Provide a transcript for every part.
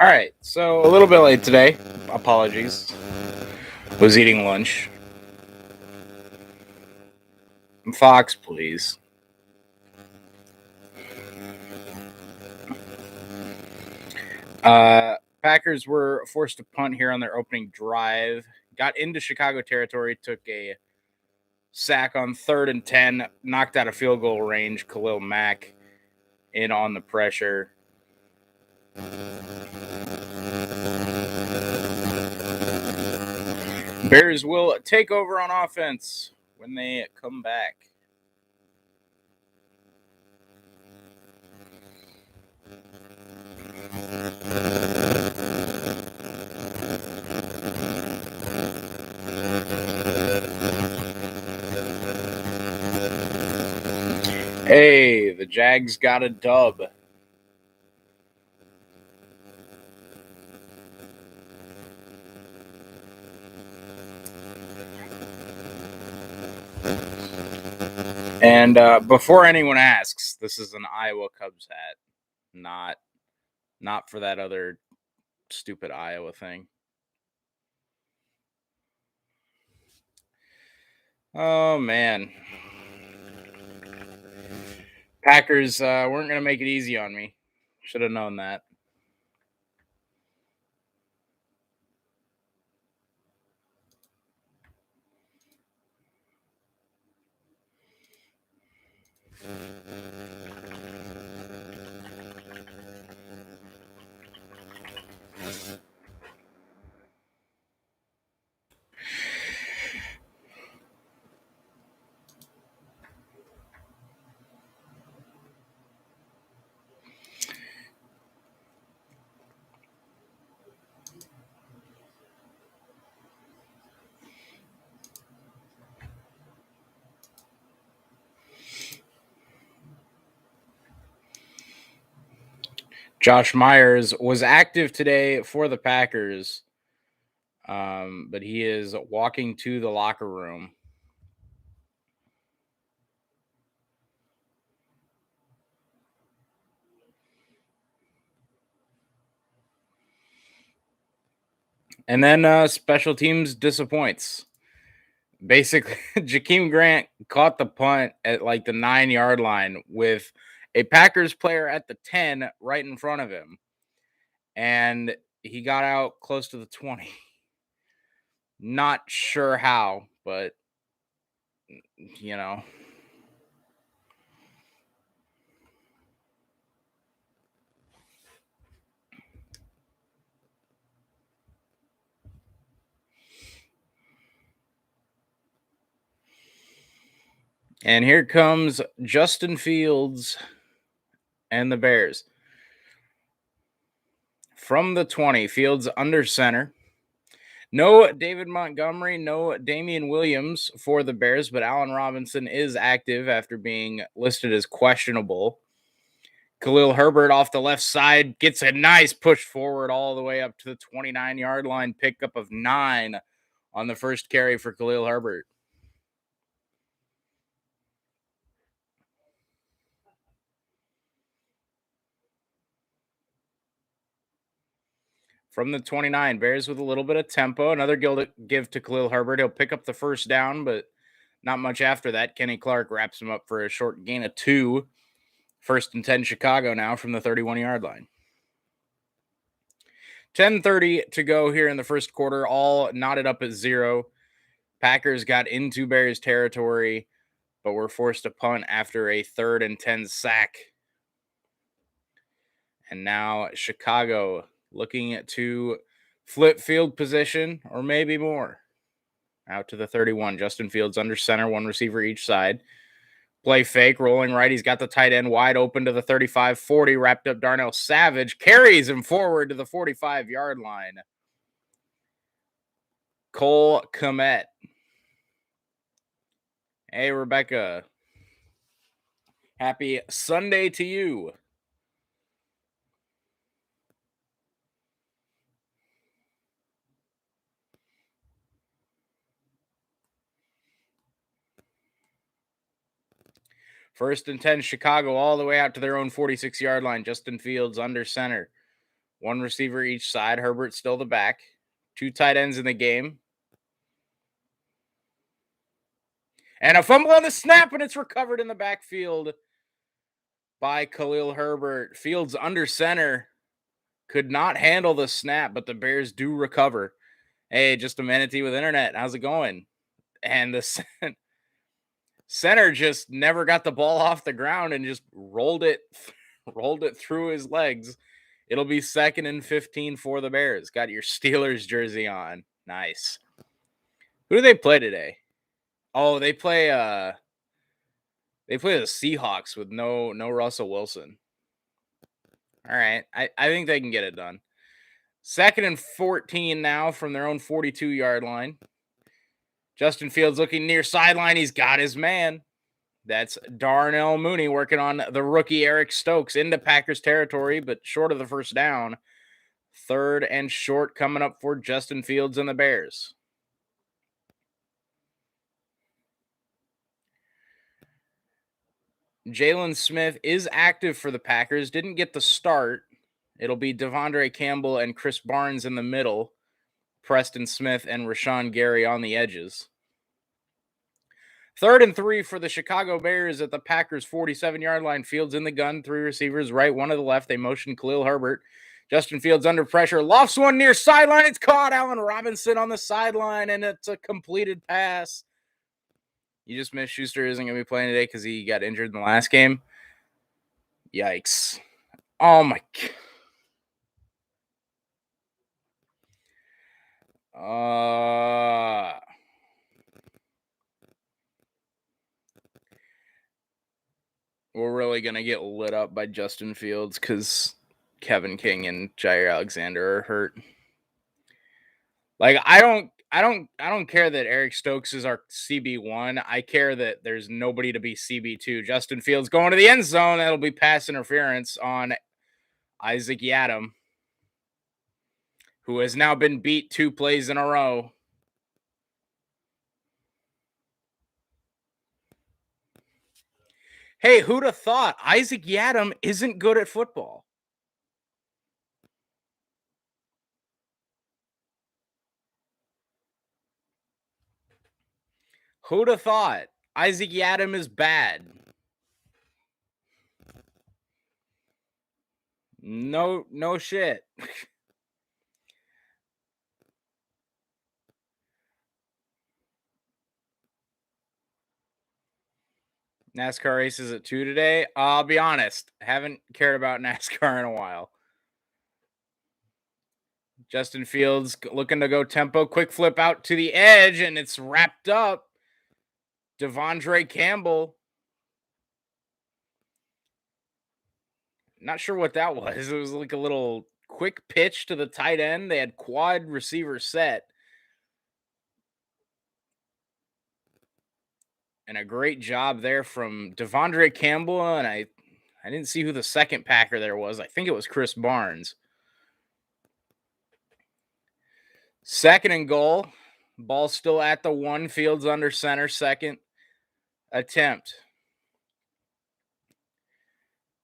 All right, so a little bit late today. Apologies. Was eating lunch. Fox, please. Packers were forced to punt here on their opening drive. Got into Chicago territory, took a sack on 3rd and 10, knocked out of field goal range. Khalil Mack in on the pressure. Bears will take over on offense when they come back. Hey, the Jags got a dub. And before anyone asks, this is an Iowa Cubs hat, not for that other stupid Iowa thing. Oh man, Packers weren't gonna make it easy on me. Should have known that. Josh Myers was active today for the Packers, but he is walking to the locker room. And then special teams disappoints. Basically, Jakeem Grant caught the punt at like the 9-yard line with a Packers player at the 10 right in front of him. And he got out close to the 20. Not sure how, but you know. And here comes Justin Fields and the Bears. From the 20, Fields under center. No David Montgomery, no Damian Williams for the Bears, but Allen Robinson is active after being listed as questionable. Khalil Herbert off the left side gets a nice push forward all the way up to the 29-yard line, pickup of 9 on the first carry for Khalil Herbert. From the 29, Bears with a little bit of tempo. Another give to Khalil Herbert. He'll pick up the first down, but not much after that. Kenny Clark wraps him up for a short gain of 2. 1st and 10 Chicago now from the 31-yard line. 10:30 to go here in the first quarter, all knotted up at 0. Packers got into Bears territory, but were forced to punt after a 3rd and 10 sack. And now Chicago looking to flip field position or maybe more. Out to the 31. Justin Fields under center, one receiver each side. Play fake, rolling right. He's got the tight end wide open to the 35-40. Wrapped up Darnell Savage. Carries him forward to the 45-yard line. Cole Kmet. Hey, Rebecca. Happy Sunday to you. First and 10, Chicago all the way out to their own 46-yard line. Justin Fields under center. One receiver each side. Herbert still the back. 2 tight ends in the game. And a fumble on the snap, and it's recovered in the backfield by Khalil Herbert. Fields under center. Could not handle the snap, but the Bears do recover. Hey, just a manatee with internet. How's it going? And the center just never got the ball off the ground and just rolled it through his legs. It'll be 2nd and 15 for the Bears. Got your Steelers jersey on. Nice. Who do they play today? Oh, they play the Seahawks with no Russell Wilson. All right. I think they can get it done. 2nd and 14 now from their own 42-yard line. Justin Fields looking near sideline. He's got his man. That's Darnell Mooney working on the rookie Eric Stokes into Packers territory, but short of the first down. 3rd and short coming up for Justin Fields and the Bears. Jalen Smith is active for the Packers. Didn't get the start. It'll be Devondre Campbell and Chris Barnes in the middle. Preston Smith and Rashawn Gary on the edges. 3rd and 3 for the Chicago Bears at the Packers' 47-yard line. Fields in the gun, 3 receivers, right, 1 to the left. They motion Khalil Herbert. Justin Fields under pressure, lofts one near sideline. It's caught. Allen Robinson on the sideline, and it's a completed pass. You just missed Schuster isn't going to be playing today because he got injured in the last game. Yikes. Oh, my God. We're really going to get lit up by Justin Fields because Kevin King and Jair Alexander are hurt. Like, I don't care that Eric Stokes is our CB1. I care that there's nobody to be CB2. Justin Fields going to the end zone. That'll be pass interference on Isaac Yiadom, who has now been beat 2 plays in a row. Hey, who'd have thought Isaac Yiadom isn't good at football? Who'd have thought Isaac Yiadom is bad? No shit. NASCAR races at 2 today. I'll be honest, haven't cared about NASCAR in a while. Justin Fields looking to go tempo, quick flip out to the edge, and it's wrapped up. Devondre Campbell. Not sure what that was. It was like a little quick pitch to the tight end. They had quad receiver set. And a great job there from Devondre Campbell. And I didn't see who the second Packer there was. I think it was Chris Barnes. 2nd and goal. Ball still at the 1. Fields under center. 2nd attempt.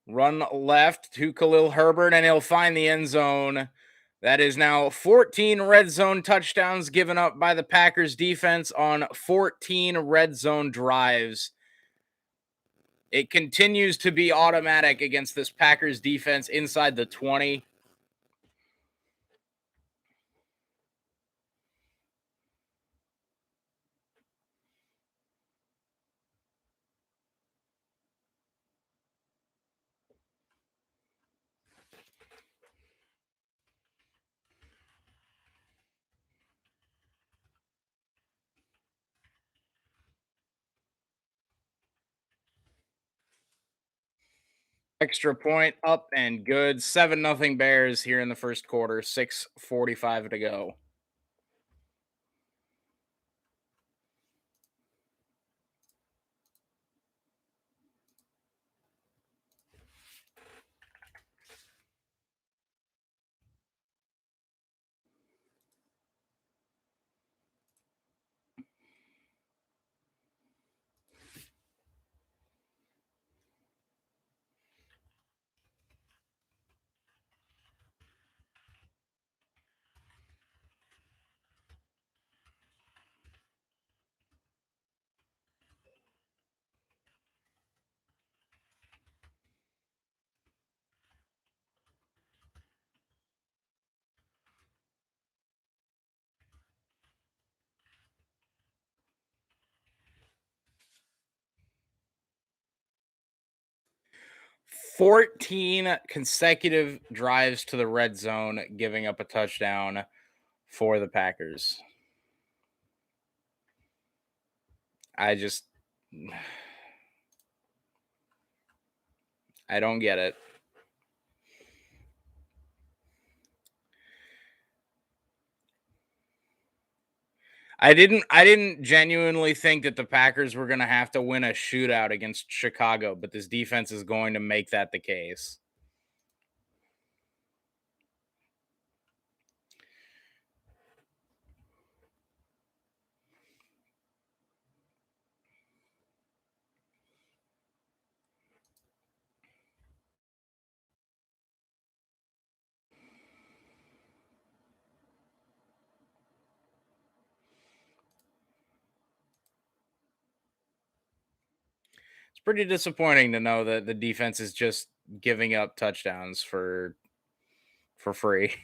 Run left to Khalil Herbert, and he'll find the end zone. That is now 14 red zone touchdowns given up by the Packers defense on 14 red zone drives. It continues to be automatic against this Packers defense inside the 20. Extra point up and good. 7-0 Bears here in the first quarter. 6:45 to go. 14 consecutive drives to the red zone, giving up a touchdown for the Packers. I just, I don't get it. I didn't genuinely think that the Packers were going to have to win a shootout against Chicago, but this defense is going to make that the case. It's pretty disappointing to know that the defense is just giving up touchdowns for free.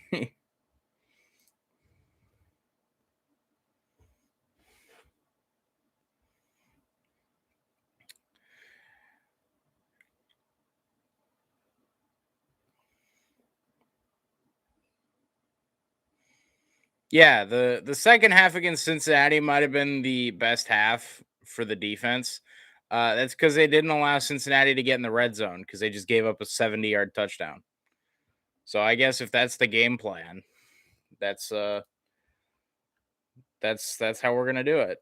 Yeah, the second half against Cincinnati might have been the best half for the defense. That's because they didn't allow Cincinnati to get in the red zone because they just gave up a 70-yard touchdown. So I guess if that's the game plan, that's that's how we're gonna do it.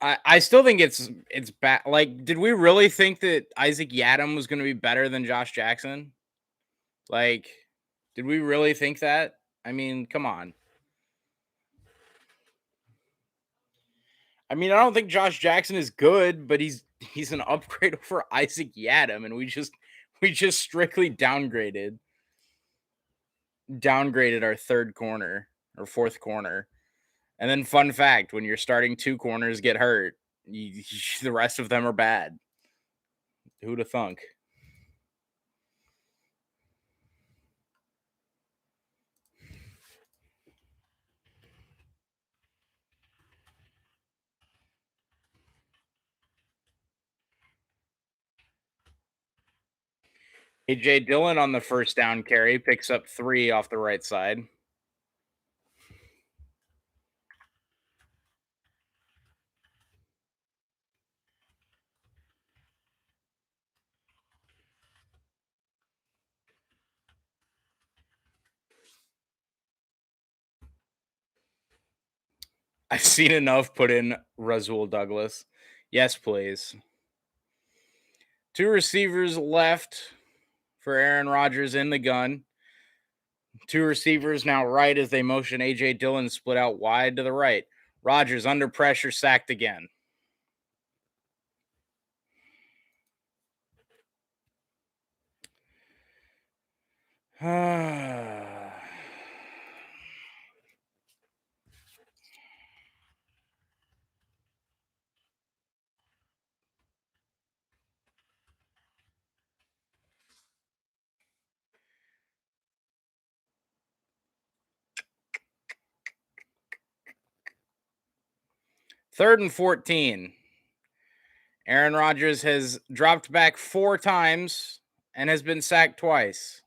I still think it's bad. Like, did we really think that Isaac Yadam was going to be better than Josh Jackson? Like, did we really think that? I mean, come on. I mean, I don't think Josh Jackson is good, but he's an upgrade over Isaac Yadam, and we just strictly downgraded our third corner or fourth corner. And then, fun fact: when you're starting two corners get hurt, the rest of them are bad. Who'd have thunk? AJ Dillon on the first down carry picks up 3 off the right side. I've seen enough put in Rasul Douglas. Yes, please. 2 receivers left for Aaron Rodgers in the gun. 2 receivers now right as they motion AJ Dillon split out wide to the right. Rodgers under pressure, sacked again. Third and 14. Aaron Rodgers has dropped back 4 times and has been sacked twice.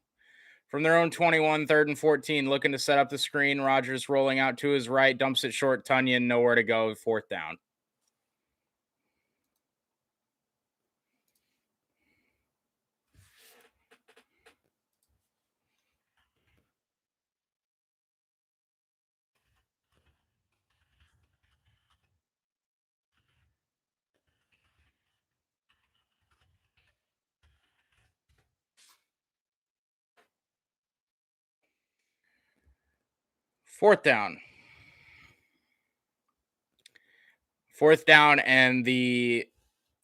From their own 21, third and 14, looking to set up the screen. Rodgers rolling out to his right, dumps it short. Tunyon, nowhere to go. 4th down. Fourth down. 4th down, and the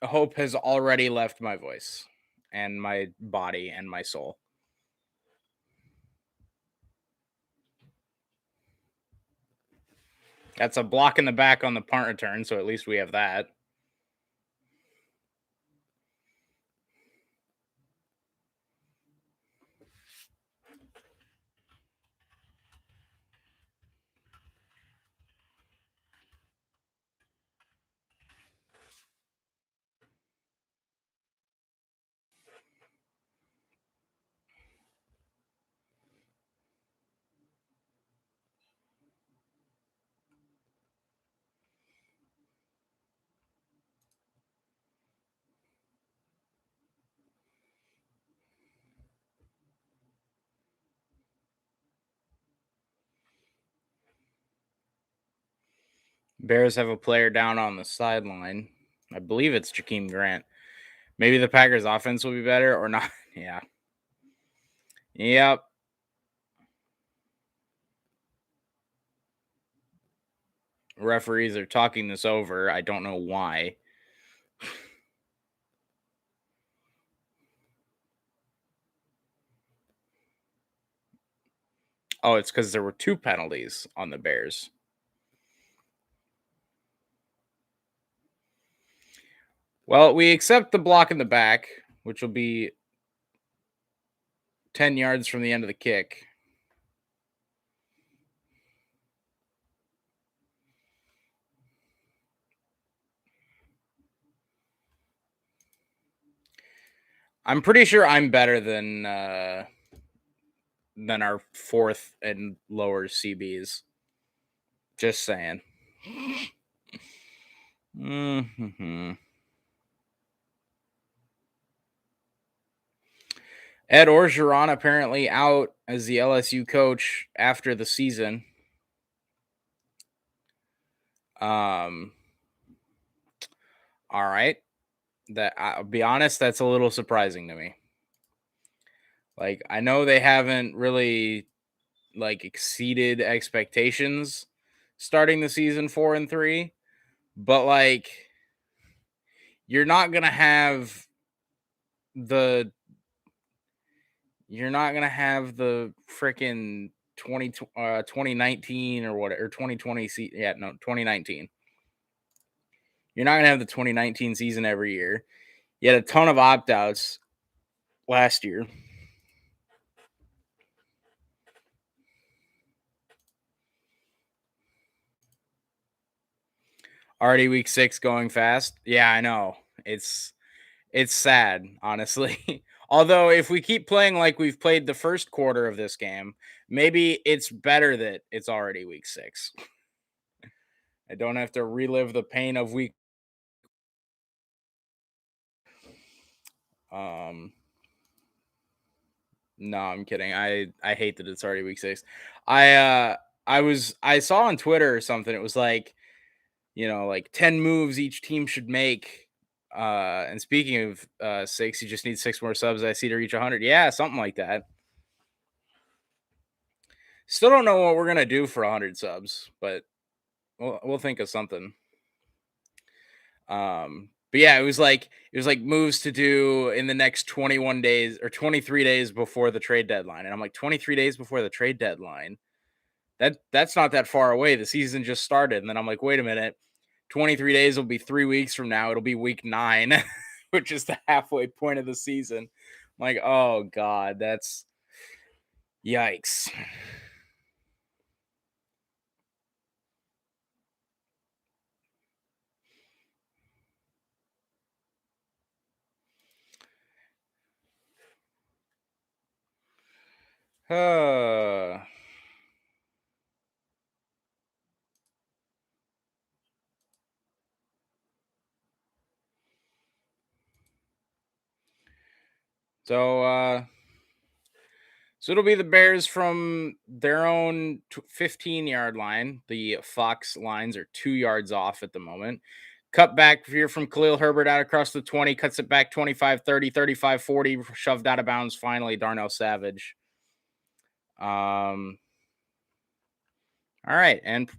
hope has already left my voice and my body and my soul. That's a block in the back on the punt return, so at least we have that. Bears have a player down on the sideline. I believe it's Jakeem Grant. Maybe the Packers offense will be better or not. Yeah. Yep. Referees are talking this over. I don't know why. Oh, it's because there were 2 penalties on the Bears. Well, we accept the block in the back, which will be 10 yards from the end of the kick. I'm pretty sure I'm better than our 4th and lower CBs. Just saying. Mm-hmm. Ed Orgeron apparently out as the LSU coach after the season. All right. That I'll be honest, that's a little surprising to me. Like, I know they haven't really like exceeded expectations starting the season 4-3, but like you're not gonna have the freaking 2019 or what, or 2020 yeah, no, 2019. You're not gonna have the 2019 season every year. You had a ton of opt-outs last year. Already week 6 going fast. Yeah, I know. It's sad, honestly. Although if we keep playing like we've played the first quarter of this game, maybe it's better that it's already week 6. I don't have to relive the pain of week. No, I'm kidding. I hate that it's already week 6. I saw on Twitter or something. It was like, like 10 moves each team should make. And speaking of 6, you just need 6 more subs. I see to reach 100. Yeah, something like that. Still don't know what we're gonna do for 100 subs, but we'll think of something. But yeah, it was like moves to do in the next 21 days or 23 days before the trade deadline, and I'm like 23 days before the trade deadline. That's not that far away. The season just started, and then I'm like, wait a minute, 23 days will be 3 weeks from now. It'll be week 9, which is the halfway point of the season. I'm like, oh god, that's yikes. Uh, so so it'll be the Bears from their own 15-yard line. The Fox lines are 2 yards off at the moment. Cut back here from Khalil Herbert out across the 20, cuts it back 25, 30, 35, 40, shoved out of bounds finally, Darnell Savage. All right, and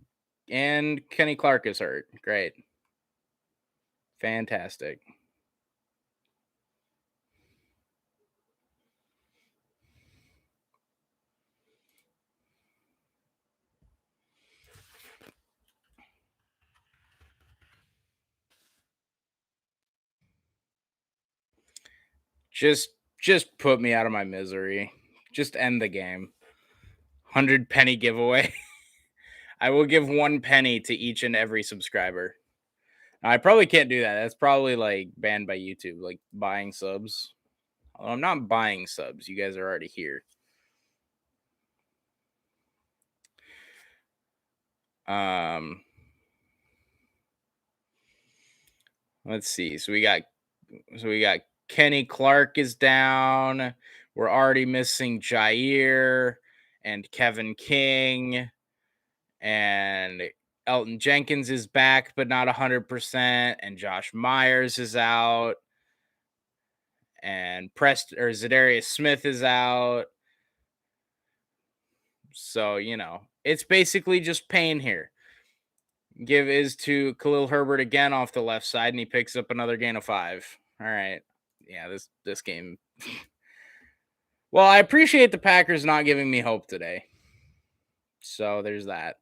Kenny Clark is hurt. Great. Fantastic. Just put me out of my misery. Just end the game. 100 penny giveaway. I will give 1 penny to each and every subscriber. I probably can't do that. That's probably like banned by YouTube, like buying subs. Although I'm not buying subs. You guys are already here. Let's see. So we got Kenny Clark is down. We're already missing Jair and Kevin King and Elton Jenkins is back, but not 100%, and Josh Myers is out, and Zadarius Smith is out. So, it's basically just pain here. Give is to Khalil Herbert again off the left side, and he picks up another gain of 5. All right. Yeah, this game. Well, I appreciate the Packers not giving me hope today. So there's that.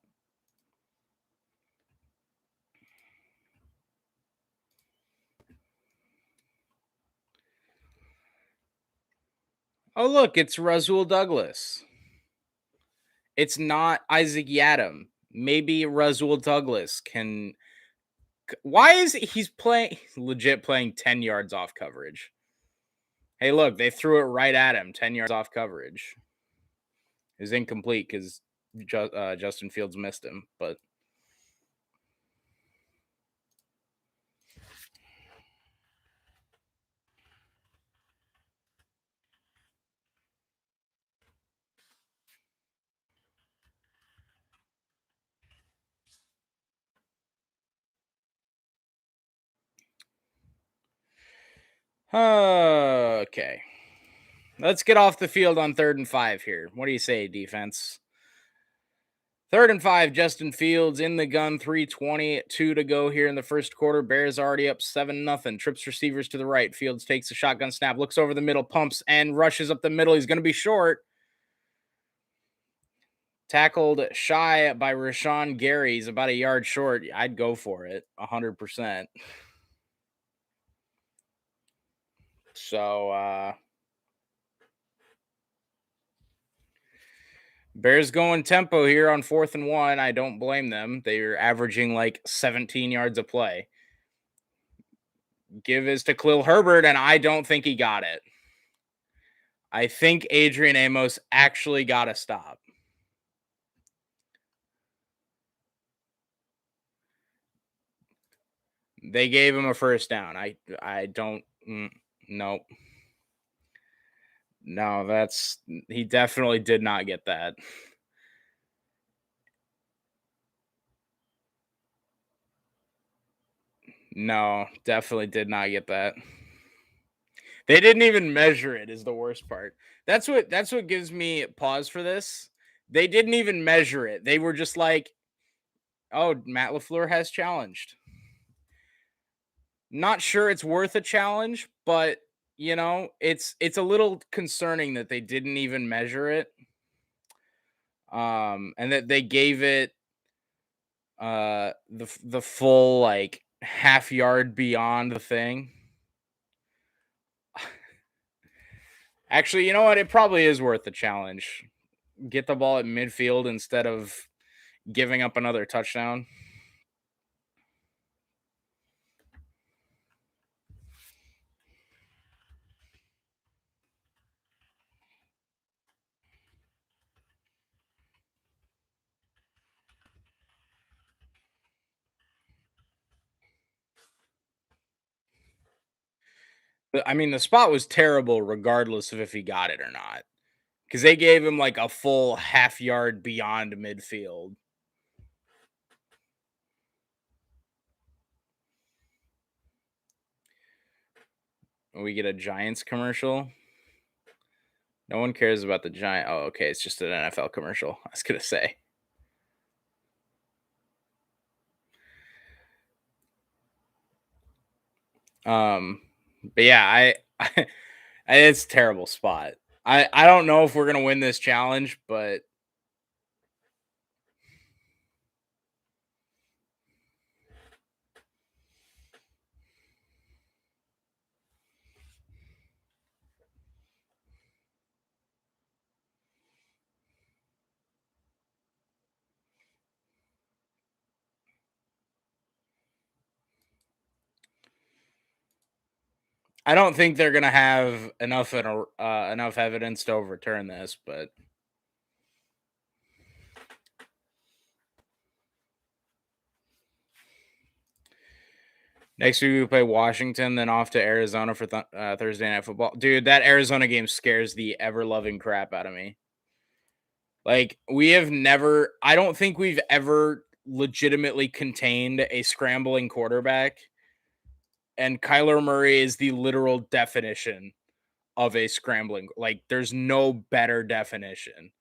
Oh, look, it's Rasul Douglas. It's not Isaac Yadam. Maybe Rasul Douglas can. Why is he's legit playing 10 yards off coverage? Hey, look, they threw it right at him, 10 yards off coverage. It was incomplete because Justin Fields missed him, but. Okay. Let's get off the field on 3rd and 5 here. What do you say, defense? 3rd and 5, Justin Fields in the gun, 3:22 to go here in the first quarter. Bears already up 7-0. Trips receivers to the right. Fields takes a shotgun snap, looks over the middle, pumps, and rushes up the middle. He's going to be short. Tackled shy by Rashawn Gary. He's about a yard short. I'd go for it, 100%. So, Bears going tempo here on 4th and 1. I don't blame them. They're averaging like 17 yards a play. Give is to Khalil Herbert, and I don't think he got it. I think Adrian Amos actually got a stop. They gave him a first down. I don't. Nope. No, he definitely did not get that. No, definitely did not get that. They didn't even measure it is the worst part. That's what gives me pause for this. They didn't even measure it. They were just like, "Oh, Matt LaFleur has challenged." Not sure it's worth a challenge, but it's a little concerning that they didn't even measure it. And that they gave it the full like half yard beyond the thing. Actually, you know what? It probably is worth the challenge. Get the ball at midfield instead of giving up another touchdown. I mean, the spot was terrible regardless of if he got it or not. Because they gave him like a full half yard beyond midfield. We get a Giants commercial. No one cares about the Giant. Oh, okay. It's just an NFL commercial. I was going to say. But yeah, it's a terrible spot. I don't know if we're going to win this challenge, but I don't think they're going to have enough evidence to overturn this, but next week we play Washington, then off to Arizona for Thursday Night Football. Dude, that Arizona game scares the ever-loving crap out of me. Like, I don't think we've ever legitimately contained a scrambling quarterback. And Kyler Murray is the literal definition of a scrambling. Like, there's no better definition.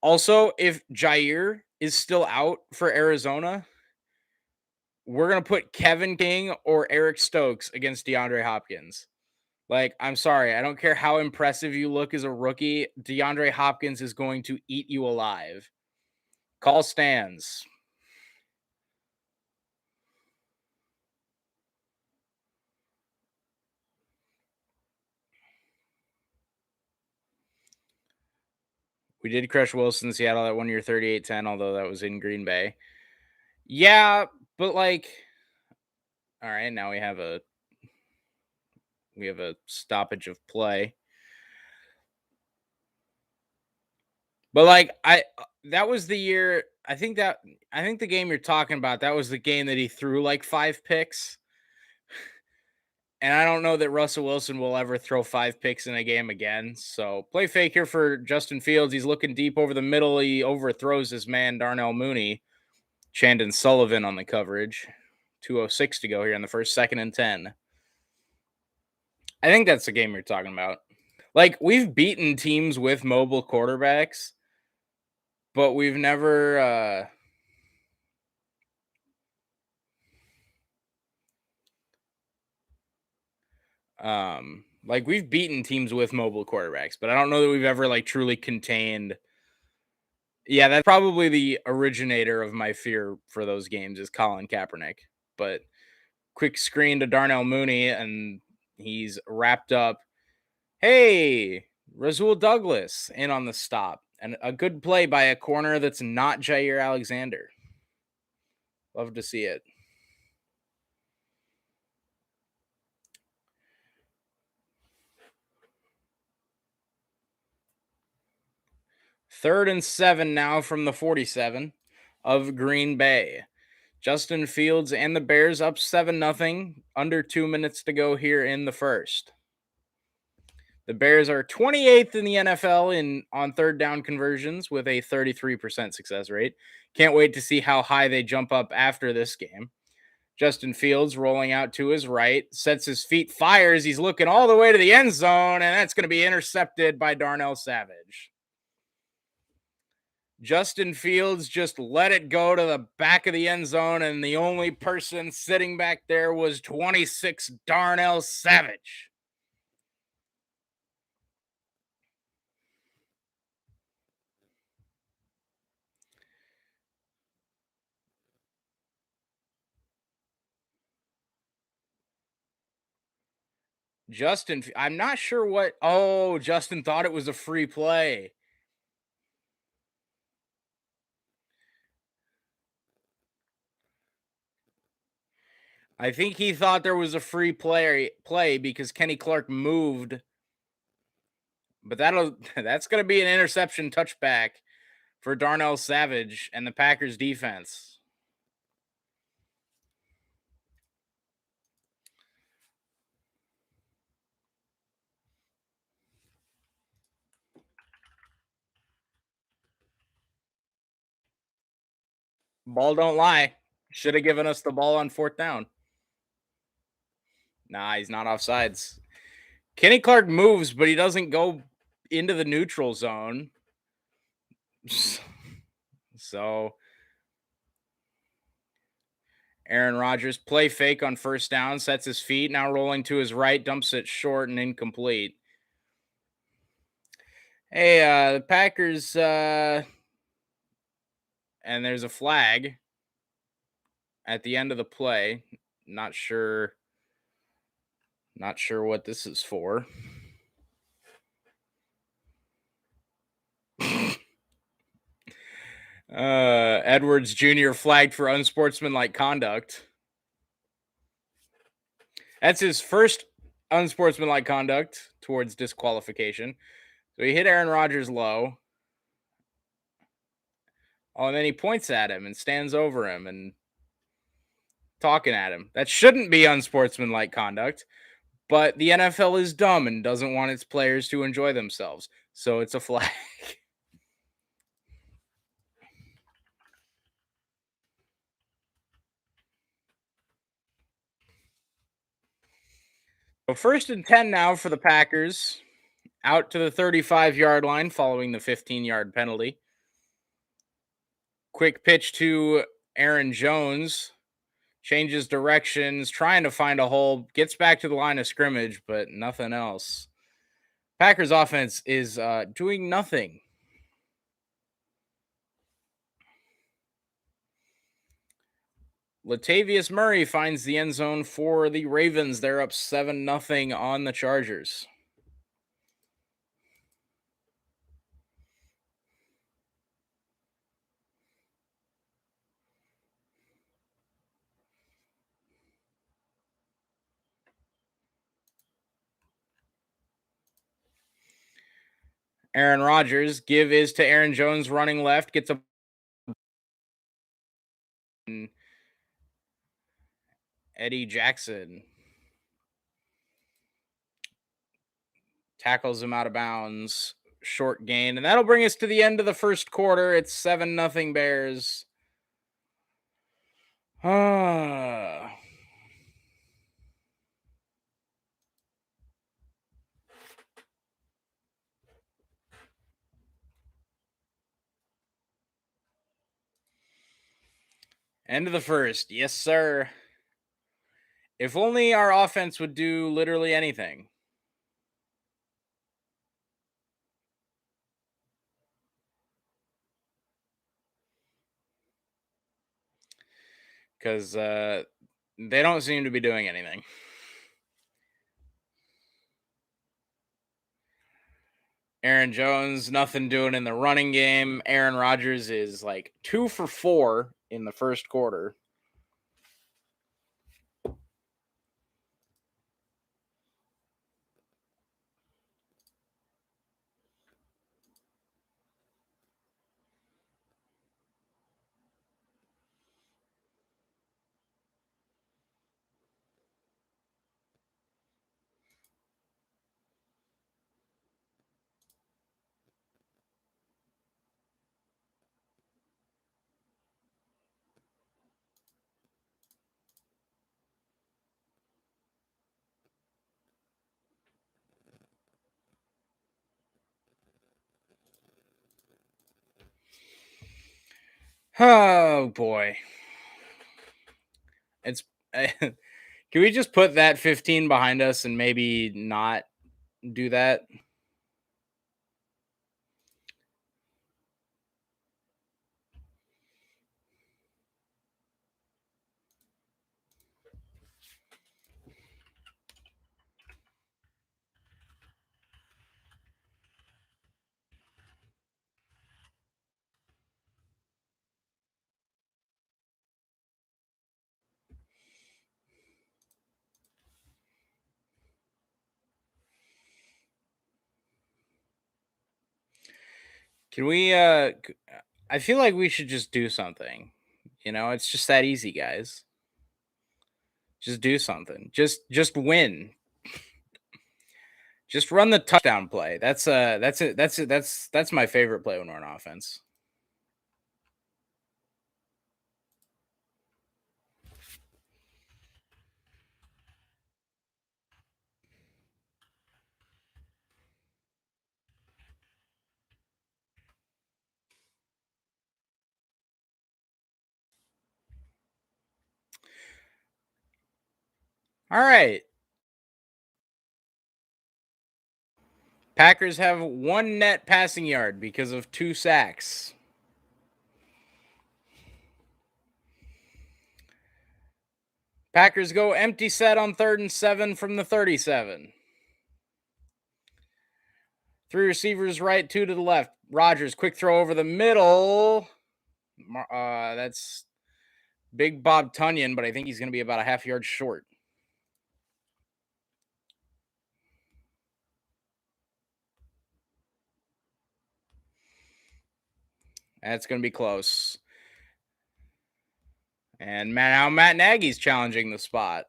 Also, if Jair is still out for Arizona, we're going to put Kevin King or Eric Stokes against DeAndre Hopkins. Like, I'm sorry. I don't care how impressive you look as a rookie. DeAndre Hopkins is going to eat you alive. Call stands. We did crush Wilson Seattle that 1 year 38-10, although that was in Green Bay. Yeah, but like, all right, now we have a stoppage of play. But like, that was the year. I think the game you're talking about, that was the game that he threw like 5 picks. And I don't know that Russell Wilson will ever throw 5 picks in a game again. So play fake here for Justin Fields. He's looking deep over the middle. He overthrows his man, Darnell Mooney. Chandon Sullivan on the coverage. 2:06 to go here in the first, 2nd and 10. I think that's the game you're talking about. Like, we've beaten teams with mobile quarterbacks, but we've never like, we've beaten teams with mobile quarterbacks, but I don't know that we've ever like truly contained. Yeah, that's probably the originator of my fear for those games is Colin Kaepernick. But quick screen to Darnell Mooney, and he's wrapped up. Hey, Rasul Douglas in on the stop. And a good play by a corner that's not Jair Alexander. Love to see it. Third and 7 now from the 47 of Green Bay. Justin Fields and the Bears up 7-0. Under 2 minutes to go here in the first. The Bears are 28th in the NFL on third down conversions with a 33% success rate. Can't wait to see how high they jump up after this game. Justin Fields rolling out to his right, sets his feet, fires. He's looking all the way to the end zone, and that's going to be intercepted by Darnell Savage. Justin Fields just let it go to the back of the end zone, and the only person sitting back there was 26 Darnell Savage. Justin, I'm not sure what. Oh, Justin thought it was a free play. I think he thought there was a free play because Kenny Clark moved. But that's going to be an interception touchback for Darnell Savage and the Packers defense. Ball don't lie. Should have given us the ball on 4th down. Nah, he's not offsides. Kenny Clark moves, but he doesn't go into the neutral zone. So Aaron Rodgers play fake on 1st down, sets his feet, now rolling to his right, dumps it short and incomplete. Hey, the Packers, and there's a flag at the end of the play. Not sure what this is for. Edwards Jr. flagged for unsportsmanlike conduct. That's his first unsportsmanlike conduct towards disqualification. So he hit Aaron Rodgers low. Oh, and then he points at him and stands over him and talking at him. That shouldn't be unsportsmanlike conduct, but the NFL is dumb and doesn't want its players to enjoy themselves. So it's a flag. So 1st and 10 now for the Packers. Out to the 35-yard line following the 15-yard penalty. Quick pitch to Aaron Jones. Changes directions, trying to find a hole, gets back to the line of scrimmage, but nothing else. Packers offense is doing nothing. Latavius Murray finds the end zone for the Ravens. They're up 7-0 on the Chargers. Aaron Rodgers, give is to Aaron Jones running left, gets a Eddie Jackson tackles him out of bounds, short gain, and that'll bring us to the end of the first quarter. It's 7-0 Bears. End of the first. Yes, sir. If only our offense would do literally anything. Because they don't seem to be doing anything. Aaron Jones, nothing doing in the running game. Aaron Rodgers is like 2 for 4 in the first quarter. Oh boy. It's can we just put that 15 behind us and maybe not do that? Can we I feel like we should just do something. It's just that easy, guys. Just do something. Just win. Just run the touchdown play. That's it. That's my favorite play when we're on offense. All right. Packers have 1 net passing yard because of 2 sacks. Packers go empty set on 3rd and 7 from the 37. 3 receivers right, 2 to the left. Rodgers, quick throw over the middle. That's Big Bob Tunyon, but I think he's going to be about a half yard short. That's going to be close. And now Matt Nagy's challenging the spot.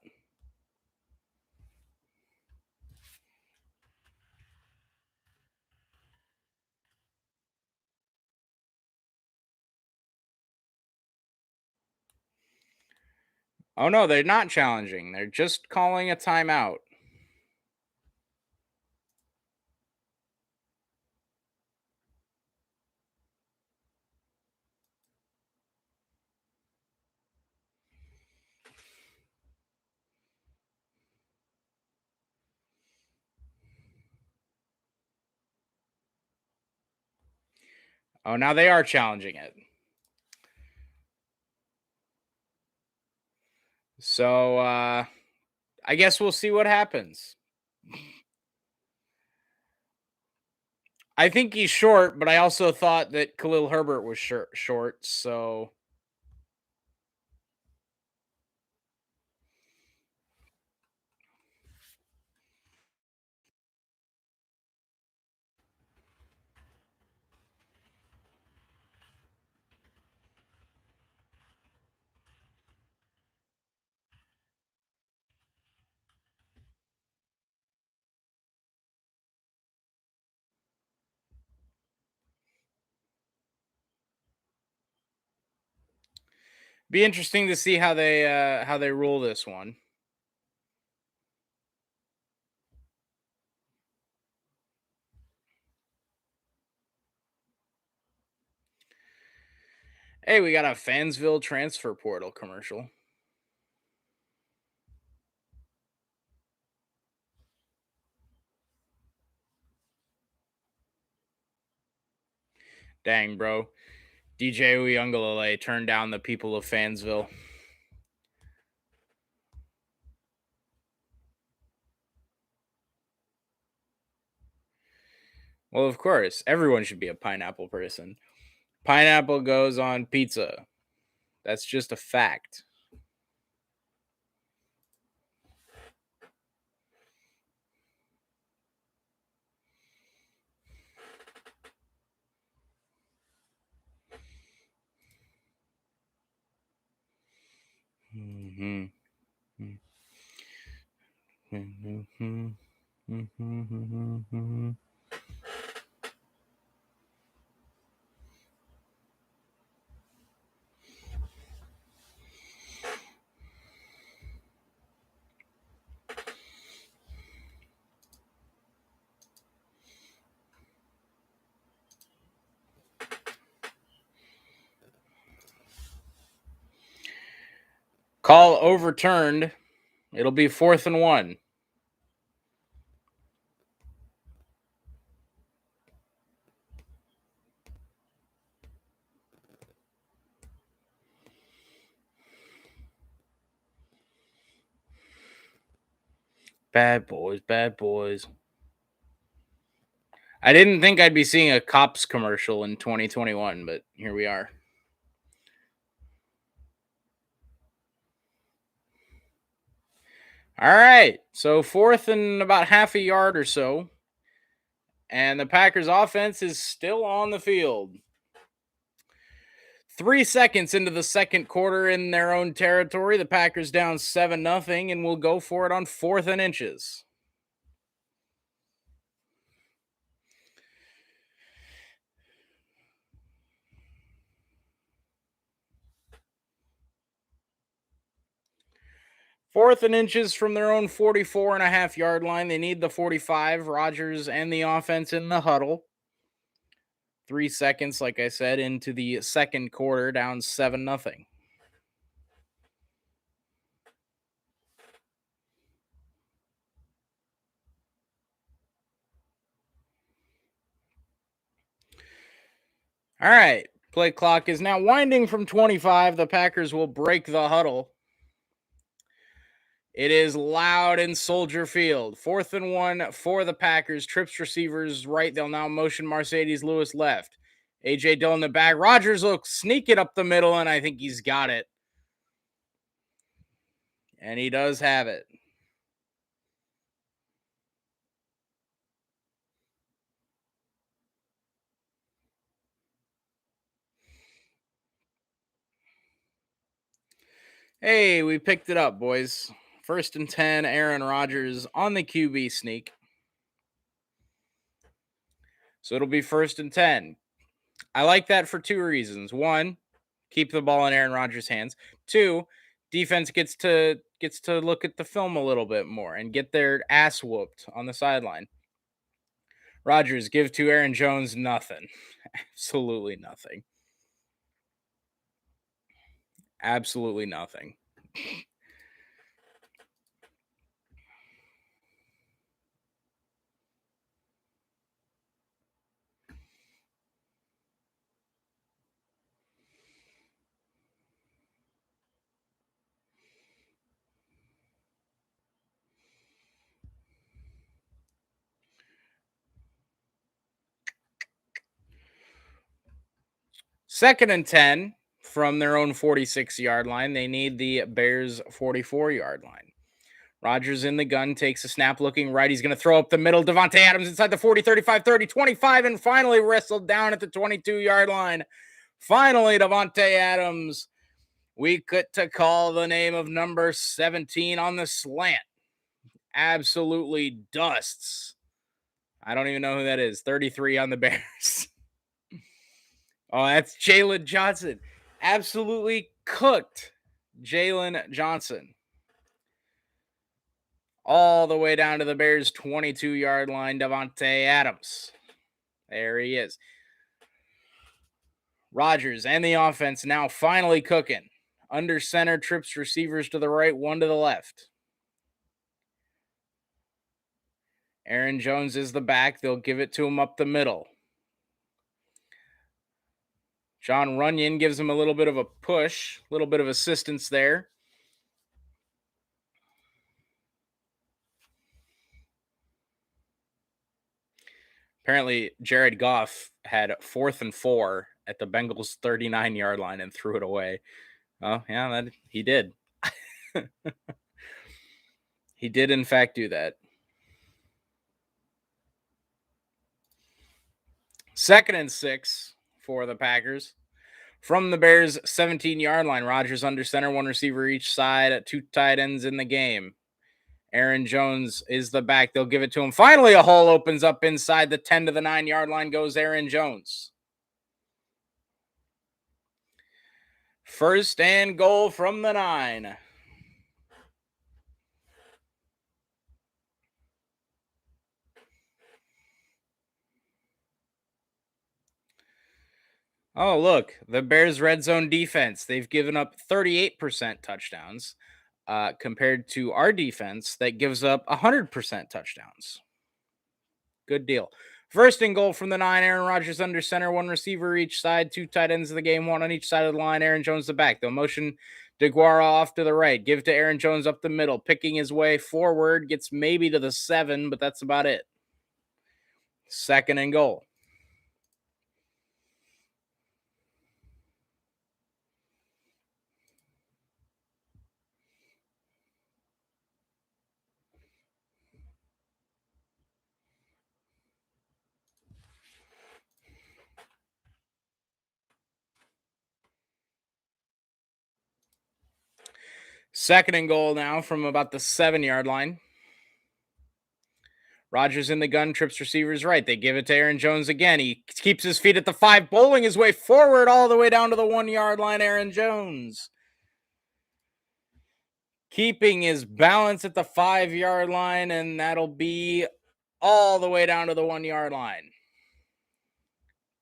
Oh, no, they're not challenging. They're just calling a timeout. Oh, now they are challenging it. So I guess we'll see what happens. I think he's short, but I also thought that Khalil Herbert was short. So be interesting to see how they rule this one. Hey, we got a Fansville transfer portal commercial. Dang, bro. DJ Uyunglele turned down the people of Fansville. Well, of course, everyone should be a pineapple person. Pineapple goes on pizza. That's just a fact. Mm-hmm. Mm-hmm. Mm-hmm. Call overturned. It'll be 4th and 1. Bad boys, bad boys. I didn't think I'd be seeing a cops commercial in 2021, but here we are. All right. So 4th and about half a yard or so. And the Packers offense is still on the field. 3 seconds into the second quarter in their own territory, the Packers down 7-0 and will go for it on 4th and inches. Fourth and inches from their own 44.5 yard line. They need the 45. Rodgers and the offense in the huddle. 3 seconds, like I said, into the second quarter, down 7-0. All right. Play clock is now winding from 25. The Packers will break the huddle. It is loud in Soldier Field. 4th and 1 for the Packers. Trips receivers right. They'll now motion Mercedes Lewis left. AJ Dillon in the back. Rodgers will sneak it up the middle, and I think he's got it. And he does have it. Hey, we picked it up, boys. 1st and 10, Aaron Rodgers on the QB sneak. So it'll be 1st and 10. I like that for 2 reasons. 1, keep the ball in Aaron Rodgers' hands. 2, defense gets to look at the film a little bit more and get their ass whooped on the sideline. Rodgers give to Aaron Jones nothing. Absolutely nothing. Absolutely nothing. 2nd and 10 from their own 46-yard line. They need the Bears' 44-yard line. Rodgers in the gun, takes a snap, looking right. He's going to throw up the middle. Davante Adams inside the 40, 35, 30, 25, and finally wrestled down at the 22-yard line. Finally, Davante Adams. We get to call the name of number 17 on the slant. Absolutely dusts. I don't even know who that is. 33 on the Bears. Oh, that's Jalen Johnson. Absolutely cooked Jalen Johnson. All the way down to the Bears' 22-yard line, Davante Adams. There he is. Rodgers and the offense now finally cooking. Under center, trips receivers to the right, one to the left. Aaron Jones is the back. They'll give it to him up the middle. John Runyon gives him a little bit of a push, a little bit of assistance there. Apparently, Jared Goff had 4th and 4 at the Bengals' 39-yard line and threw it away. Oh, yeah, he did. He did, in fact, do that. 2nd and 6 for the Packers. From the Bears' 17-yard line, Rodgers under center, one receiver each side, 2 tight ends in the game. Aaron Jones is the back. They'll give it to him. Finally, a hole opens up inside the 10 to the 9-yard line goes Aaron Jones. 1st and goal from the 9. Oh, look, the Bears' red zone defense. They've given up 38% touchdowns compared to our defense that gives up 100% touchdowns. Good deal. 1st and goal from the 9. Aaron Rodgers under center, one receiver each side, 2 tight ends of the game, one on each side of the line. Aaron Jones the back. They'll motion DeGuara off to the right. Give to Aaron Jones up the middle, picking his way forward. Gets maybe to the 7, but that's about it. 2nd and goal. Second and goal now from about the 7-yard line. Rodgers in the gun, trips receivers right. They give it to Aaron Jones again. He keeps his feet at the 5, bowling his way forward all the way down to the 1-yard line. Aaron Jones keeping his balance at the 5-yard line, and that'll be all the way down to the 1-yard line.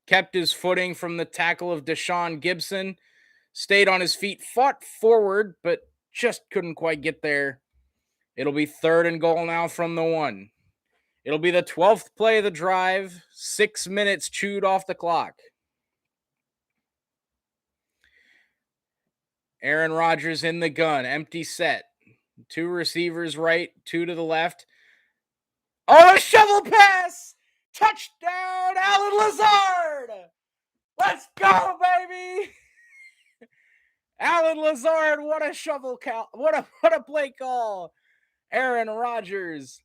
Kept his footing from the tackle of Deshaun Gibson. Stayed on his feet, fought forward, but just couldn't quite get there. It'll be 3rd and goal now from the 1. It'll be the 12th play of the drive. 6 minutes chewed off the clock. Aaron Rodgers in the gun. Empty set. 2 receivers right, 2 to the left. Oh, a shovel pass! Touchdown, Allen Lazard! Let's go, baby! Allen Lazard, what a shovel call. What a play call. Aaron Rodgers.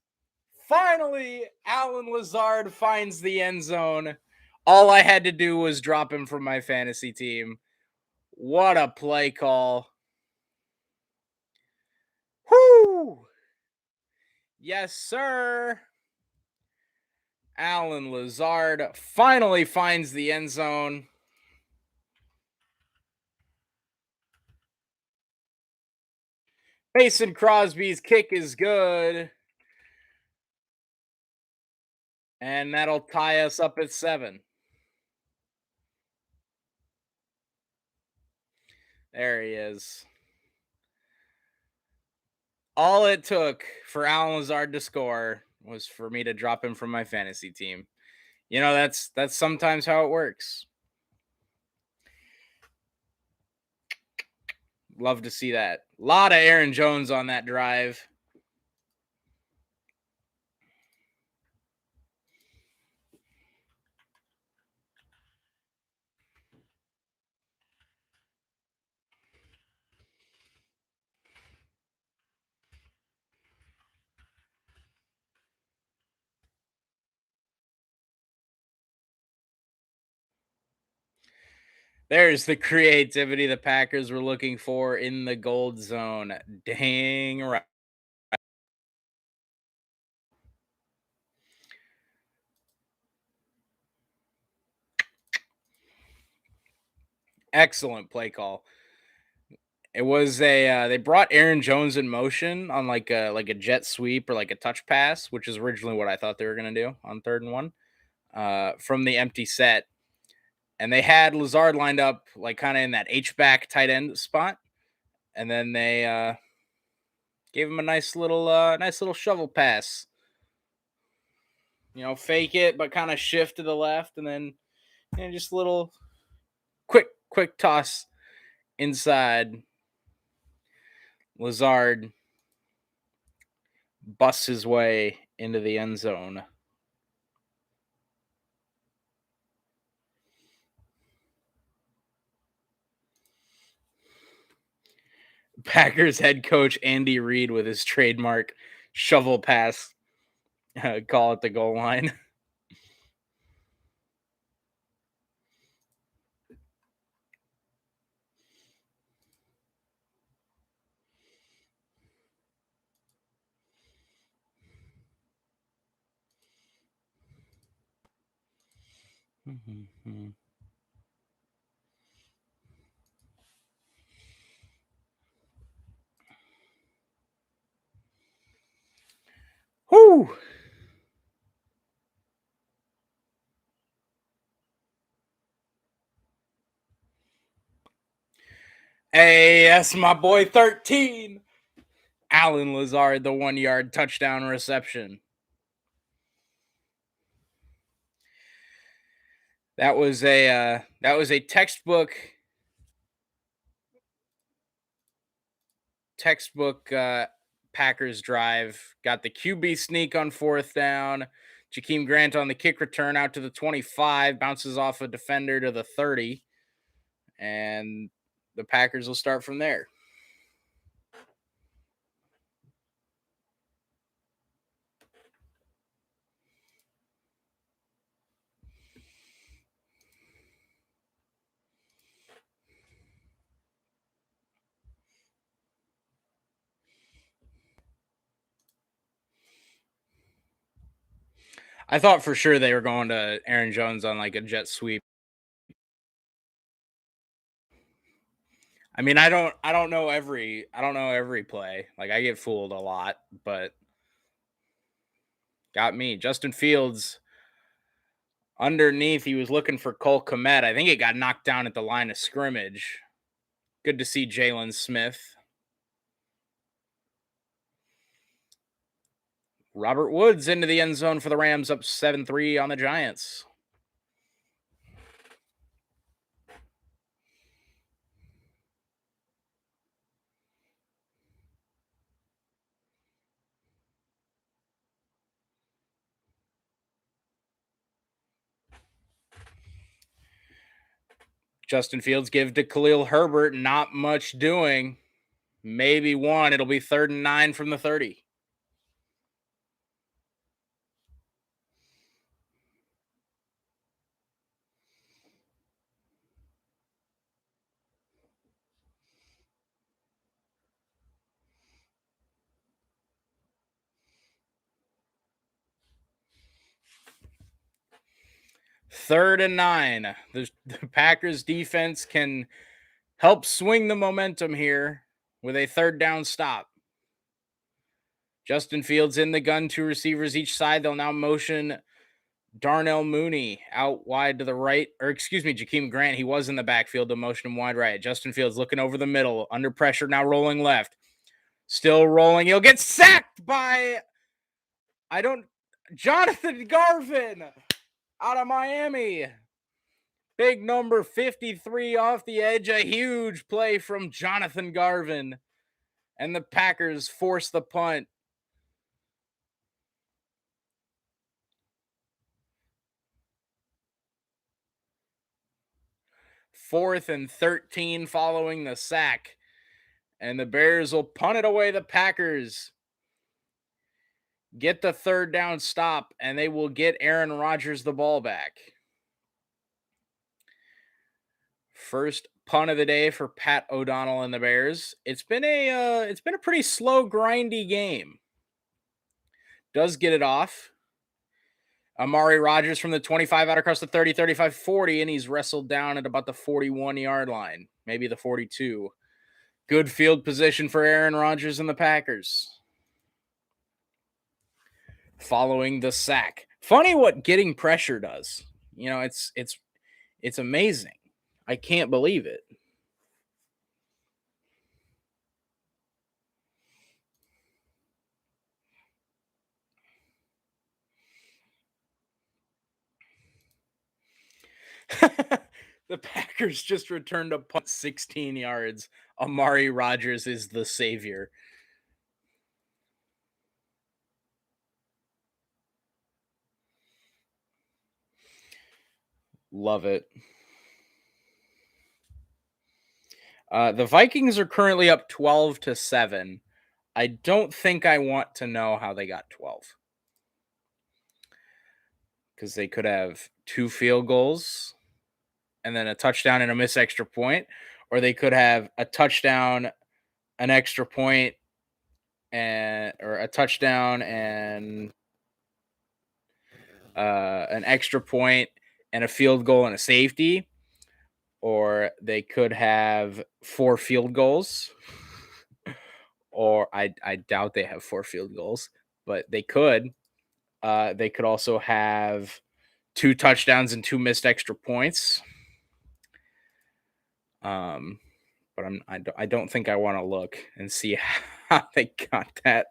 Finally, Allen Lazard finds the end zone. All I had to do was drop him from my fantasy team. What a play call. Whoo! Yes, sir. Allen Lazard finally finds the end zone. Mason Crosby's kick is good. And that'll tie us up at 7. There he is. All it took for Allen Lazard to score was for me to drop him from my fantasy team. You know, that's sometimes how it works. Love to see that. A lot of Aaron Jones on that drive. There's the creativity the Packers were looking for in the gold zone. Dang right. Excellent play call. It was they brought Aaron Jones in motion on like a jet sweep or like a touch pass, which is originally what I thought they were gonna do on 3rd and 1 from the empty set. And they had Lazard lined up like kind of in that H back tight end spot, and then they gave him a nice little shovel pass. Fake it, but kind of shift to the left, and then just a little quick toss inside. Lazard busts his way into the end zone. Packers head coach Andy Reid with his trademark shovel pass call at the goal line. Whoo! Hey, that's my boy 13. Allen Lazard, the 1-yard touchdown reception. That was a textbook Packers drive. Got the QB sneak on 4th down. Jakeem Grant on the kick return out to the 25, bounces off a defender to the 30, and the Packers will start from there. I thought for sure they were going to Aaron Jones on like a jet sweep. I mean, I don't know every play. Like I get fooled a lot, but got me. Justin Fields underneath, he was looking for Cole Kmet. I think it got knocked down at the line of scrimmage. Good to see Jalen Smith. Robert Woods into the end zone for the Rams, up 7-3 on the Giants. Justin Fields give to Khalil Herbert. Not much doing. Maybe one. It'll be 3rd and 9 from the 30. Third and 9. The Packers defense can help swing the momentum here with a 3rd down stop. Justin Fields in the gun, 2 receivers each side. They'll now motion Darnell Mooney out wide to the right, or excuse me, Jakeem Grant. He was in the backfield to motion him wide right. Justin Fields looking over the middle, under pressure, now rolling left. Still rolling. He'll get sacked by Jonathan Garvin out of Miami. Big number 53 off the edge. A huge play from Jonathan Garvin. And the Packers force the punt. Fourth and 13 following the sack. And the Bears will punt it away. The Packers get the 3rd down stop, and they will get Aaron Rodgers the ball back. First punt of the day for Pat O'Donnell and the Bears. It's been a pretty slow, grindy game. Does get it off. Amari Rogers from the 25 out across the 30, 35, 40, and he's wrestled down at about the 41-yard line, maybe the 42. Good field position for Aaron Rodgers and the Packers. Following the sack. Funny what getting pressure does. You know, it's amazing. I can't believe it. The Packers just returned a punt 16 yards. Amari Rogers is the savior. Love it. The Vikings are currently up 12-7. I don't think I want to know how they got 12. Because they could have 2 field goals and then a touchdown and a missed extra point, or they could have a touchdown, an extra point, or a touchdown and an extra point and a field goal and a safety, or they could have 4 field goals, or I doubt they have 4 field goals, but they could. They could also have 2 touchdowns and 2 missed extra points. But I don't think I want to look and see how they got that.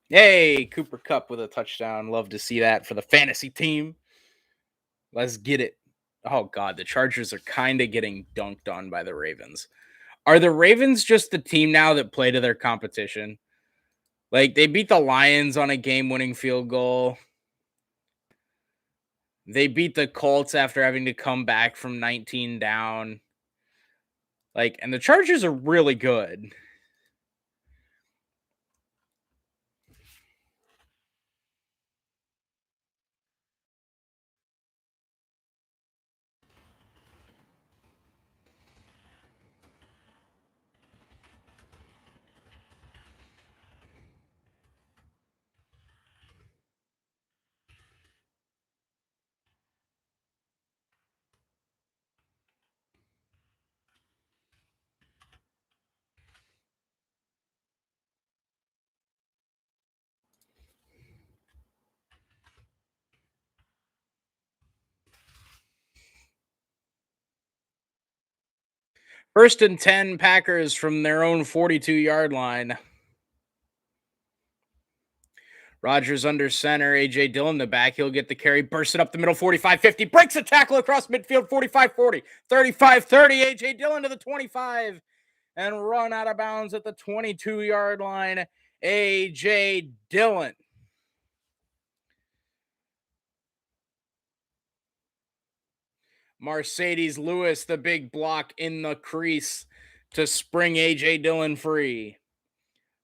Hey, Cooper Kupp with a touchdown. Love to see that for the fantasy team. Let's get it. Oh God, the Chargers are kind of getting dunked on by the Ravens. Are the Ravens just the team now that play to their competition? Like they beat the Lions on a game-winning field goal. They beat the Colts after having to come back from 19 down. Like, and the Chargers are really good. First and 10 Packers from their own 42-yard line. Rodgers under center. A.J. Dillon the back. He'll get the carry. Bursts it up the middle. 45-50. Breaks a tackle across midfield. 45-40. 35-30. A.J. Dillon to the 25. And run out of bounds at the 22-yard line. A.J. Dillon. Mercedes Lewis, the big block in the crease to spring A.J. Dillon free.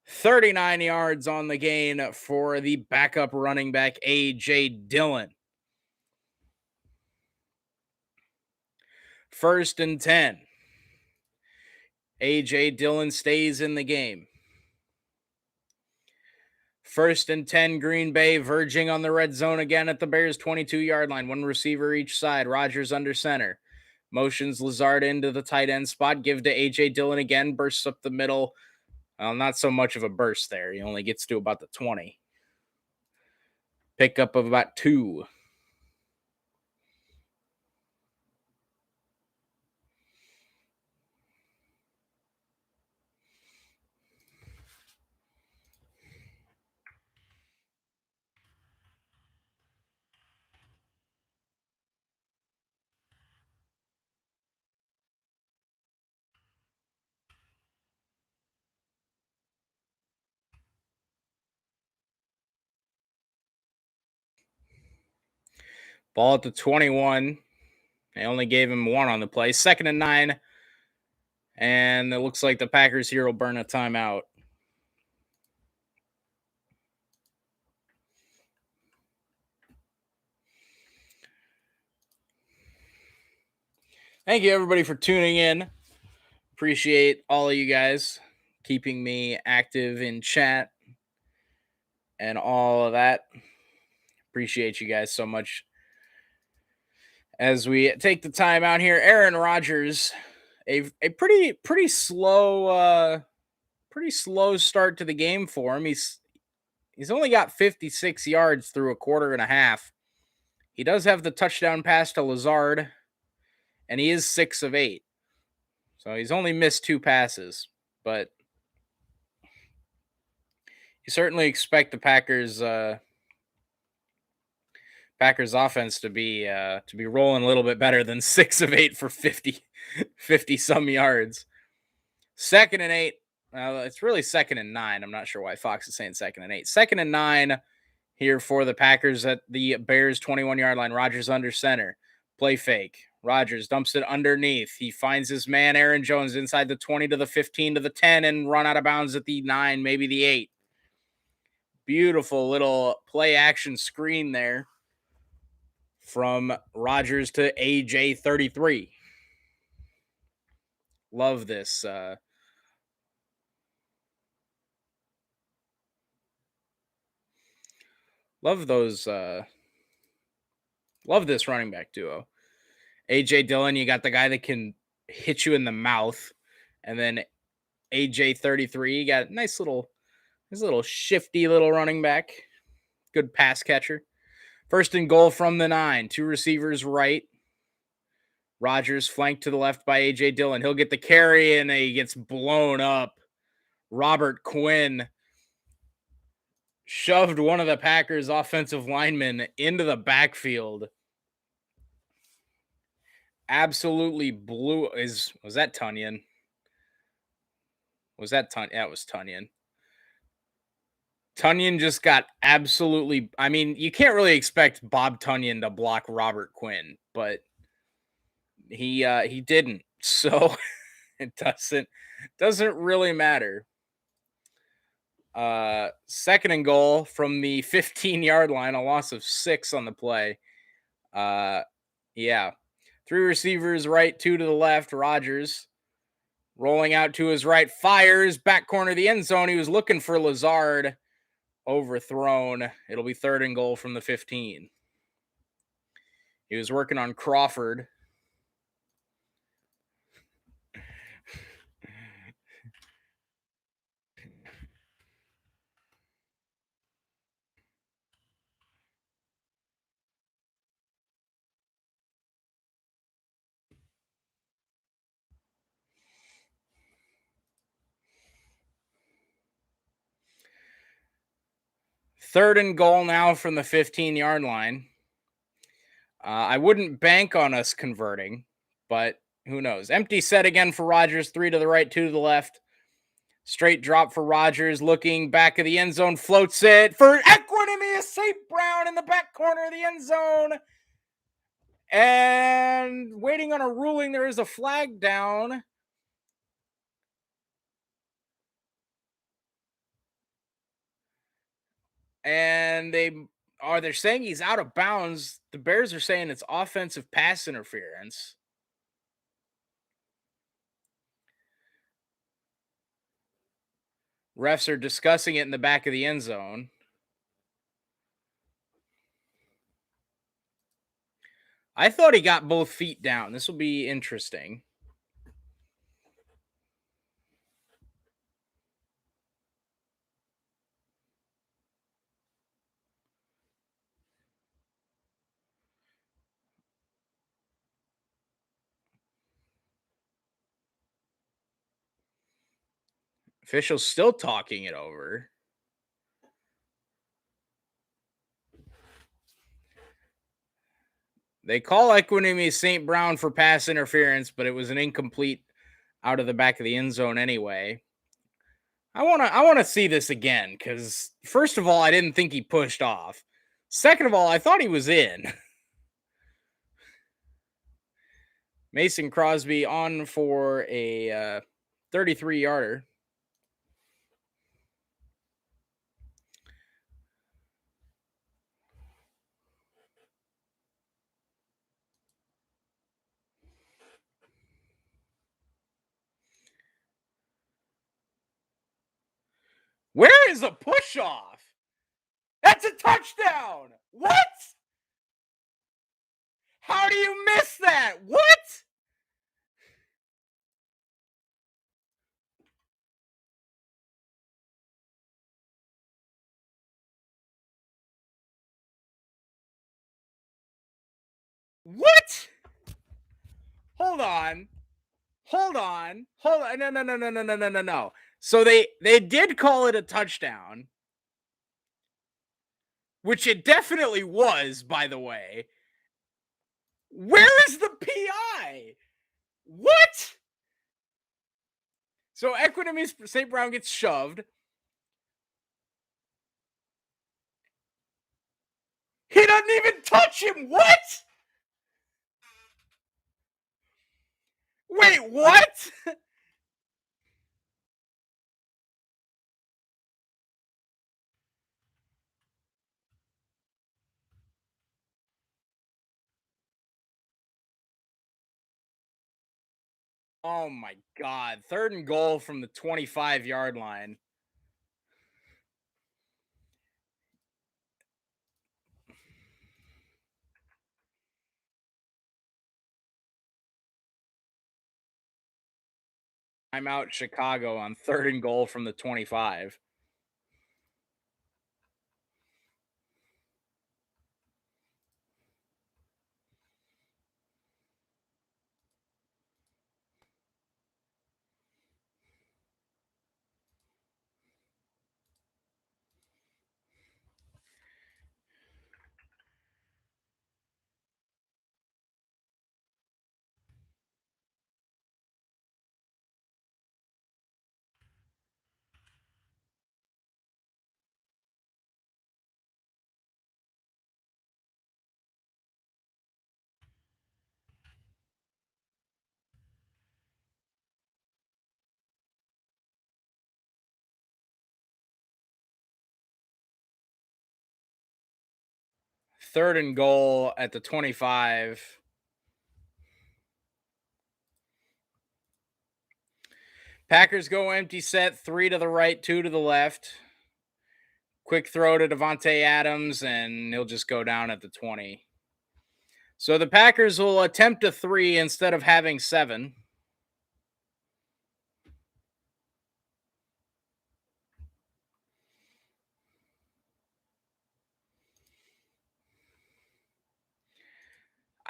39 yards on the gain for the backup running back, A.J. Dillon. First and 10. A.J. Dillon stays in the game. First and 10, Green Bay verging on the red zone again at the Bears' 22-yard line. One receiver each side. Rodgers under center. Motions Lazard into the tight end spot. Give to A.J. Dillon again. Bursts up the middle. Well, not so much of a burst there. He only gets to about the 20. Pickup of about 2. Ball at the 21. They only gave him 1 on the play. Second and 9. And it looks like the Packers here will burn a timeout. Thank you, everybody, for tuning in. Appreciate all of you guys keeping me active in chat and all of that. Appreciate you guys so much. As we take the time out here, Aaron Rodgers, a pretty slow start to the game for him. He's only got 56 yards through a quarter and a half. He does have the touchdown pass to Lazard, and he is 6 of 8. So he's only missed 2 passes, but you certainly expect the Packers offense to be rolling a little bit better than 6 of 8 for 50 some yards. 2nd and 8. It's really 2nd and 9. I'm not sure why Fox is saying 2nd and 8. 2nd and 9 here for the Packers at the Bears 21-yard line. Rodgers under center. Play fake. Rodgers dumps it underneath. He finds his man Aaron Jones inside the 20 to the 15 to the 10 and run out of bounds at the 9, maybe the 8. Beautiful little play action screen there from Rodgers to AJ 33. Love this. Love those. Love this running back duo. AJ Dillon, you got the guy that can hit you in the mouth, and then AJ 33, you got nice little shifty little running back, good pass catcher. 1st and goal from the 9. 2 receivers right. Rodgers flanked to the left by AJ Dillon. He'll get the carry and he gets blown up. Robert Quinn shoved one of the Packers offensive linemen into the backfield. Absolutely blew. Was that Tunyon? Was that Tunyon? Yeah, it was Tunyon. Tunyon just got absolutely. I mean, you can't really expect Bob Tunyon to block Robert Quinn, but he didn't. So it doesn't really matter. 2nd and goal from the 15-yard line, a loss of 6 on the play. Yeah. 3 receivers right, 2 to the left. Rodgers rolling out to his right, fires back corner of the end zone. He was looking for Lazard, overthrown. It'll be 3rd and goal from the 15. He was working on Crawford. Third and goal now from the 15-yard line. I wouldn't bank on us converting, but who knows? Empty set again for Rodgers. 3 to the right, 2 to the left. Straight drop for Rodgers. Looking back of the end zone. Floats it for Equanimeous St. Brown in the back corner of the end zone. And waiting on a ruling. There is a flag down. And they're saying he's out of bounds. The Bears are saying it's offensive pass interference. Refs are discussing it in the back of the end zone. I thought he got both feet down. This will be interesting. Officials still talking it over. They call Equanimeous St. Brown for pass interference, but it was an incomplete out of the back of the end zone anyway. I want to see this again because first of all, I didn't think he pushed off. Second of all, I thought he was in. Mason Crosby on for a 33-yarder. is a push off. That's a touchdown. What? How do you miss that? What? What? Hold on. Hold on. Hold on. No. So they did call it a touchdown, which it definitely was, by the way. Where is the PI? What? So Equanimous St. Brown gets shoved. He doesn't even touch him. What? Wait, what? Oh my God. 3rd and goal from the 25-yard line. I'm out Chicago on 3rd and goal from the 25. Third and goal at the 25. Packers go empty set, 3 to the right, 2 to the left. Quick throw to Devontae Adams, and he'll just go down at the 20. So the Packers will attempt a 3 instead of having 7.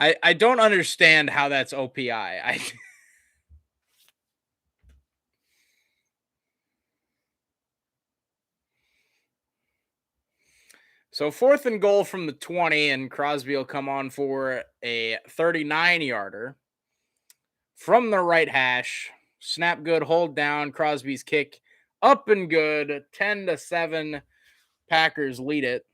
I don't understand how that's OPI. So 4th and goal from the 20, and Crosby will come on for a 39-yarder from the right hash. Snap good, hold down. Crosby's kick up and good. 10-7. Packers lead it.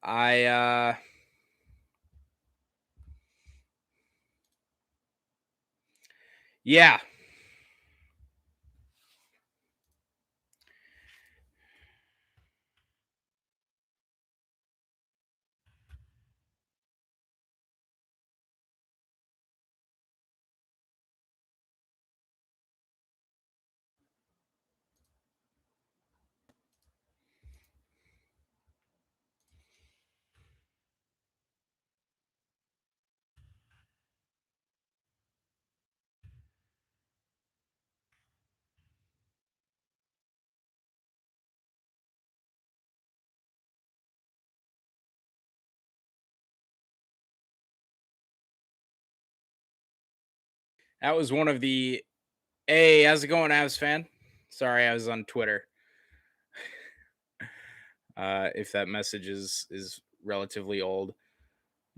Yeah. That was one of the. Hey, how's it going, Avs fan? Sorry, I was on Twitter. If that message is relatively old.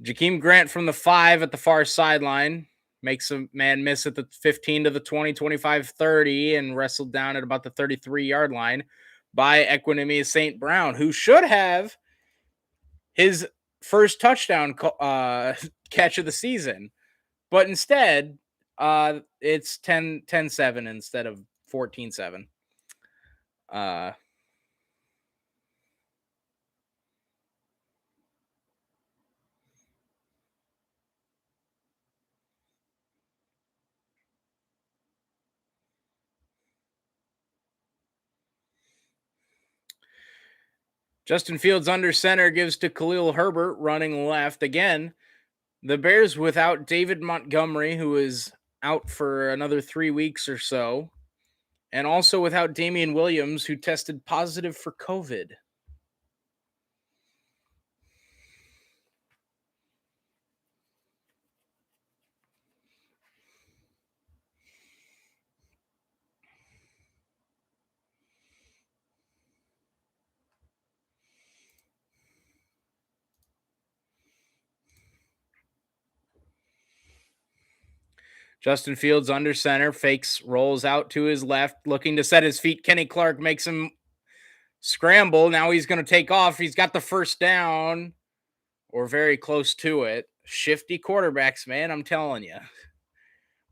Jakeem Grant from the 5 at the far sideline makes a man miss at the 15 to the 20, 25, 30, and wrestled down at about the 33-yard line by Equanimous St. Brown, who should have his first touchdown catch of the season. But instead, it's 10-7 instead of 14-7. Justin Fields under center gives to Khalil Herbert running left. Again, the Bears without David Montgomery, who is out for another 3 weeks or so, and also without Damian Williams, who tested positive for COVID. Justin Fields under center, fakes, rolls out to his left, looking to set his feet. Kenny Clark makes him scramble. Now he's going to take off. He's got the first down or very close to it. Shifty quarterbacks, man, I'm telling you.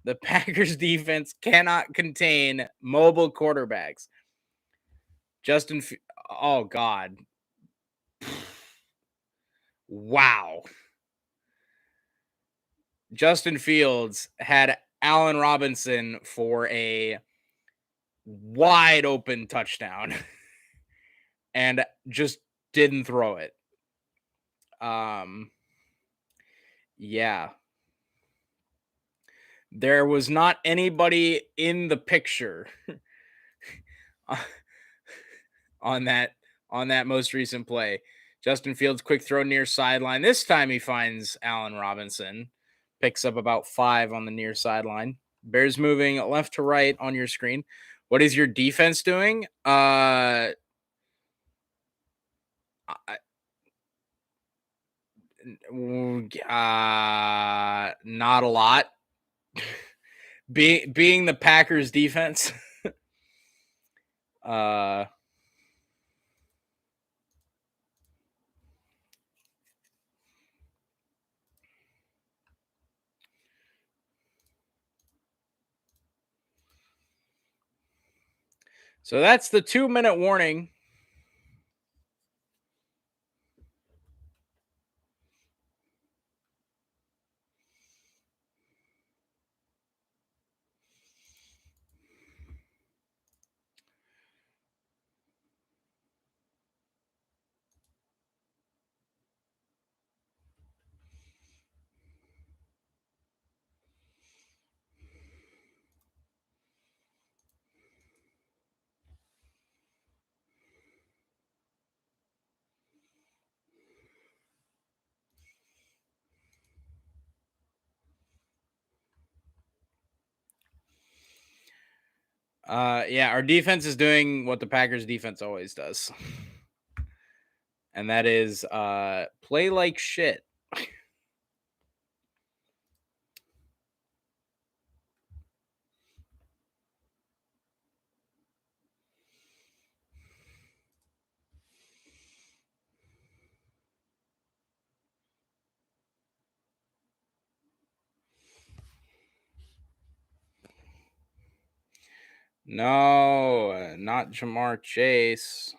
The Packers defense cannot contain mobile quarterbacks. Oh, God. Wow. Justin Fields had Allen Robinson for a wide open touchdown and just didn't throw it. Yeah. There was not anybody in the picture on that most recent play. Justin Fields quick throw near sideline. This time he finds Allen Robinson. Picks up about 5 on the near sideline. Bears moving left to right on your screen. What is your defense doing? Not a lot. Being the Packers defense. So that's the 2-minute warning. Yeah, our defense is doing what the Packers defense always does. And that is play like shit. No, not Jamar Chase.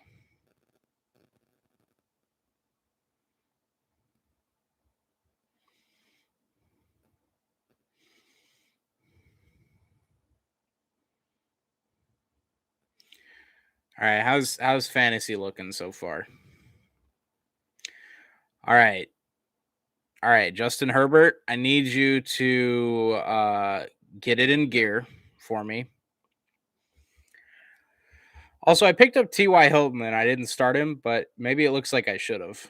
All right, how's fantasy looking so far? All right. Justin Herbert, I need you to get it in gear for me. Also, I picked up T.Y. Hilton and I didn't start him, but maybe it looks like I should have.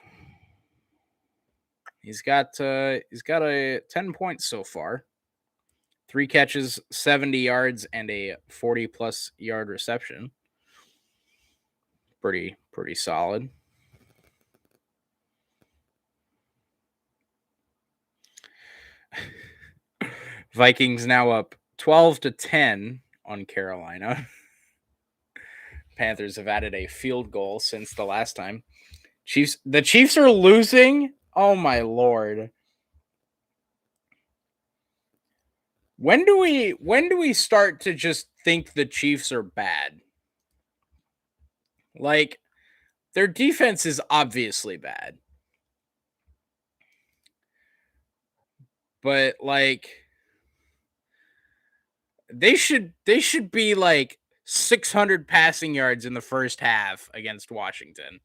He's got a 10 points so far. 3 catches, 70 yards, and a 40-plus yard reception. Pretty solid. Vikings now up 12-10 on Carolina. Panthers have added a field goal since the last time. The Chiefs are losing. Oh my lord. When do we start to just think the Chiefs are bad? Like, their defense is obviously bad. But like they should be like 600 passing yards in the first half against Washington.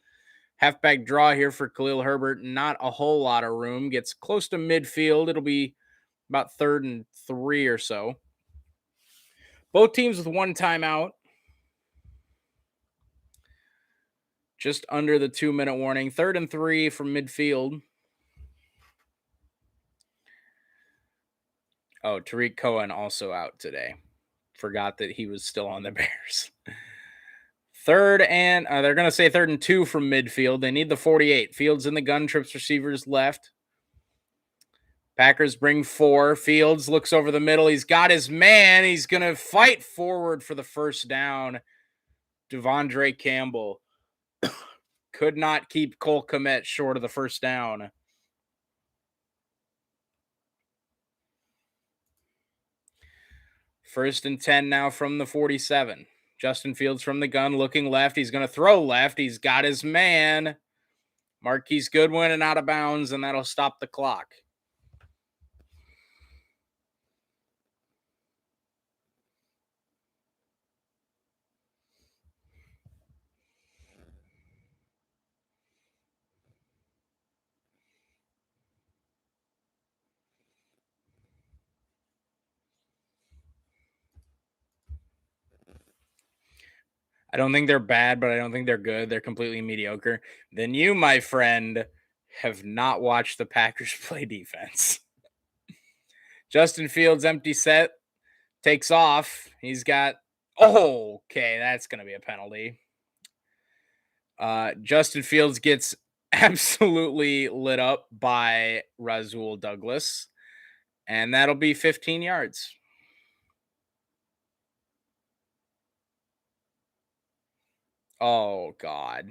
Halfback draw here for Khalil Herbert. Not a whole lot of room. Gets close to midfield. It'll be about 3rd and 3 or so. Both teams with one timeout. Just under the 2-minute warning. 3rd and 3 from midfield. Oh, Tariq Cohen also out today. Forgot that he was still on the Bears. They're going to say 3rd and 2 from midfield. They need the 48. Fields in the gun, trips receivers left. Packers bring 4. Fields looks over the middle. He's got his man. He's going to fight forward for the first down. Devondre Campbell could not keep Cole Kmet short of the first down. First and 10 now from the 47. Justin Fields from the gun, looking left. He's going to throw left. He's got his man. Marquise Goodwin and out of bounds, and that'll stop the clock. I don't think they're bad, but I don't think they're good. They're completely mediocre. Then you, my friend, have not watched the Packers play defense. Justin Fields, empty set, takes off. He's got, okay, that's going to be a penalty. Justin Fields gets absolutely lit up by Rasul Douglas, and that'll be 15 yards. Oh, God.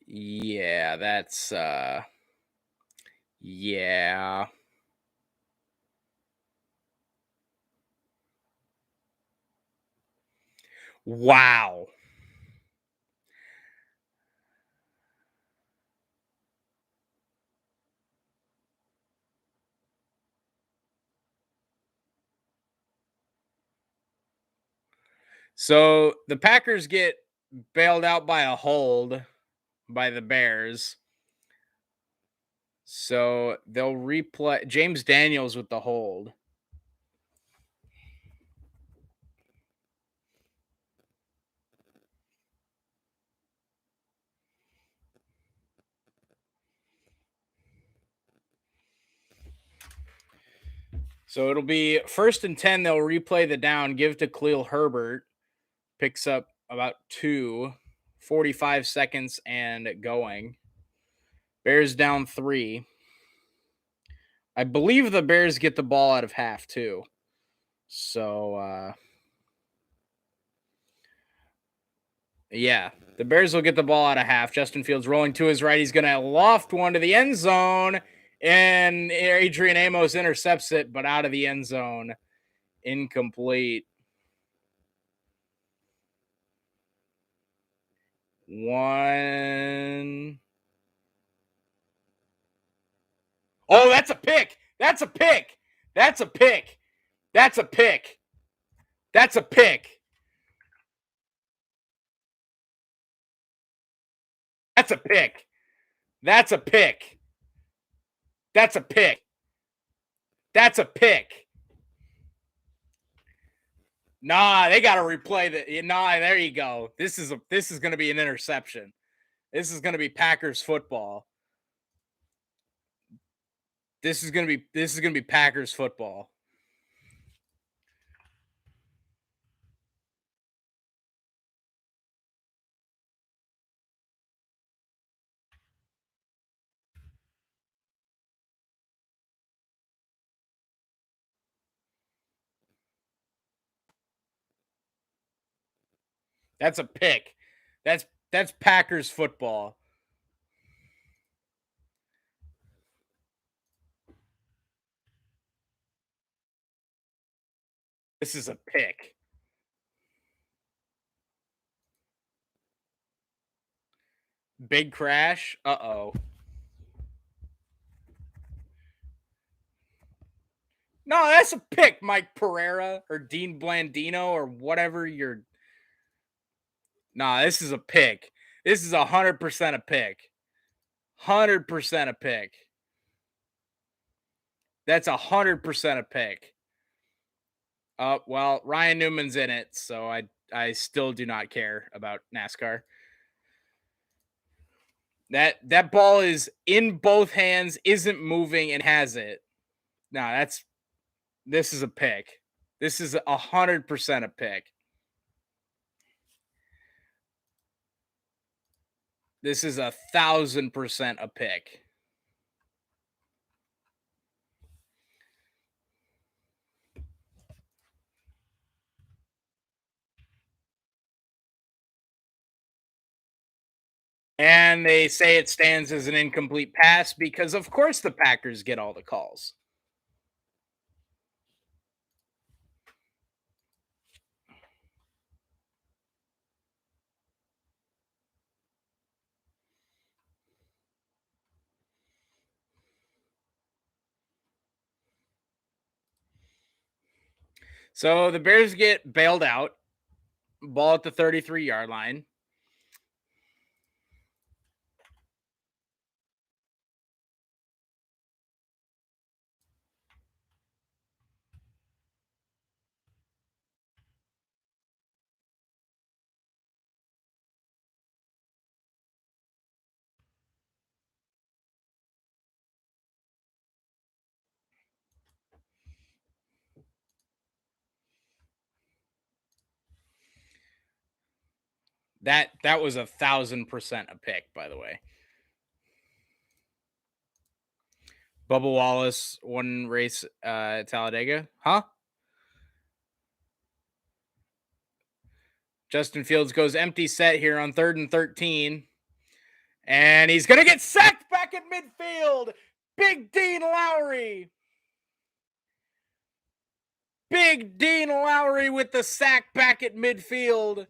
Yeah, that's, yeah. Wow. So the Packers get bailed out by a hold by the Bears. So they'll replay James Daniels with the hold. So it'll be 1st and 10. They'll replay the down, give to Khalil Herbert. Picks up about 45 seconds and going. Bears down 3. I believe the Bears get the ball out of half too. So, yeah, the Bears will get the ball out of half. Justin Fields rolling to his right. He's going to loft one to the end zone, and Adrian Amos intercepts it, but out of the end zone. Incomplete. 1. Oh, that's a pick. That's a pick. That's a pick. That's a pick. That's a pick. That's a pick. That's a pick. That's a pick. That's a pick. Nah, they got to replay the. Nah, there you go. This is going to be an interception. This is going to be Packers football. This is going to be Packers football. That's a pick. That's Packers football. This is a pick. Big crash. Uh-oh. No, that's a pick, Mike Pereira or Dean Blandino or whatever you're Nah, this is a pick. This is 100% a pick. 100% a pick. That's 100% a pick. Well, Ryan Newman's in it, so I still do not care about NASCAR. That ball is in both hands, isn't moving, and has it. No, this is a pick. This is 100% a pick. This is 1,000% a pick. And they say it stands as an incomplete pass because, of course, the Packers get all the calls. So the Bears get bailed out, ball at the 33-yard line. That was 1,000% a pick, by the way. Bubba Wallace won race at Talladega, huh? Justin Fields goes empty set here on 3rd and 13. And he's going to get sacked back at midfield. Big Dean Lowry. Big Dean Lowry with the sack back at midfield.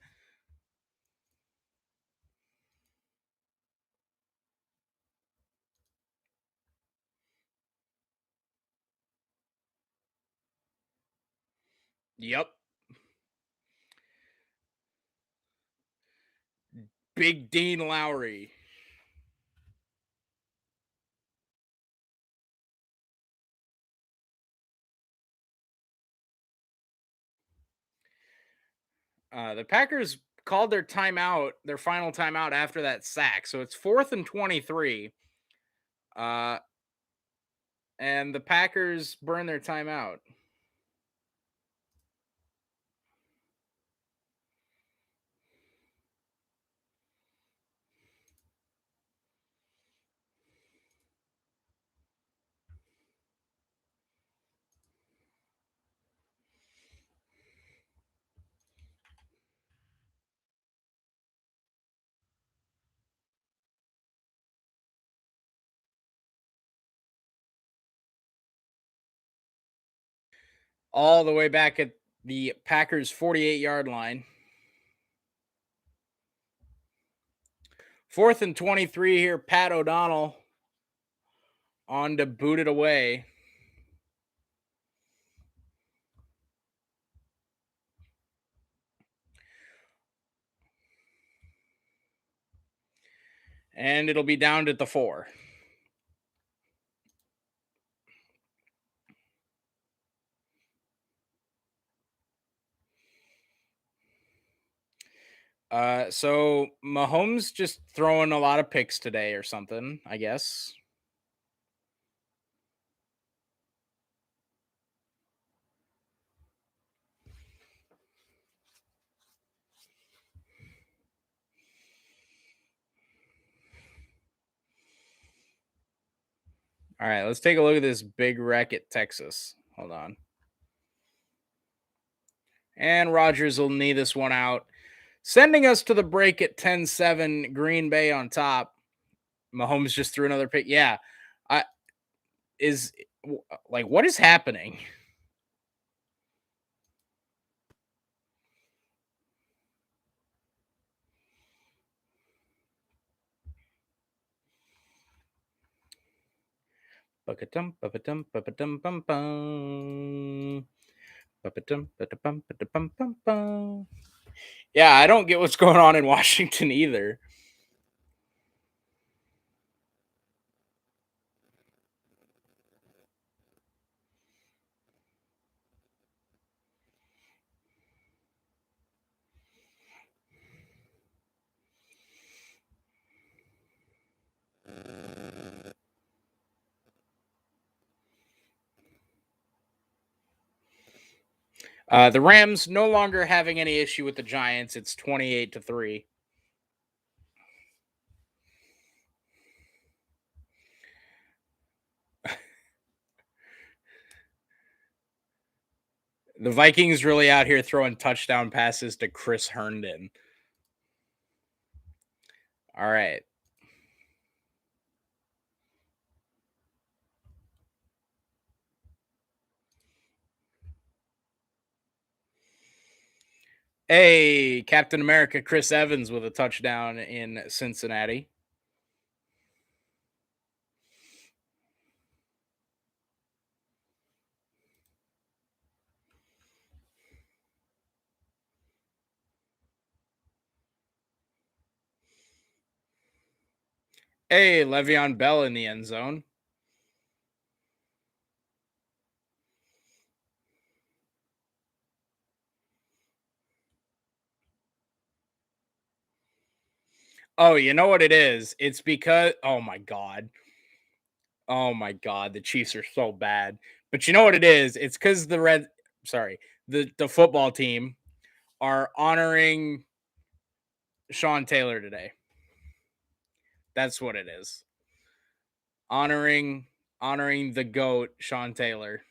Yep. Big Dean Lowry. The Packers called their timeout, their final timeout after that sack. So it's 4th and 23. And the Packers burn their timeout. All the way back at the Packers 48-yard line. 4th and 23 here. Pat O'Donnell on to boot it away. And it'll be down to the 4. So Mahomes just throwing a lot of picks today or something, I guess. All right, let's take a look at this big wreck at Texas. Hold on. And Rodgers will knee this one out, sending us to the break at 10-7, Green Bay on top. Mahomes just threw another pick. Yeah. I is like what is happening? Ba-ka-dum, ba-ba-dum, ba-ba-dum, bum-bum. Ba-ba-dum, ba-da-bum, ba-da-bum, bum-bum. Yeah, I don't get what's going on in Washington either. The Rams no longer having any issue with the Giants. It's 28-3. The Vikings really out here throwing touchdown passes to Chris Herndon. All right. Hey, Captain America Chris Evans with a touchdown in Cincinnati. Hey, Le'Veon Bell in the end zone. Oh, you know what it is? It's because oh my god, the Chiefs are so bad. But you know what it is? It's because the football team are honoring Sean Taylor today. That's what it is. Honoring the GOAT, Sean Taylor.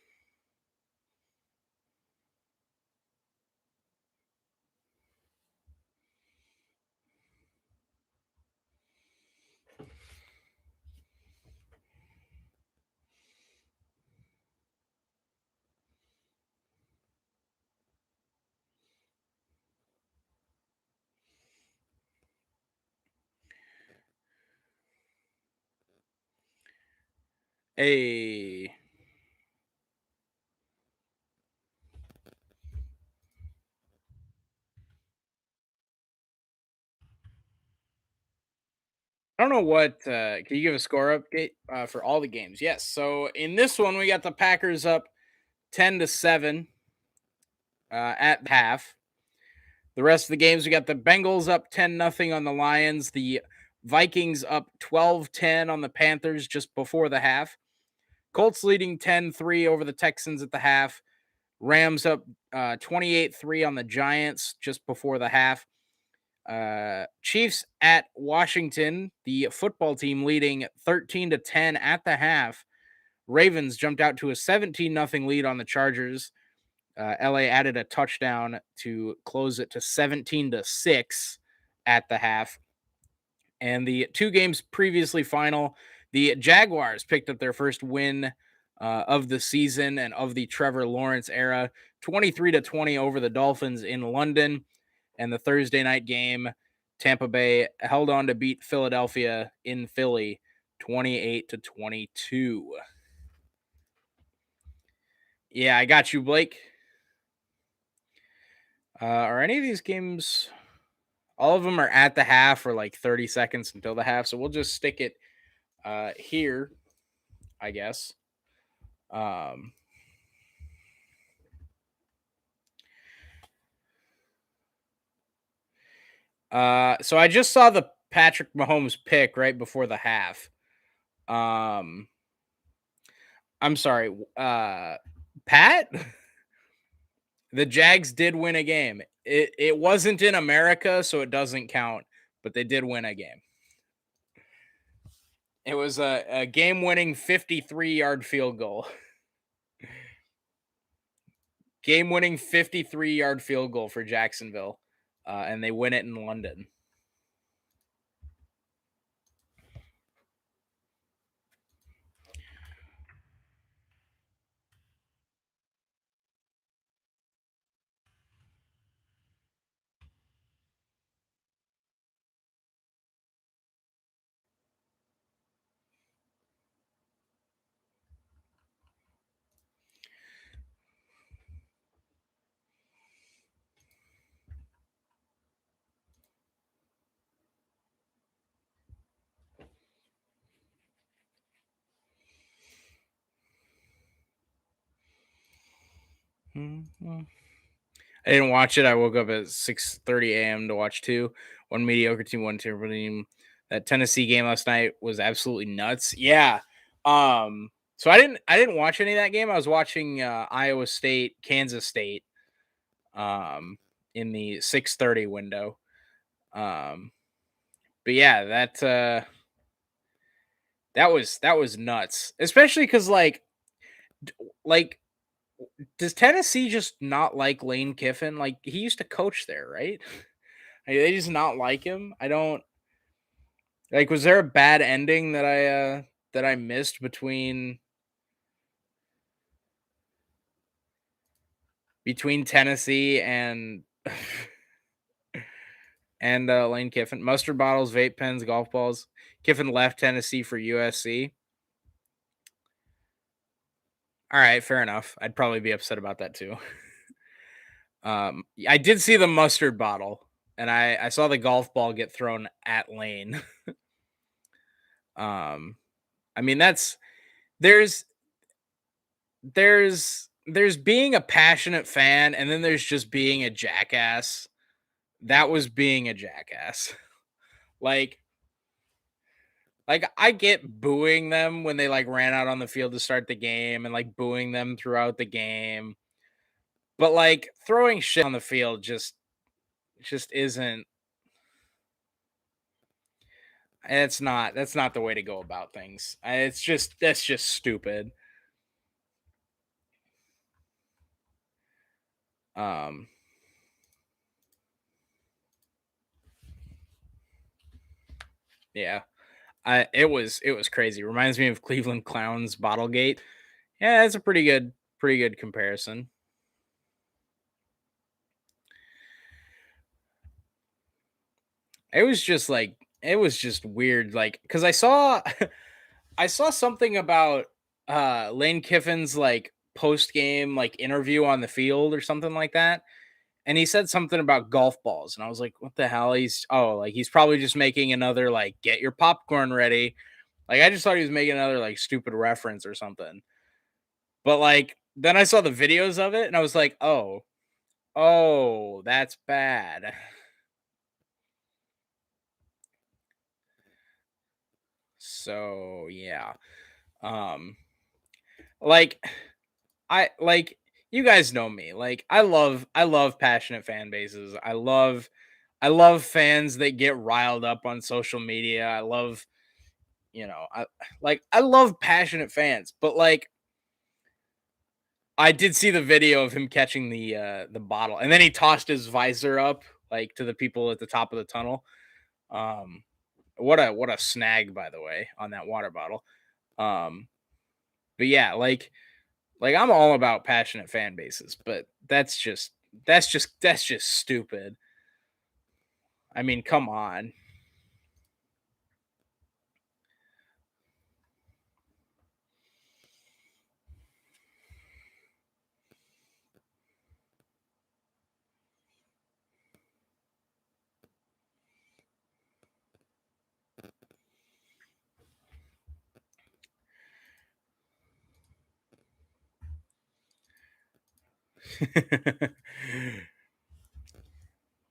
Hey. I don't know what can you give a score update for all the games? Yes. So in this one we got the Packers up 10-7 at half. The rest of the games, we got the Bengals up 10-0 on the Lions, the Vikings up 12-10 on the Panthers just before the half. Colts leading 10-3 over the Texans at the half. Rams up 28-3 on the Giants just before the half. Chiefs at Washington, the football team leading 13-10 at the half. Ravens jumped out to a 17-0 lead on the Chargers. LA added a touchdown to close it to 17-6 at the half. And the two games previously final, the Jaguars picked up their first win of the season and of the Trevor Lawrence era, 23-20 over the Dolphins in London. And the Thursday night game, Tampa Bay held on to beat Philadelphia in Philly, 28-22. Yeah, I got you, Blake. Are any of these games? All of them are at the half or like 30 seconds until the half. So we'll just stick it here, I guess. Um, so I just saw the Patrick Mahomes pick right before the half. Um, I'm sorry. Pat, the Jags did win a game. It wasn't in America, so it doesn't count, but they did win a game. It was a game winning 53-yard field goal. Game winning 53-yard field goal for Jacksonville. And they win it in London. I didn't watch it. I woke up at 6:30 a.m. to watch two. One mediocre team, one terrible team. That Tennessee game last night was absolutely nuts. Yeah. So I didn't watch any of that game. I was watching Iowa State, Kansas State, um, in the 6:30 window. Um, but yeah, that was nuts. Especially because like does Tennessee just not like Lane Kiffin? Like he used to coach there, right? Like, they just not like him. I don't like. Was there a bad ending that I missed between Tennessee and and Lane Kiffin? Mustard bottles, vape pens, golf balls. Kiffin left Tennessee for USC. All right, fair enough. I'd probably be upset about that too. I did see the mustard bottle, and I saw the golf ball get thrown at Lane. um, I mean there's there's being a passionate fan, and then there's just being a jackass. That was being a jackass. like I get booing them when they like ran out on the field to start the game and like booing them throughout the game. But like throwing shit on the field just isn't that's not the way to go about things. That's just stupid. Um yeah. It was crazy. Reminds me of Cleveland Clowns Bottlegate. Yeah, that's a pretty good comparison. It was just weird like cuz I saw I saw something about Lane Kiffin's like post game like interview on the field or something like that. And he said something about golf balls and I was like, "What the hell?" Like he's probably just making another like get your popcorn ready. Like I just thought he was making another like stupid reference or something. But like then I saw the videos of it and I was like, "Oh, oh, that's bad." So, yeah. Um like like you guys know me. Like I love passionate fan bases. I love fans that get riled up on social media. I love, I love passionate fans. But like I did see the video of him catching the bottle and then he tossed his visor up like to the people at the top of the tunnel. Um what a snag by the way on that water bottle. Um but yeah, like I'm all about passionate fan bases, but that's just stupid. I mean, come on.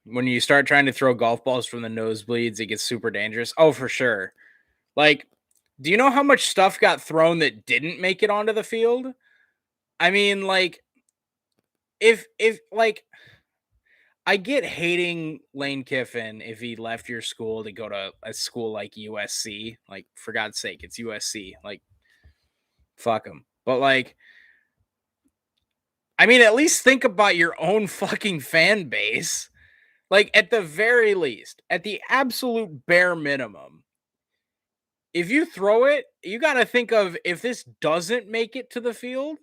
When you start trying to throw golf balls from the nosebleeds, it gets super dangerous. Oh, for sure. Like, do you know how much stuff got thrown that didn't make it onto the field? I mean, like, if like I get hating Lane Kiffin if he left your school to go to a school like USC. Like, for God's sake, it's USC. Like, fuck him. But like, I mean, at least think about your own fucking fan base. Like, at the very least, at the absolute bare minimum, if you throw it, you got to think of if this doesn't make it to the field,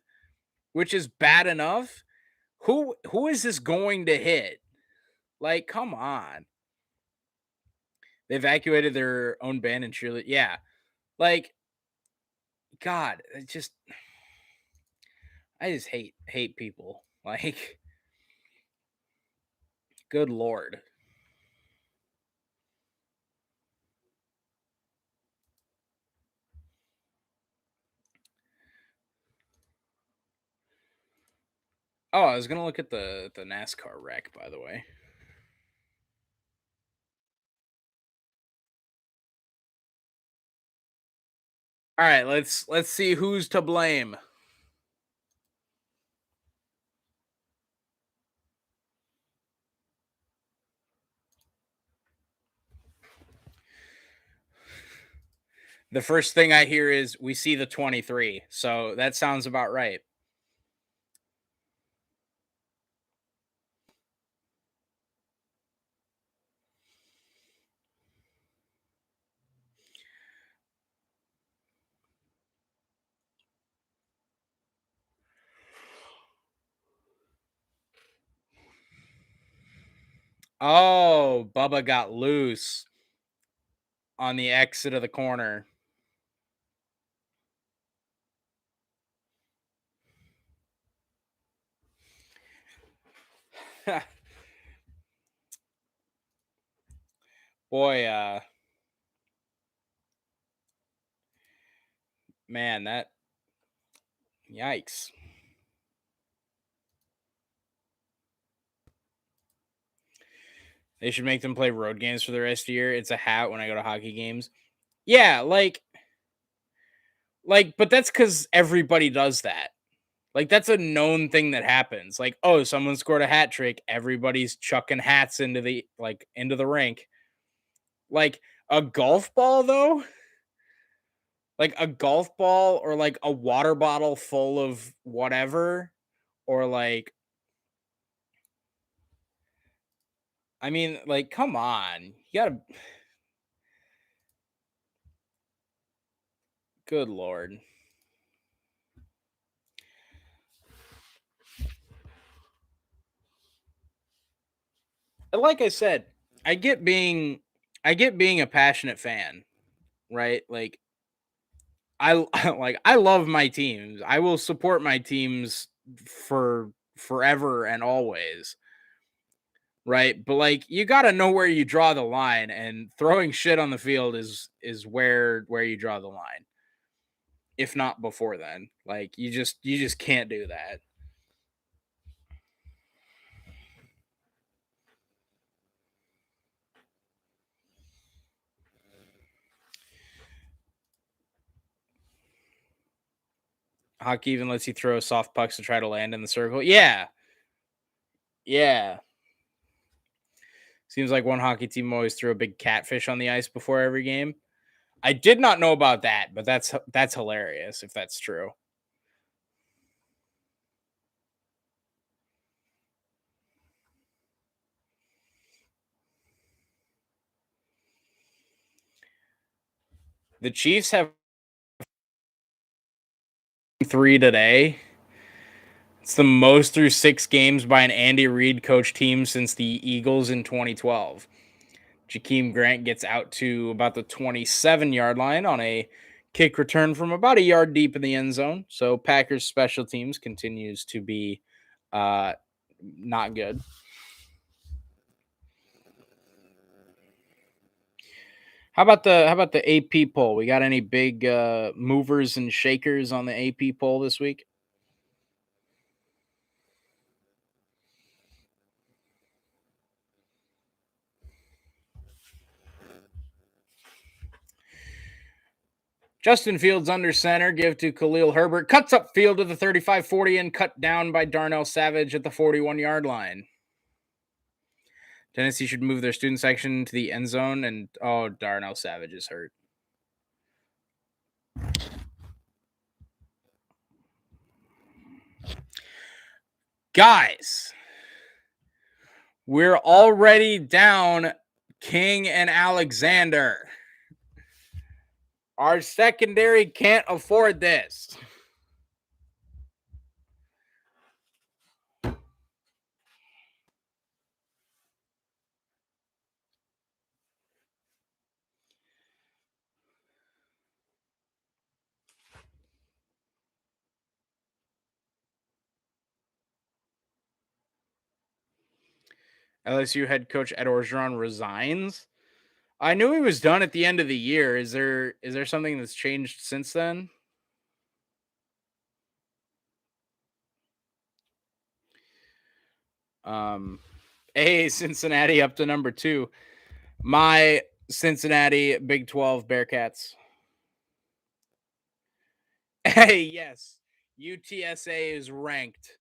which is bad enough, who is this going to hit? Like, come on. They evacuated their own band and cheerleader. Yeah. Like, God, I just hate people. Like, good lord. Oh, I was gonna look at the NASCAR wreck, by the way. All right, let's see who's to blame. The first thing I hear is we see the 23. So that sounds about right. Oh, Bubba got loose on the exit of the corner. Boy, man, that yikes. They should make them play road games for the rest of the year. It's a hat when I go to hockey games. Yeah, but that's because everybody does that. Like that's a known thing that happens. Like, oh, someone scored a hat trick. Everybody's chucking hats into the rink. Like a golf ball though, like a golf ball or like a water bottle full of whatever, or like, I mean, like, come on, you gotta. Good lord. Like I said, I get being, I get being a passionate fan, right? Like I like I love my teams. I will support my teams for forever and always, right? But like you got to know where you draw the line, and throwing shit on the field is where you draw the line. If not before then. Like you just can't do that. Hockey even lets you throw soft pucks to try to land in the circle. Yeah. Yeah. Seems like one hockey team always threw a big catfish on the ice before every game. I did not know about that, but that's hilarious if that's true. The Chiefs have 3 today. It's the most through 6 games by an Andy Reid coach team since the Eagles in 2012. Jakeem Grant gets out to about the 27-yard line on a kick return from about a yard deep in the end zone. So Packers special teams continues to be uh, not good. How about the AP poll? We got any big movers and shakers on the AP poll this week? Justin Fields under center, give to Khalil Herbert. Cuts up field to the 35-40 and cut down by Darnell Savage at the 41-yard line. Tennessee should move their student section to the end zone, and oh, Darnell Savage is hurt. Guys, we're already down King and Alexander. Our secondary can't afford this. LSU head coach Ed Orgeron resigns. I knew he was done at the end of the year. Is there something that's changed since then? Cincinnati up to number 2. My Cincinnati Big 12 Bearcats. Hey, yes. UTSA is ranked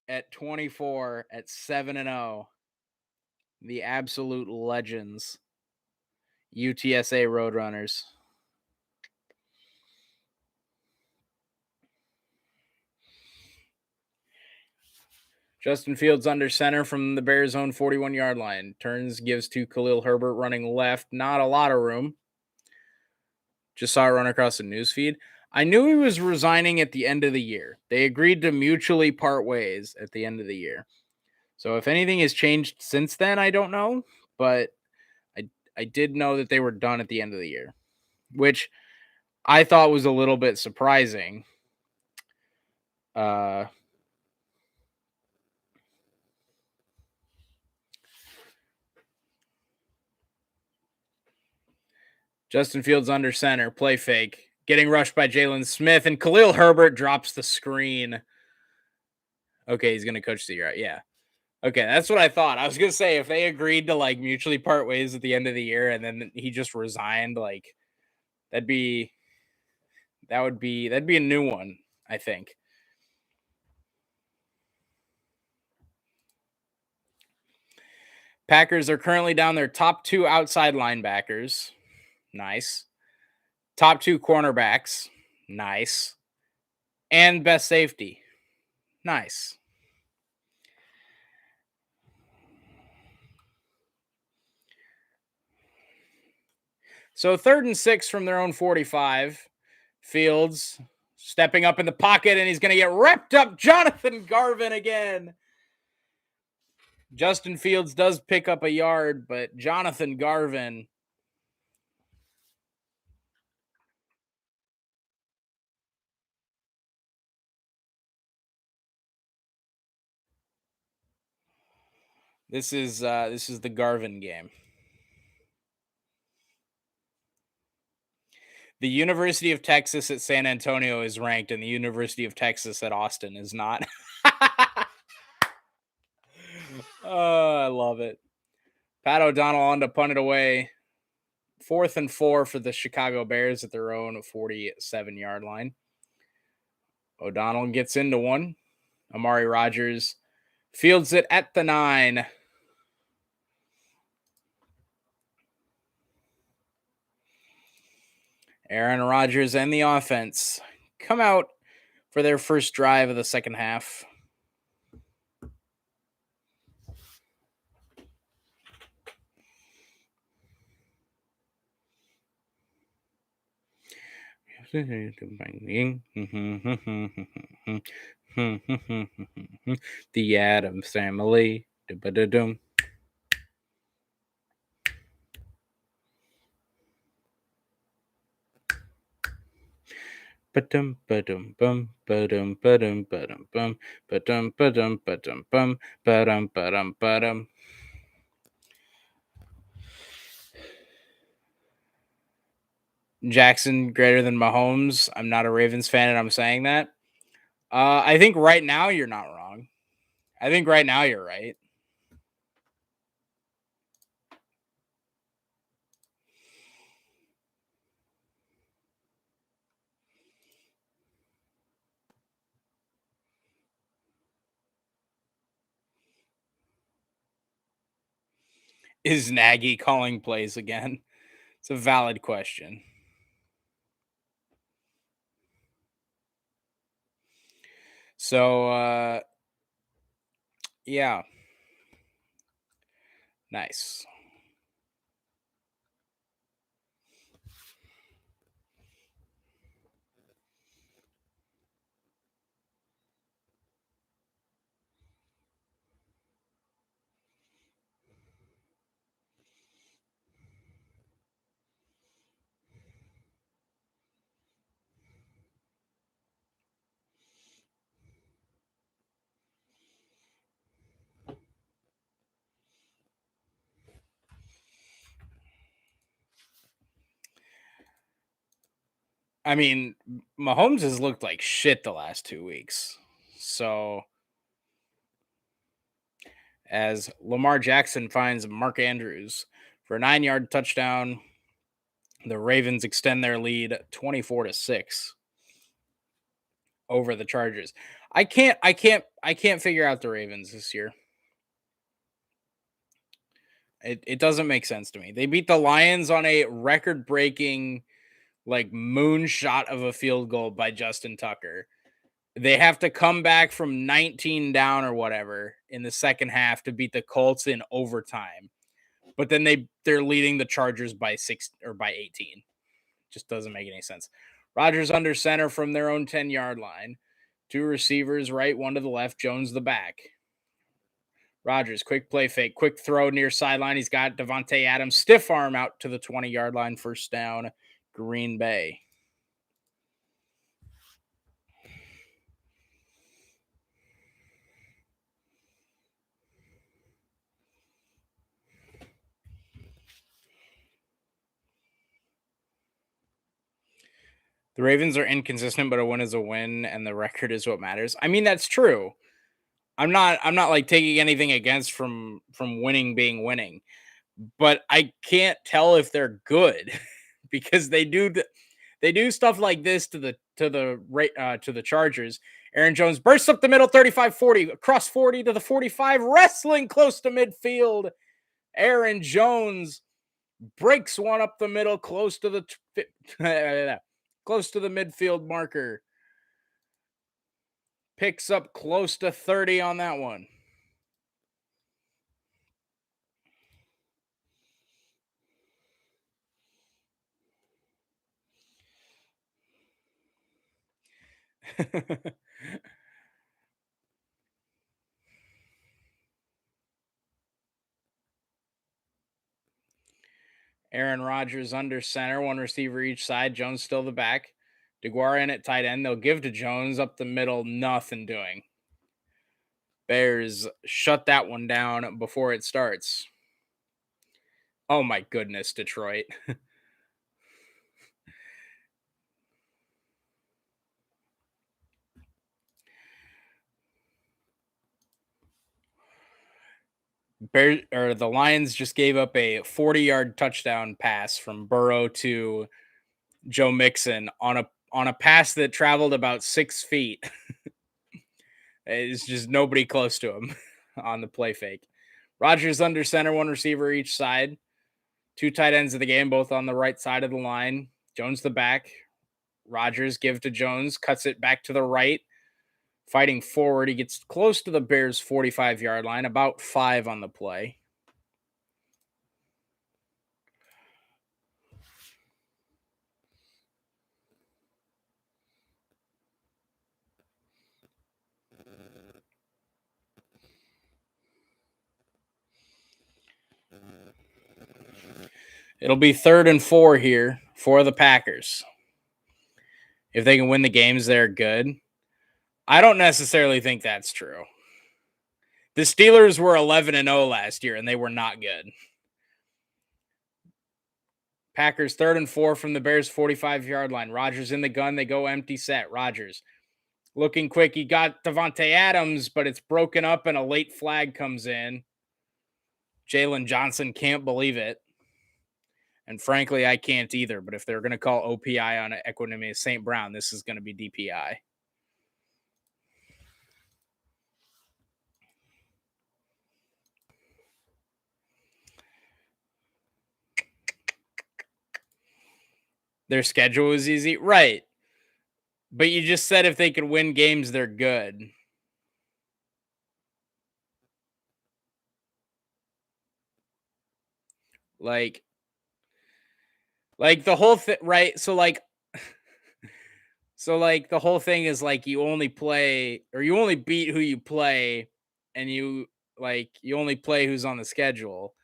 at 24 at 7-0. The absolute legends. UTSA Roadrunners. Justin Fields under center from the Bears' own 41-yard line. Turns, gives to Khalil Herbert running left. Not a lot of room. Just saw it run across the newsfeed. I knew he was resigning at the end of the year. They agreed to mutually part ways at the end of the year. So if anything has changed since then, I don't know. But I did know that they were done at the end of the year, which I thought was a little bit surprising. Justin Fields under center, play fake, getting rushed by Jalen Smith, and Khalil Herbert drops the screen. Okay, he's going to coach the year. Yeah. Okay, that's what I thought. I was going to say, if they agreed to like mutually part ways at the end of the year and then he just resigned, like that'd be a new one, I think. Packers are currently down their top 2 outside linebackers. Nice. Top 2 cornerbacks. Nice. And best safety. Nice. So 3rd and 6 from their own 45. Fields stepping up in the pocket, and he's going to get wrapped up. Jonathan Garvin again. Justin Fields does pick up a yard, but Jonathan Garvin. This is the Garvin game. The University of Texas at San Antonio is ranked, and the University of Texas at Austin is not. Oh, I love it. Pat O'Donnell on to punt it away. 4th and 4 for the Chicago Bears at their own 47-yard line. O'Donnell gets into one. Amari Rogers fields it at the 9. Aaron Rodgers and the offense come out for their first drive of the second half. The Addams Family. Ba-dum, ba-dum, bum, ba-dum, ba-dum, ba-dum, bum, ba-dum, ba-dum, ba-dum, bum, ba-dum, ba-dum, ba-dum. Jackson greater than Mahomes. I'm not a Ravens fan, and I'm saying that. I think right now you're not wrong. I think right now you're right. Is Nagy calling plays again? It's a valid question. So, yeah. Nice. I mean, Mahomes has looked like shit the last 2 weeks. So, as Lamar Jackson finds Mark Andrews for a 9-yard touchdown. The Ravens extend their lead 24-6 over the Chargers. I can't figure out the Ravens this year. It doesn't make sense to me. They beat the Lions on a record-breaking like moonshot of a field goal by Justin Tucker. They have to come back from 19 down or whatever in the second half to beat the Colts in overtime. But then they're leading the Chargers by 6 or by 18. Just doesn't make any sense. Rodgers under center from their own 10-yard line. Two receivers right, one to the left, Jones the back. Rodgers, quick play fake, quick throw near sideline. He's got Davante Adams, stiff arm out to the 20-yard line, first down, Green Bay. The Ravens are inconsistent, but a win is a win, and the record is what matters. I mean, that's true. I'm not like taking anything against from winning being winning, but I can't tell if they're good because they do stuff like this to the Chargers. Aaron Jones bursts up the middle 35-40 across 40 to the 45, wrestling close to midfield. Aaron Jones breaks one up the middle close to the close to the midfield marker. Picks up close to 30 on that one. Aaron Rodgers under center, one receiver each side. Jones still the back. DeGuara in at tight end. They'll give to Jones up the middle. Nothing doing. Bears shut that one down before it starts. Oh my goodness, Detroit. The Lions just gave up a 40-yard touchdown pass from Burrow to Joe Mixon on a pass that traveled about 6 feet. It's just nobody close to him on the play fake. Rodgers under center, one receiver each side. Two tight ends of the game, both on the right side of the line. Jones the back. Rodgers give to Jones, cuts it back to the right. Fighting forward, he gets close to the Bears' 45-yard line, about 5 on the play. It'll be 3rd and 4 here for the Packers. If they can win the games, they're good. I don't necessarily think that's true. The Steelers were 11-0 last year, and they were not good. Packers 3rd and 4 from the Bears' 45-yard line. Rodgers in the gun. They go empty set. Rodgers looking quick. He got Davante Adams, but it's broken up, and a late flag comes in. Jalen Johnson can't believe it. And frankly, I can't either. But if they're going to call OPI on Equanimeous St. Brown, this is going to be DPI. Their schedule is easy. Right. But you just said if they could win games, they're good. Like the whole thing, right? So the whole thing is like you only play or you only beat who you play, and you only play who's on the schedule.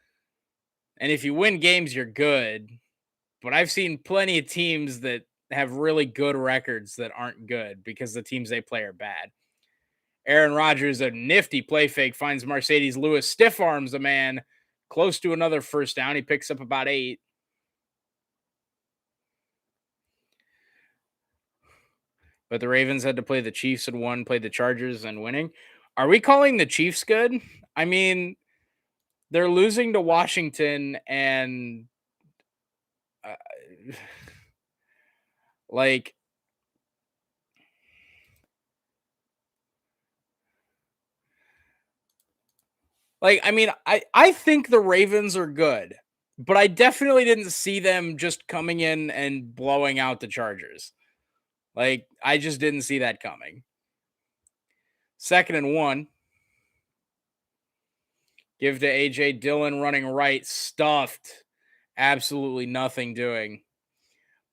And if you win games, you're good. But I've seen plenty of teams that have really good records that aren't good because the teams they play are bad. Aaron Rodgers, a nifty play fake, finds Mercedes Lewis, stiff arms a man close to another first down. He picks up about 8. But the Ravens had to play the Chiefs and won, played the Chargers and winning. Are we calling the Chiefs good? I mean, they're losing to Washington and uh, like I mean, I think the Ravens are good, but I definitely didn't see them just coming in and blowing out the Chargers. Like I just didn't see that coming. 2nd and 1. Give to AJ Dillon running right, stuffed. Absolutely nothing doing.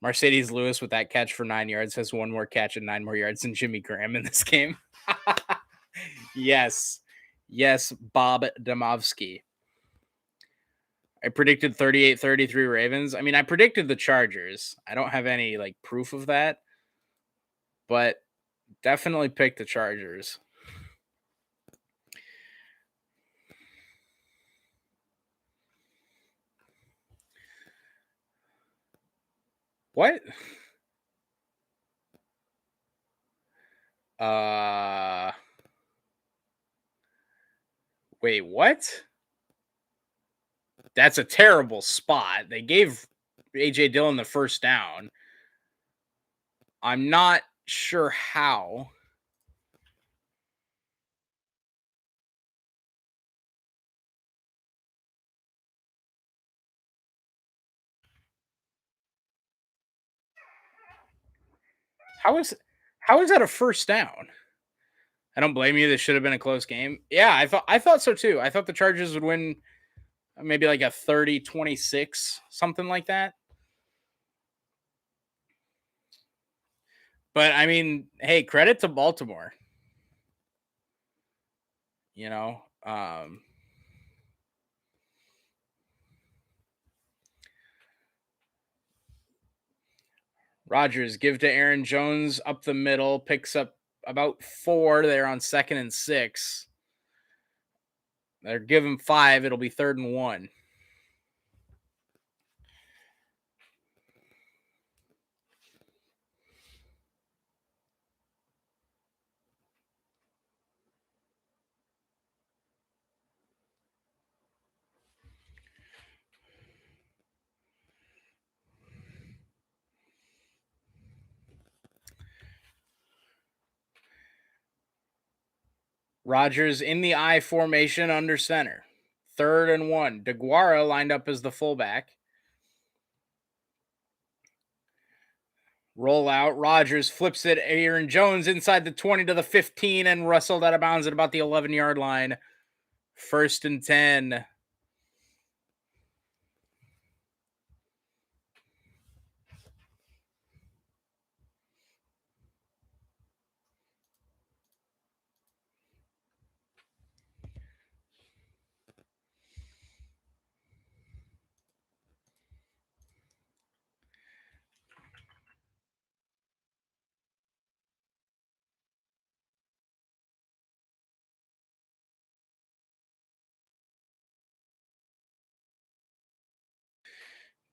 Mercedes Lewis with that catch for 9 yards has one more catch and 9 more yards than Jimmy Graham in this game. Yes. Yes, Bob Domofsky. I predicted 38-33 Ravens. I mean, I predicted the Chargers. I don't have any like proof of that, but definitely picked the Chargers. What? Uh Wait, what? That's a terrible spot. They gave AJ Dillon the first down. I'm not sure how. How is how is that a first down? I don't blame you. This should have been a close game. Yeah, I thought so too. I thought the Chargers would win maybe like a 30-26, something like that. But I mean, hey, credit to Baltimore. You know, Rodgers give to Aaron Jones up the middle, picks up about 4 there on 2nd and 6. They're giving 5. It'll be 3rd and 1. Rodgers in the I formation under center. 3rd and 1. DeGuara lined up as the fullback. Roll out. Rodgers flips it. Aaron Jones inside the 20 to the 15 and wrestled out of bounds at about the 11-yard line. 1st and 10.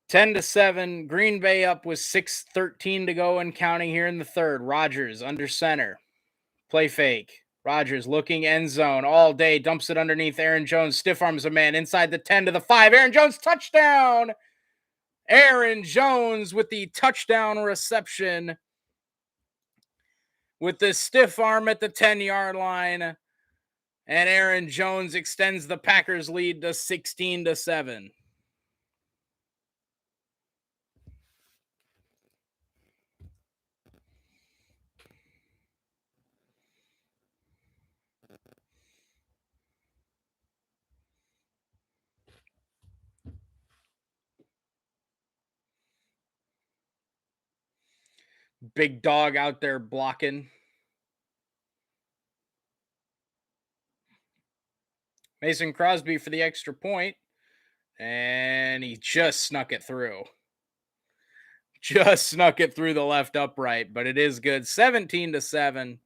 Ten to 7. Green Bay up with 6:13 to go and counting here in the third. Rodgers under center. Play fake. Rodgers looking end zone all day. Dumps it underneath Aaron Jones. Stiff arms a man inside the 10 to the 5. Aaron Jones touchdown. Aaron Jones with the touchdown reception with the stiff arm at the 10-yard line. And Aaron Jones extends the Packers lead to 16 to 7. Big dog out there blocking. Mason Crosby for the extra point. And he just snuck it through. Just snuck it through the left upright, but it is good. 17 to 7.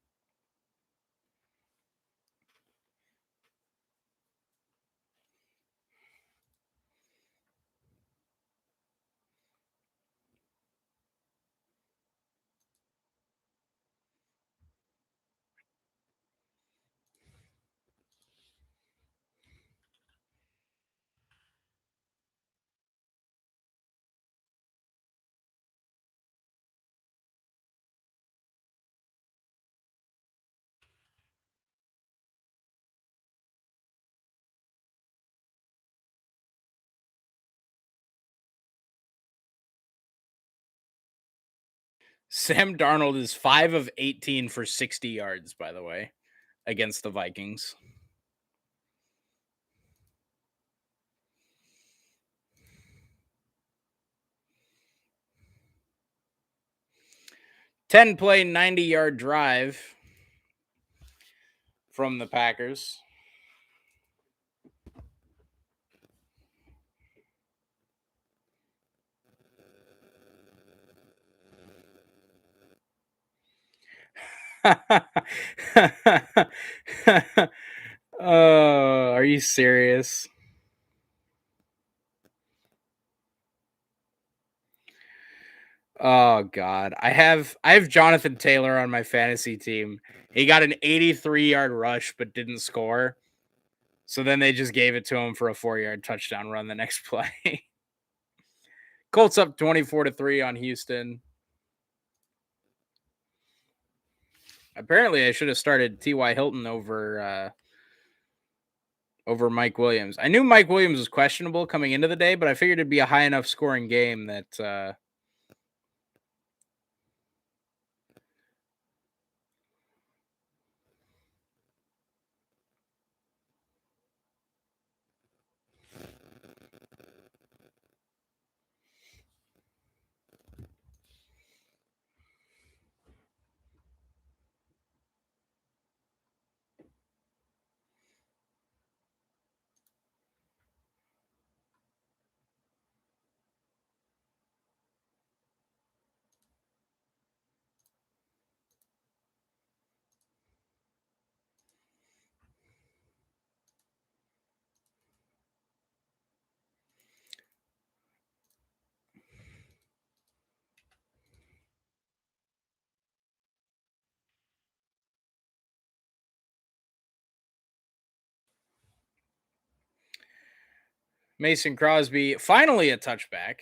Sam Darnold is 5 of 18 for 60 yards, by the way, against the Vikings. Ten-play, 90-yard drive from the Packers. Are you serious? Oh God. I have Jonathan Taylor on my fantasy team. He got an 83-yard rush but didn't score. So then they just gave it to him for a 4-yard touchdown run the next play. Colts up 24-3 on Houston. Apparently I should have started T.Y. Hilton over Mike Williams. I knew Mike Williams was questionable coming into the day, but I figured it'd be a high enough scoring game that Mason Crosby finally a touchback.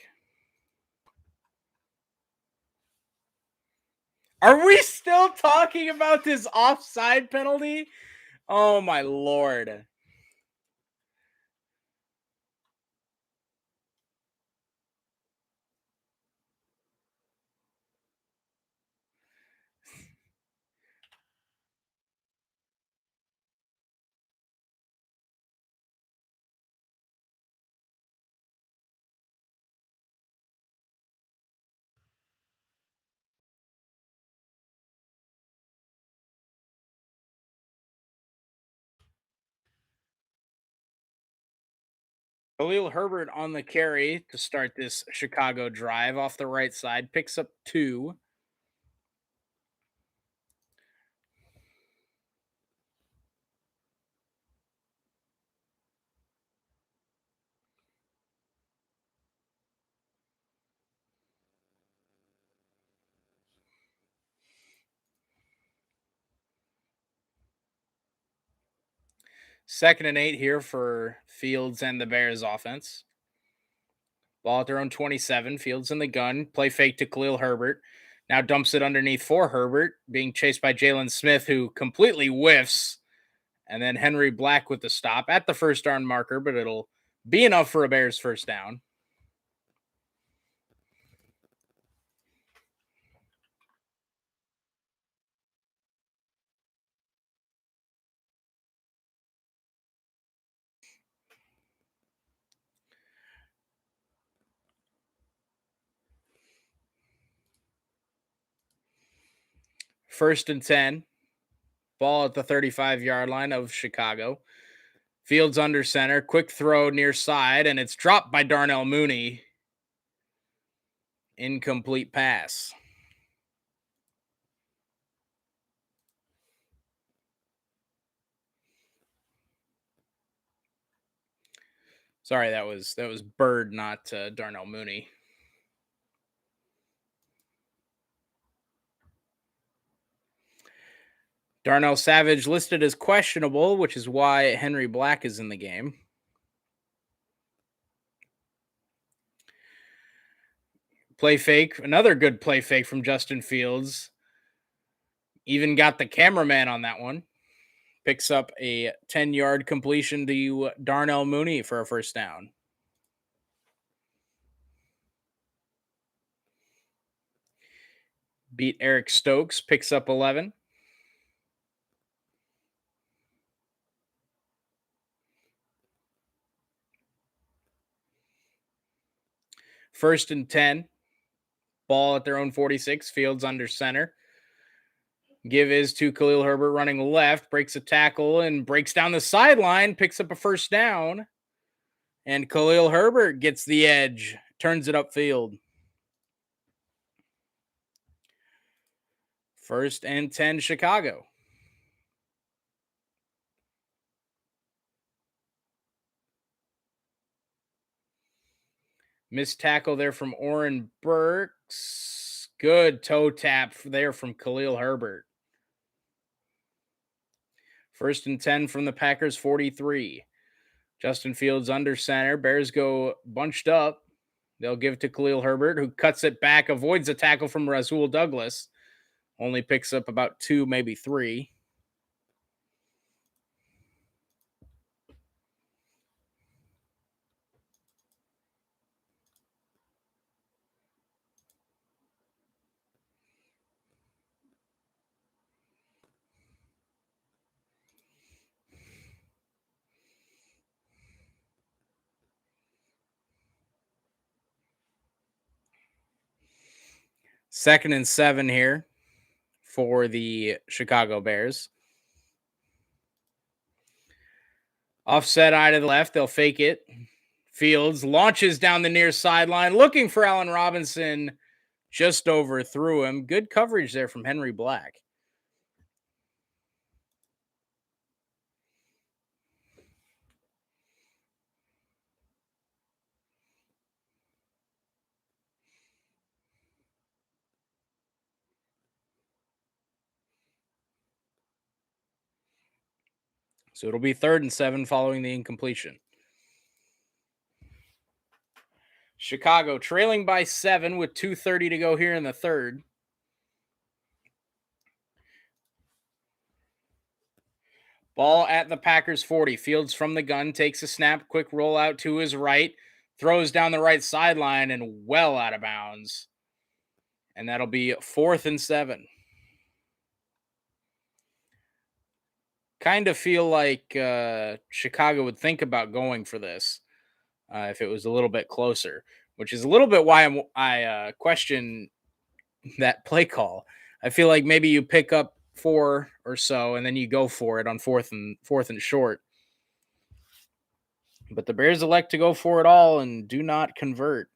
Are we still talking about this offside penalty? Oh my lord. Khalil Herbert on the carry to start this Chicago drive off the right side, picks up 2. Second and 8 here for Fields and the Bears offense. Ball at their own 27. Fields in the gun. Play fake to Khalil Herbert. Now dumps it underneath for Herbert, being chased by Jalen Smith, who completely whiffs. And then Henry Black with the stop at the first down marker, but it'll be enough for a Bears first down. First and 10. Ball at the 35-yard line of Chicago. Fields under center. Quick throw near side, and it's dropped by Darnell Mooney. Incomplete pass. Sorry, that was Bird, not Darnell Mooney. Darnell Savage listed as questionable, which is why Henry Black is in the game. Play fake, another good play fake from Justin Fields. Even got the cameraman on that one. Picks up a 10-yard completion to Darnell Mooney for a first down. beat Eric Stokes, picks up 11. First and 10. Ball at their own 46. Fields under center. Give is to Khalil Herbert running left. Breaks a tackle and breaks down the sideline. Picks up a first down. And Khalil Herbert gets the edge. Turns it upfield. First and 10, Chicago. Missed tackle there from Oren Burks. Good toe tap there from Khalil Herbert. First and 10 from the Packers 43. Justin Fields under center. Bears go bunched up. They'll give to Khalil Herbert, who cuts it back, avoids a tackle from Rasul Douglas. Only picks up about 2, maybe 3. Second and 7 here for the Chicago Bears. Offset eye to the left. They'll fake it. Fields launches down the near sideline, looking for Allen Robinson. Just overthrew him. Good coverage there from Henry Black. So it'll be 3rd and 7 following the incompletion. Chicago trailing by 7 with 2:30 to go here in the third. Ball at the Packers 40. Fields from the gun, takes a snap, quick rollout to his right, throws down the right sideline and well out of bounds. And that'll be 4th and 7. Kind of feel like Chicago would think about going for this if it was a little bit closer, which is a little bit why I question that play call. I feel like maybe you pick up 4 or so and then you go for it on fourth and short. But the Bears elect to go for it all and do not convert.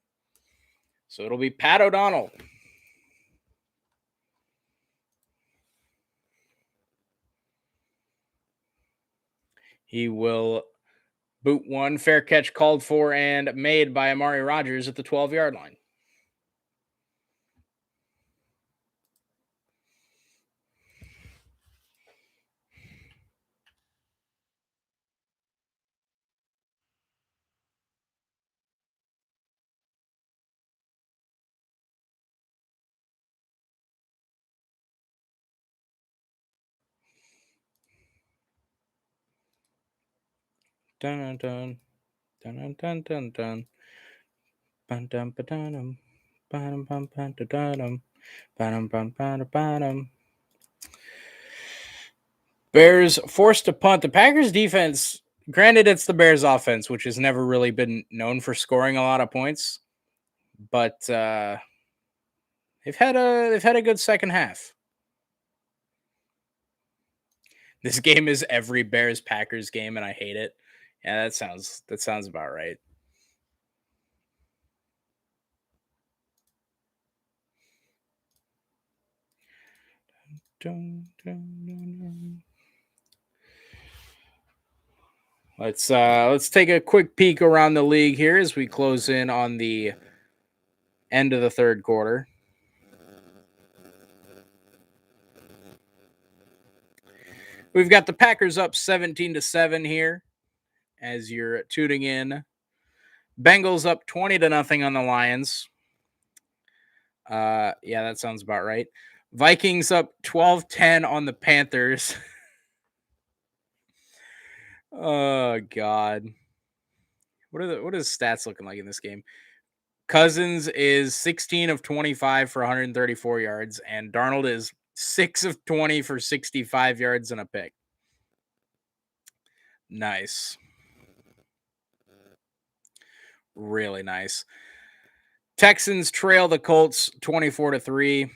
So it'll be Pat O'Donnell. He will boot one. Fair catch called for and made by Amari Rodgers at the 12-yard line. Dun dun dun dun dun dun. Bum dum ba dum. Bum bum bum da dum. Bum bum bum bum. Bears forced to punt. The Packers defense, granted, it's the Bears offense, which has never really been known for scoring a lot of points, but they've had a good second half. This game is every Bears Packers game, and I hate it. Yeah, that sounds about right. Let's take a quick peek around the league here as we close in on the end of the third quarter. We've got the Packers up 17-7 here as you're tuning in. Bengals up 20-0 on the Lions. Yeah, that sounds about right. Vikings up 12-10 on the Panthers. Oh God. What are the stats looking like in this game? Cousins is 16 of 25 for 134 yards, and Darnold is 6 of 20 for 65 yards and a pick. Nice. Really nice. Texans trail the Colts 24-3.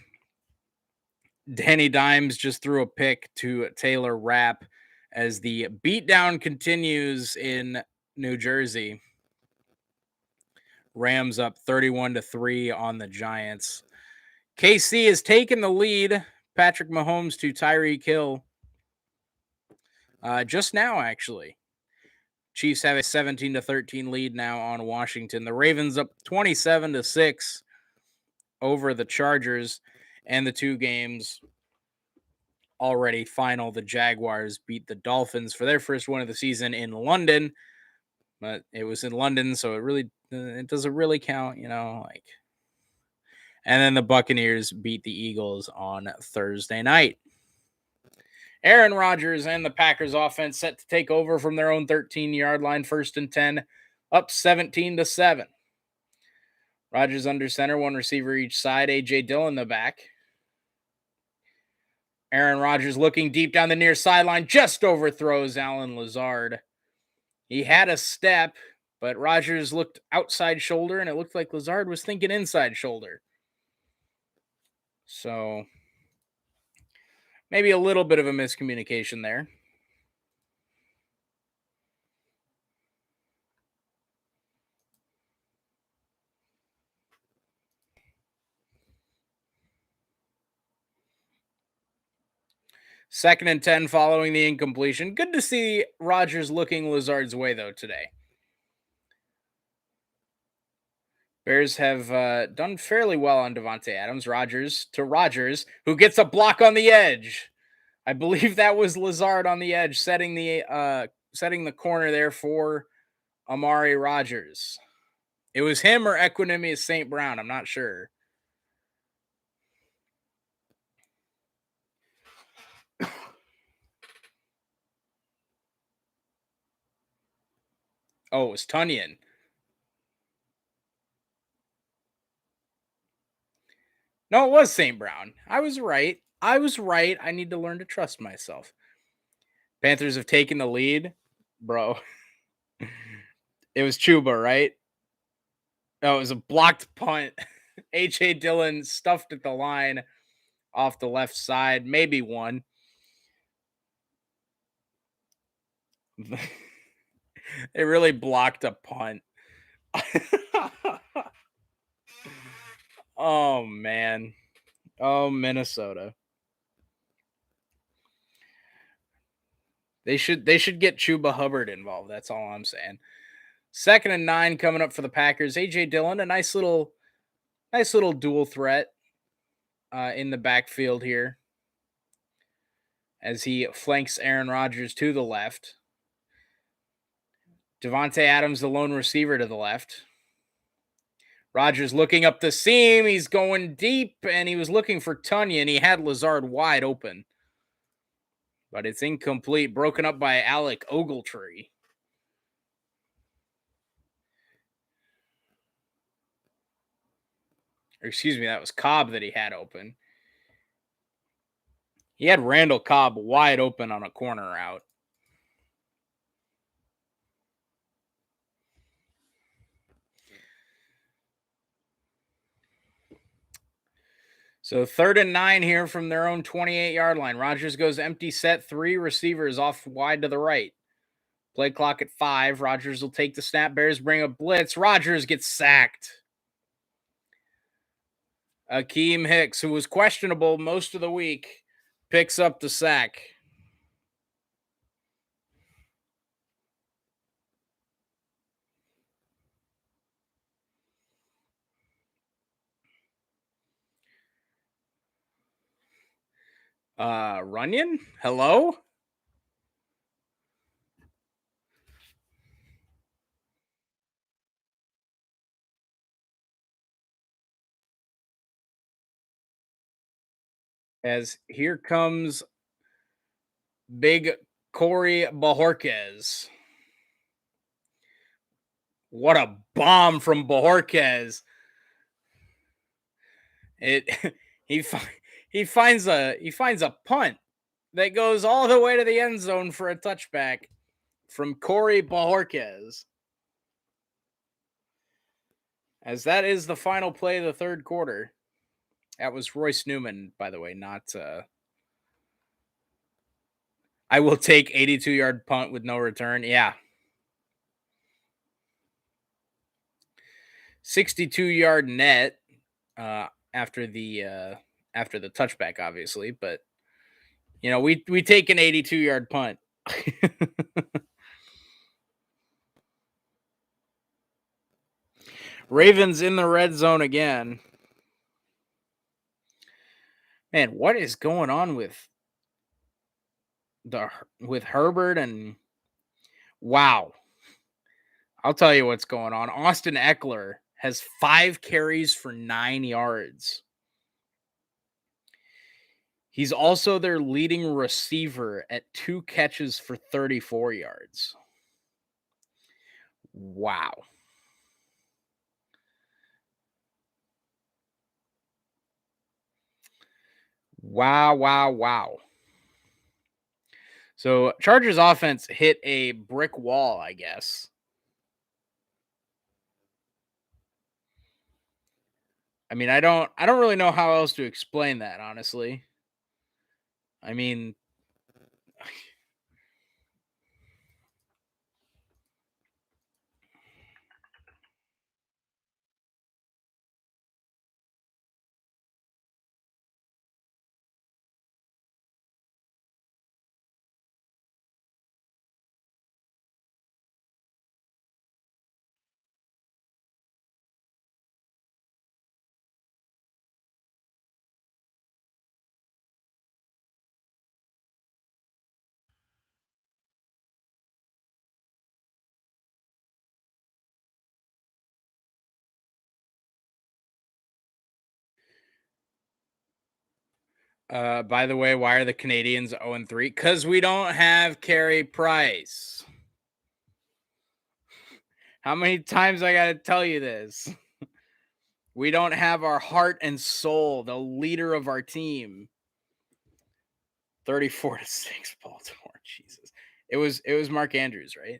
Danny Dimes just threw a pick to Taylor Rapp as the beatdown continues in New Jersey. Rams up 31-3 on the Giants. KC has taken the lead. Patrick Mahomes to Tyreek Hill. Just now, actually. Chiefs have a 17-13 lead now on Washington. The Ravens up 27-6 over the Chargers, and the two games already final. The Jaguars beat the Dolphins for their first win of the season in London, but it was in London, so it doesn't really count, like. And then the Buccaneers beat the Eagles on Thursday night. Aaron Rodgers and the Packers offense set to take over from their own 13-yard line, 1st and 10, up 17-7. Rodgers under center, one receiver each side. A.J. Dillon the back. Aaron Rodgers looking deep down the near sideline, just overthrows Allen Lazard. He had a step, but Rodgers looked outside shoulder, and it looked like Lazard was thinking inside shoulder. So maybe a little bit of a miscommunication there. Second and 10 following the incompletion. Good to see Rodgers looking Lazard's way, though, today. Bears have done fairly well on Davante Adams. Rodgers to Rodgers, who gets a block on the edge. I believe that was Lazard on the edge, setting the corner there for Amari Rodgers. It was him or Equanimeous St. Brown. I'm not sure. Oh, it was Tunyon. No, it was St. Brown. I was right. I need to learn to trust myself. Panthers have taken the lead. Bro. It was Chuba, right? No, it was a blocked punt. A.J. Dillon stuffed at the line off the left side. Maybe one. It really blocked a punt. Oh, man. Oh, Minnesota. They should get Chuba Hubbard involved. That's all I'm saying. 2nd and 9 coming up for the Packers. A.J. Dillon, a nice little dual threat in the backfield here as he flanks Aaron Rodgers to the left. Davante Adams, the lone receiver, to the left. Rodgers looking up the seam. He's going deep, and he was looking for Tunyon. He had Lazard wide open, but it's incomplete. Broken up by Alec Ogletree. Or excuse me, that was Cobb that he had open. He had Randall Cobb wide open on a corner route. So 3rd and 9 here from their own 28-yard line. Rodgers goes empty set, 3 receivers off wide to the right. Play clock at 5. Rodgers will take the snap. Bears bring a blitz. Rodgers gets sacked. Akeem Hicks, who was questionable most of the week, picks up the sack. Runyon? Hello? As here comes big Corey Bojorquez. What a bomb from Bojorquez. It he he finds a punt that goes all the way to the end zone for a touchback from Corey Bojorquez. As that is the final play of the third quarter. That was Royce Newman, by the way, not I will take 82-yard punt with no return. Yeah. 62-yard net after the touchback, obviously, but we take an 82-yard punt. Ravens in the red zone again. Man, what is going on with Herbert and wow. I'll tell you what's going on. Austin Eckler has 5 carries for 9 yards. He's also their leading receiver at 2 catches for 34 yards. Wow. Wow. So Chargers offense hit a brick wall, I guess. I mean, I don't really know how else to explain that, honestly. I mean, by the way, why are the Canadians 0-3? Because we don't have Carey Price. How many times I gotta tell you this? We don't have our heart and soul, the leader of our team. 34-6 Baltimore. Jesus. It was Mark Andrews, right?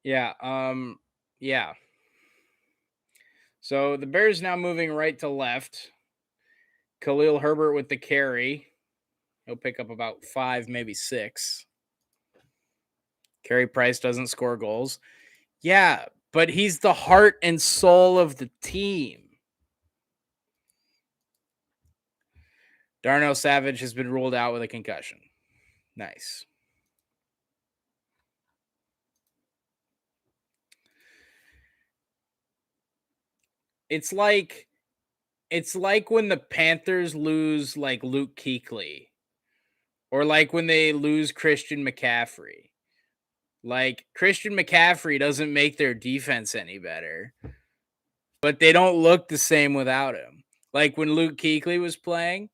Yeah, yeah. So the Bears now moving right to left. Khalil Herbert with the carry. He'll pick up about 5, maybe 6. Carey Price doesn't score goals. Yeah, but he's the heart and soul of the team. Darnell Savage has been ruled out with a concussion. Nice. It's like when the Panthers lose like Luke Kuechly, or like when they lose Christian McCaffrey. Like Christian McCaffrey doesn't make their defense any better, but they don't look the same without him. Like when Luke Kuechly was playing,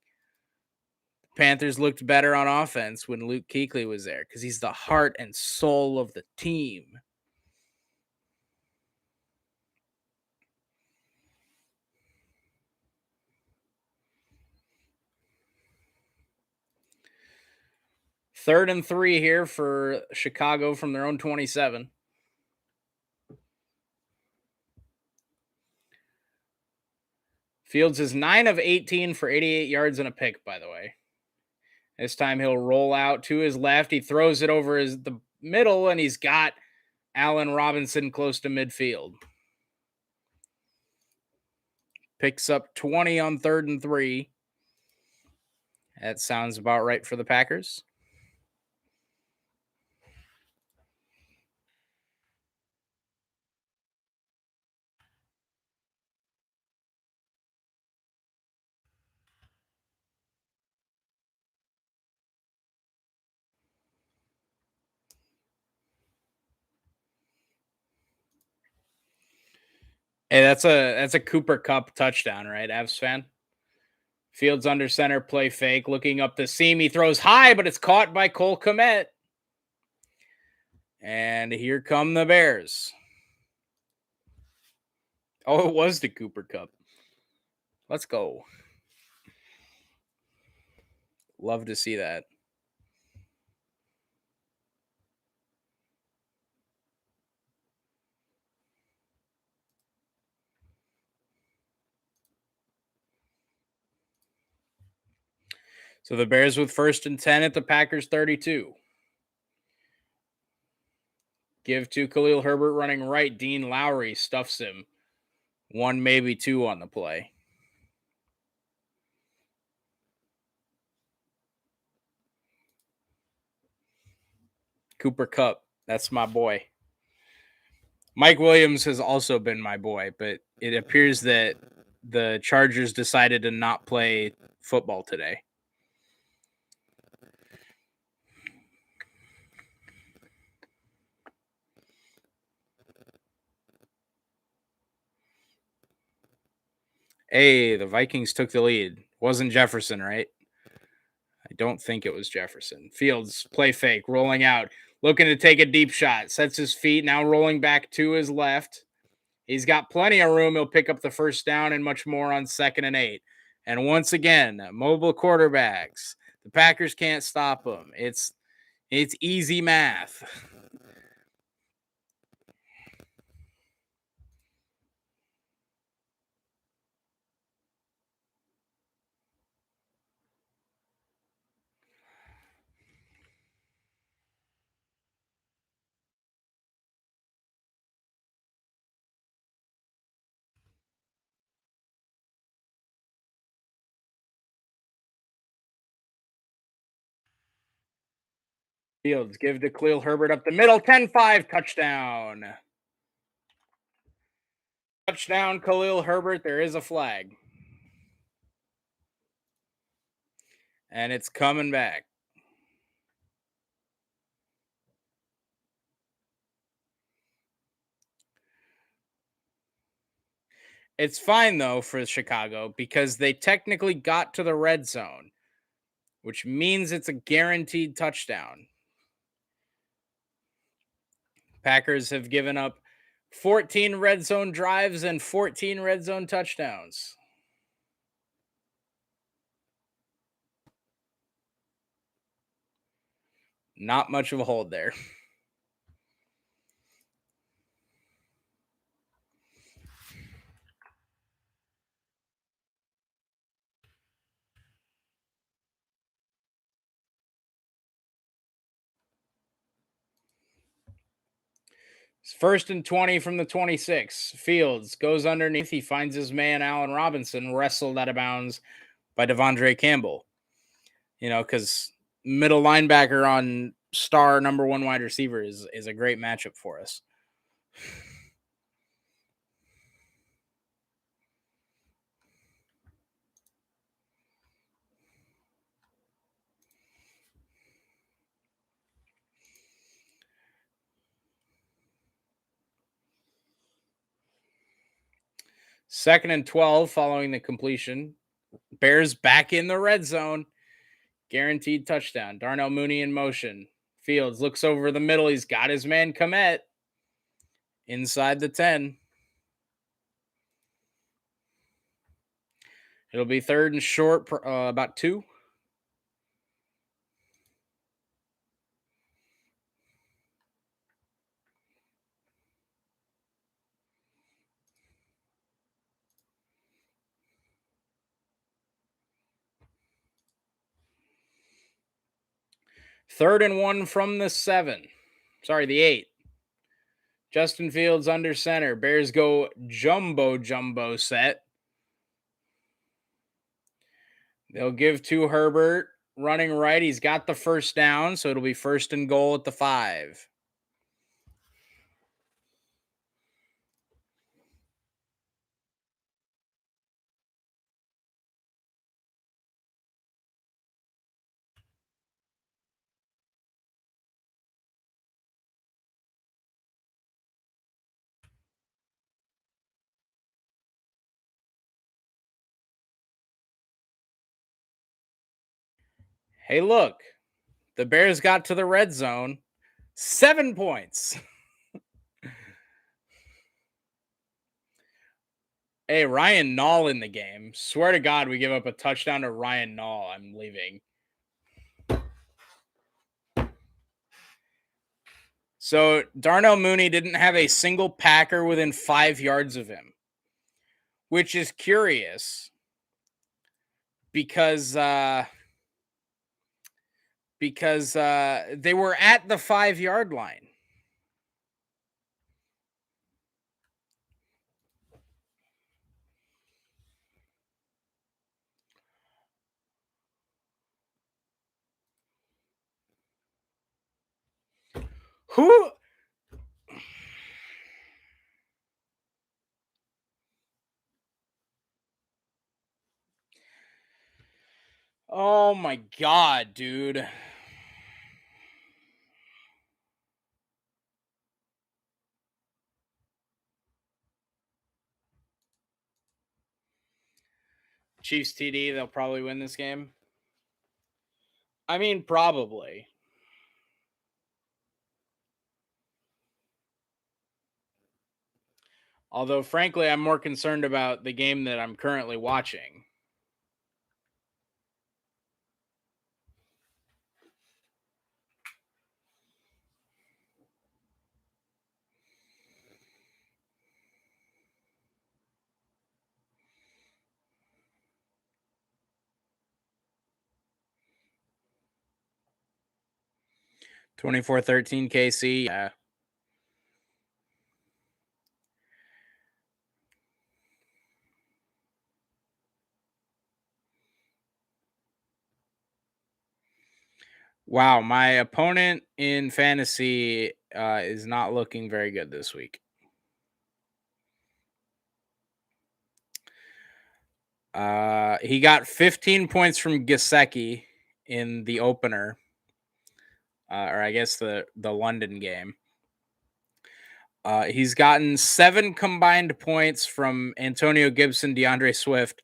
Panthers looked better on offense when Luke Kuechly was there because he's the heart and soul of the team. Third and 3 here for Chicago from their own 27. Fields is 9 of 18 for 88 yards and a pick, by the way. This time he'll roll out to his left. He throws it over the middle, and he's got Allen Robinson close to midfield. Picks up 20 on 3rd and 3. That sounds about right for the Packers. Hey, that's a Cooper Cup touchdown, right, Avs fan? Fields under center, play fake, looking up the seam. He throws high, but it's caught by Cole Kmet. And here come the Bears. Oh, it was the Cooper Cup. Let's go. Love to see that. So the Bears with 1st and 10 at the Packers 32. Give to Khalil Herbert running right. Dean Lowry stuffs him. 1, maybe 2 on the play. Cooper Cup. That's my boy. Mike Williams has also been my boy, but it appears that the Chargers decided to not play football today. Hey, the Vikings took the lead. Wasn't Jefferson, right? I don't think it was Jefferson. Fields, play fake, rolling out, looking to take a deep shot. Sets his feet, now rolling back to his left. He's got plenty of room. He'll pick up the first down and much more on 2nd and 8. And once again, mobile quarterbacks. The Packers can't stop them. It's easy math. Fields give to Khalil Herbert up the middle. 10-5 touchdown. Touchdown, Khalil Herbert. There is a flag. And it's coming back. It's fine, though, for Chicago because they technically got to the red zone, which means it's a guaranteed touchdown. Packers have given up 14 red zone drives and 14 red zone touchdowns. Not much of a hold there. It's 1st and 20 from the 26. Fields goes underneath. He finds his man, Allen Robinson, wrestled out of bounds by Devondre Campbell. You know, because middle linebacker on star number 1 wide receiver is a great matchup for us. Second and 12 following the completion. Bears back in the red zone. Guaranteed touchdown. Darnell Mooney in motion. Fields looks over the middle. He's got his man Kmet inside the 10. It'll be 3rd and short, about 2. Third and 1 from the 7. Sorry, the 8. Justin Fields under center. Bears go jumbo set. They'll give to Herbert running right. He's got the first down, so it'll be 1st and goal at the 5. Hey, look, the Bears got to the red zone. 7 points. Hey, Ryan Nall in the game. Swear to God, we give up a touchdown to Ryan Nall. I'm leaving. So Darnell Mooney didn't have a single Packer within 5 yards of him, which is curious because they were at the 5-yard line. Who? Oh my God, dude. Chiefs TD, they'll probably win this game. I mean, probably. Although, frankly, I'm more concerned about the game that I'm currently watching. (24-13) KC. Yeah. Wow, my opponent in fantasy is not looking very good this week. He got 15 points from Gesicki in the opener, or I guess the London game. He's gotten 7 combined points from Antonio Gibson, DeAndre Swift,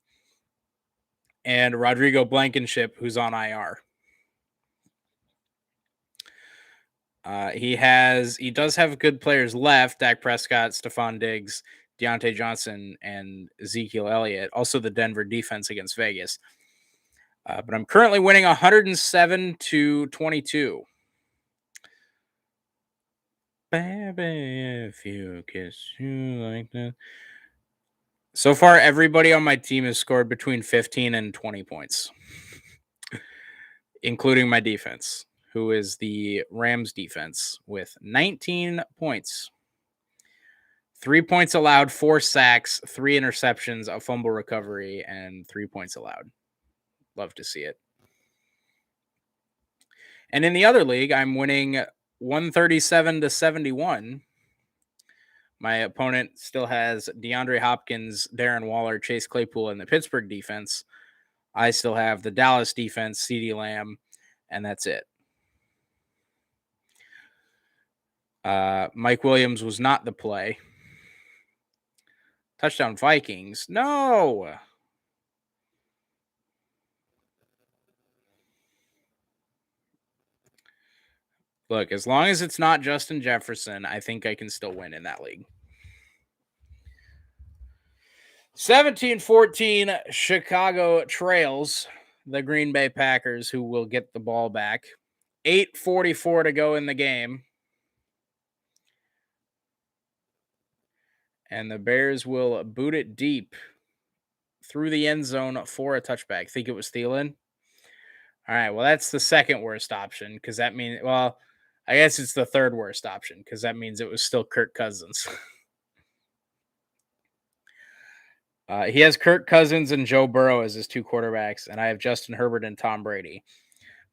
and Rodrigo Blankenship, who's on IR. He does have good players left: Dak Prescott, Stephon Diggs, Deontay Johnson, and Ezekiel Elliott. Also, the Denver defense against Vegas. But I'm currently winning 107-22. Baby, if you kiss you like that. So far, everybody on my team has scored between 15 and 20 points, including my defense, who is the Rams defense with 19 points. 3 points allowed, 4 sacks, 3 interceptions, a fumble recovery, and 3 points allowed. Love to see it. And in the other league, I'm winning 137-71. My opponent still has DeAndre Hopkins, Darren Waller, Chase Claypool, and the Pittsburgh defense. I still have the Dallas defense, CeeDee Lamb, and that's it. Mike Williams was not the play. Touchdown Vikings. No. Look, as long as it's not Justin Jefferson, I think I can still win in that league. 17-14, Chicago trails the Green Bay Packers, who will get the ball back. 8:44 to go in the game. And the Bears will boot it deep through the end zone for a touchback. Think it was Thielen? All right, well, that's the second worst option because that means, well, I guess it's the third worst option because that means it was still Kirk Cousins. He has Kirk Cousins and Joe Burrow as his 2 quarterbacks, and I have Justin Herbert and Tom Brady,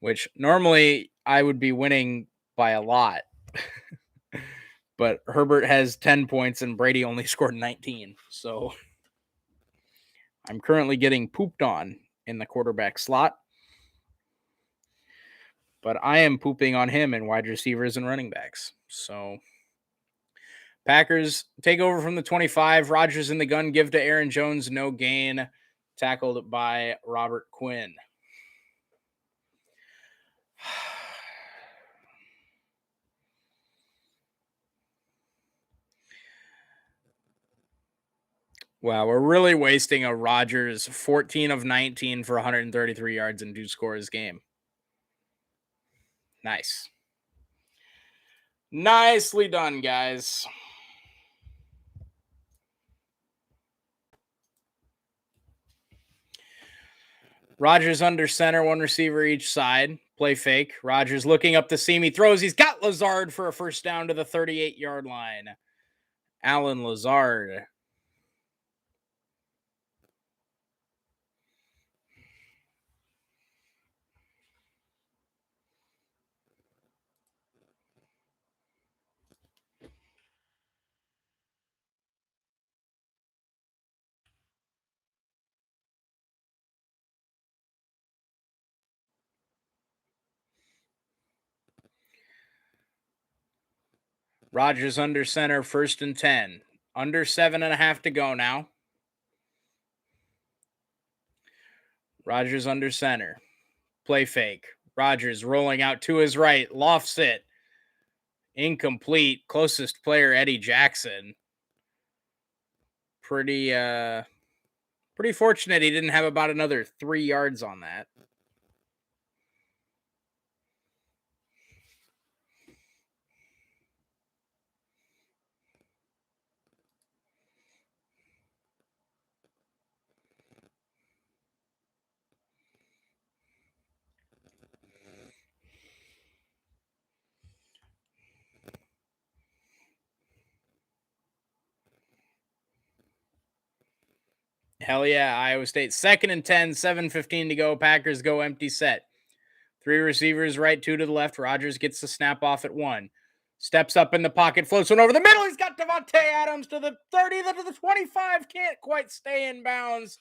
which normally I would be winning by a lot. But Herbert has 10 points and Brady only scored 19. So I'm currently getting pooped on in the quarterback slot. But I am pooping on him in wide receivers and running backs. So Packers take over from the 25. Rodgers in the gun, give to Aaron Jones, no gain. Tackled by Robert Quinn. Wow, we're really wasting a Rodgers 14 of 19 for 133 yards and 2 scores game. Nice. Nicely done, guys. Rodgers under center, one receiver each side. Play fake. Rodgers looking up the seam. He throws. He's got Lazard for a first down to the 38-yard line. Allen Lazard. Rodgers under center, first and 10. Under 7.5 to go now. Rodgers under center. Play fake. Rodgers rolling out to his right. Lofts it. Incomplete. Closest player, Eddie Jackson. Pretty fortunate he didn't have about another 3 yards on that. Hell yeah, Iowa State. Second and 10, 7:15 to go. Packers go empty set. 3 receivers right, 2 to the left. Rodgers gets the snap off at 1. Steps up in the pocket, floats one over the middle. He's got Davante Adams to the 30, to the 25. Can't quite stay in bounds.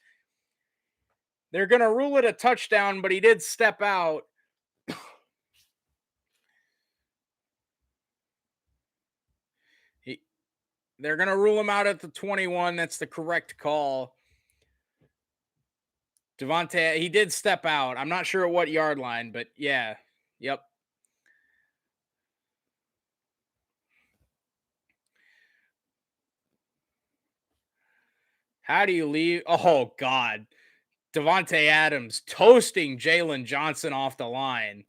They're going to rule it a touchdown, but he did step out. They're going to rule him out at the 21. That's the correct call. Davante, he did step out. I'm not sure at what yard line, but yeah. Yep. How do you leave? Oh, God. Davante Adams toasting Jalen Johnson off the line.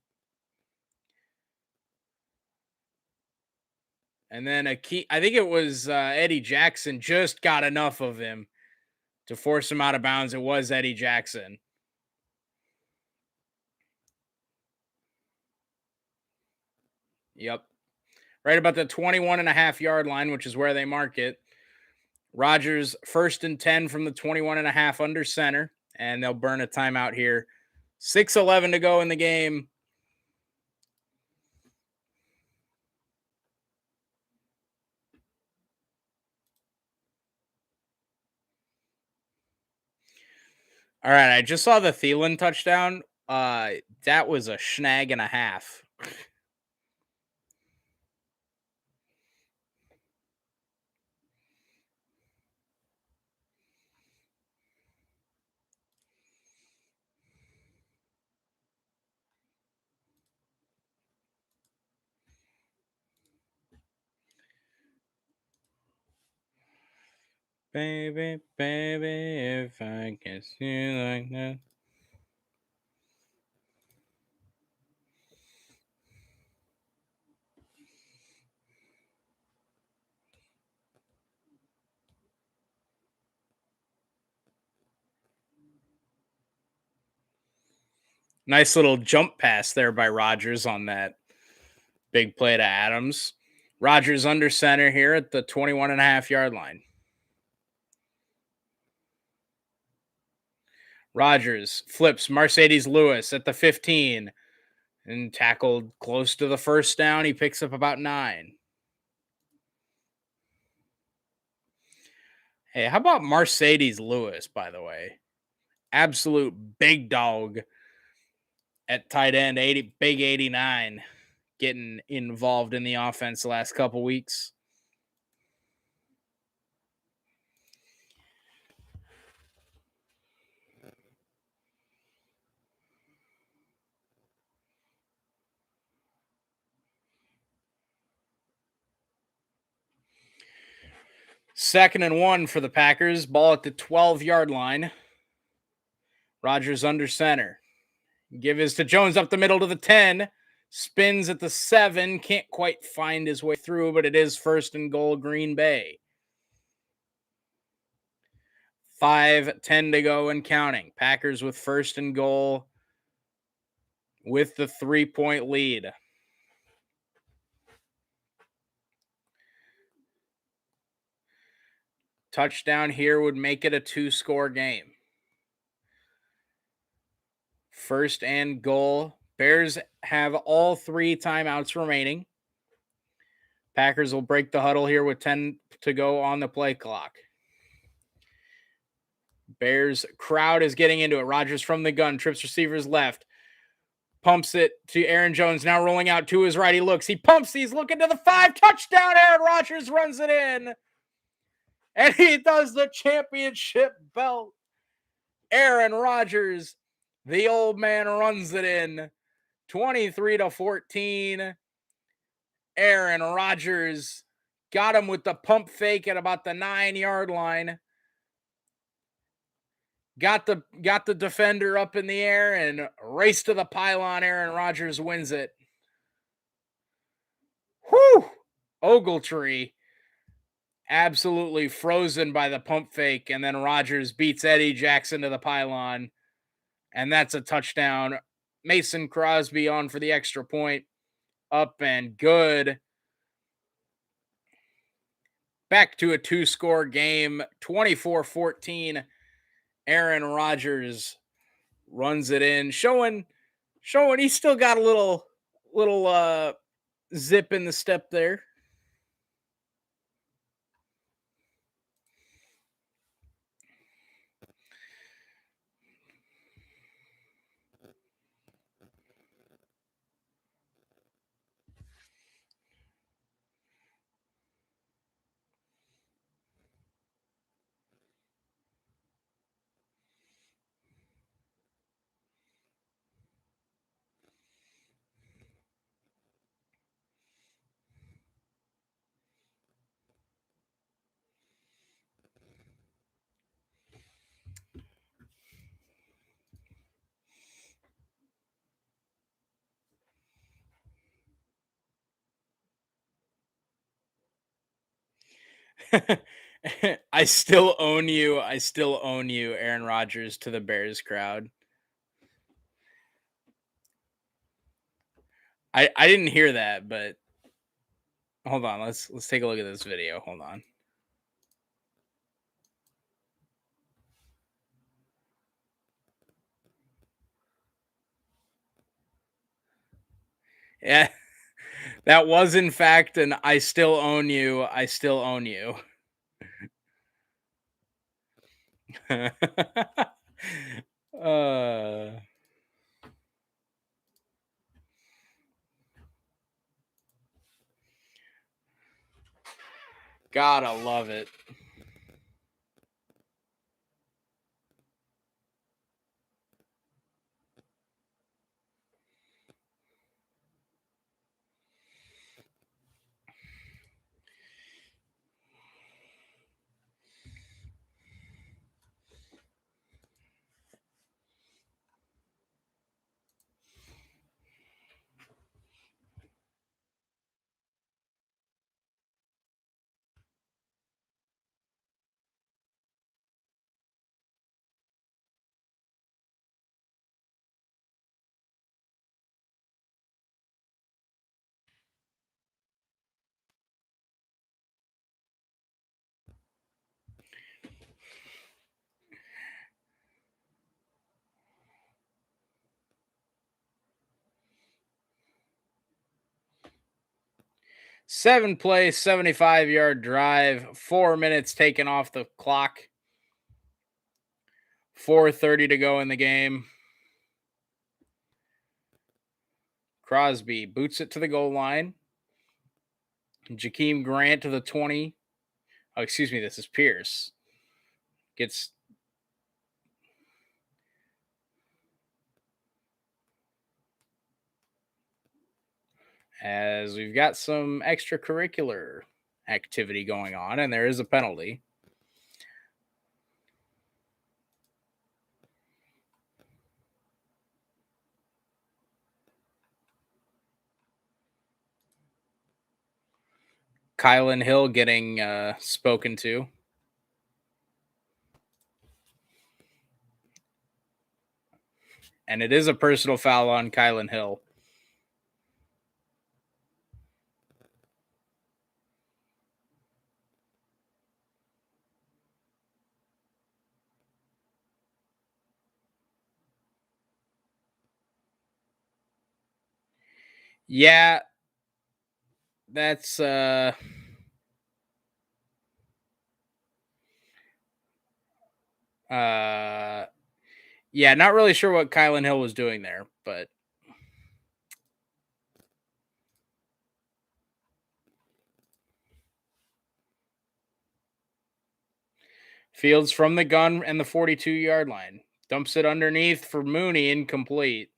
And then I think it was Eddie Jackson just got enough of him to force him out of bounds. It was Eddie Jackson. Yep. Right about the 21.5 yard line, which is where they mark it. Rodgers first and 10 from the 21.5 under center, and they'll burn a timeout here. 6:11 to go in the game. All right, I just saw the Thielen touchdown. That was a snag and a half. Baby, baby, if I kiss you like that. Nice little jump pass there by Rodgers on that big play to Adams. Rodgers under center here at the 21.5 yard line. Rodgers flips Mercedes Lewis at the 15 and tackled close to the first down. He picks up about 9. Hey, how about Mercedes Lewis, by the way? Absolute big dog at tight end, big 89, getting involved in the offense the last couple weeks. 2nd and 1 for the Packers. Ball at the 12-yard line. Rodgers under center. Give is to Jones up the middle to the 10. Spins at the 7. Can't quite find his way through, but it is 1st and goal, Green Bay. 5:10 to go and counting. Packers with 1st and goal with the 3-point lead. Touchdown here would make it a 2-score game. 1st and goal. Bears have all 3 timeouts remaining. Packers will break the huddle here with 10 to go on the play clock. Bears crowd is getting into it. Rodgers from the gun, trips receivers left. Pumps it to Aaron Jones, now rolling out to his right. He looks, he pumps, he's looking to the 5. Touchdown, Aaron Rodgers runs it in. And he does the championship belt. Aaron Rodgers, the old man, runs it in. 23-14. Aaron Rodgers got him with the pump fake at about the 9-yard line. Got the defender up in the air and race to the pylon. Aaron Rodgers wins it. Whew! Ogletree absolutely frozen by the pump fake, and then Rodgers beats Eddie Jackson to the pylon, and that's a touchdown. Mason Crosby on for the extra point. Up and good. Back to a 2-score game, 24-14. Aaron Rodgers runs it in, showing he's still got a little zip in the step there. I still own you. Aaron Rodgers, to the Bears crowd. I didn't hear that, but hold on. Let's take a look at this video. Hold on. Yeah. That was in fact an I still own you. uh Gotta love it. Seven play, 75-yard drive, 4 minutes taken off the clock. 4:30 to go in the game. Crosby boots it to the goal line. Jakeem Grant to the 20. Oh, excuse me, this is Pierce. Gets as we've got some extracurricular activity going on, and there is a penalty. Kylan Hill getting spoken to. And it is a personal foul on Kylan Hill. Yeah, that's yeah, not really sure what Kylan Hill was doing there, but Fields from the gun and the 42-yard line. Dumps it underneath for Mooney, incomplete.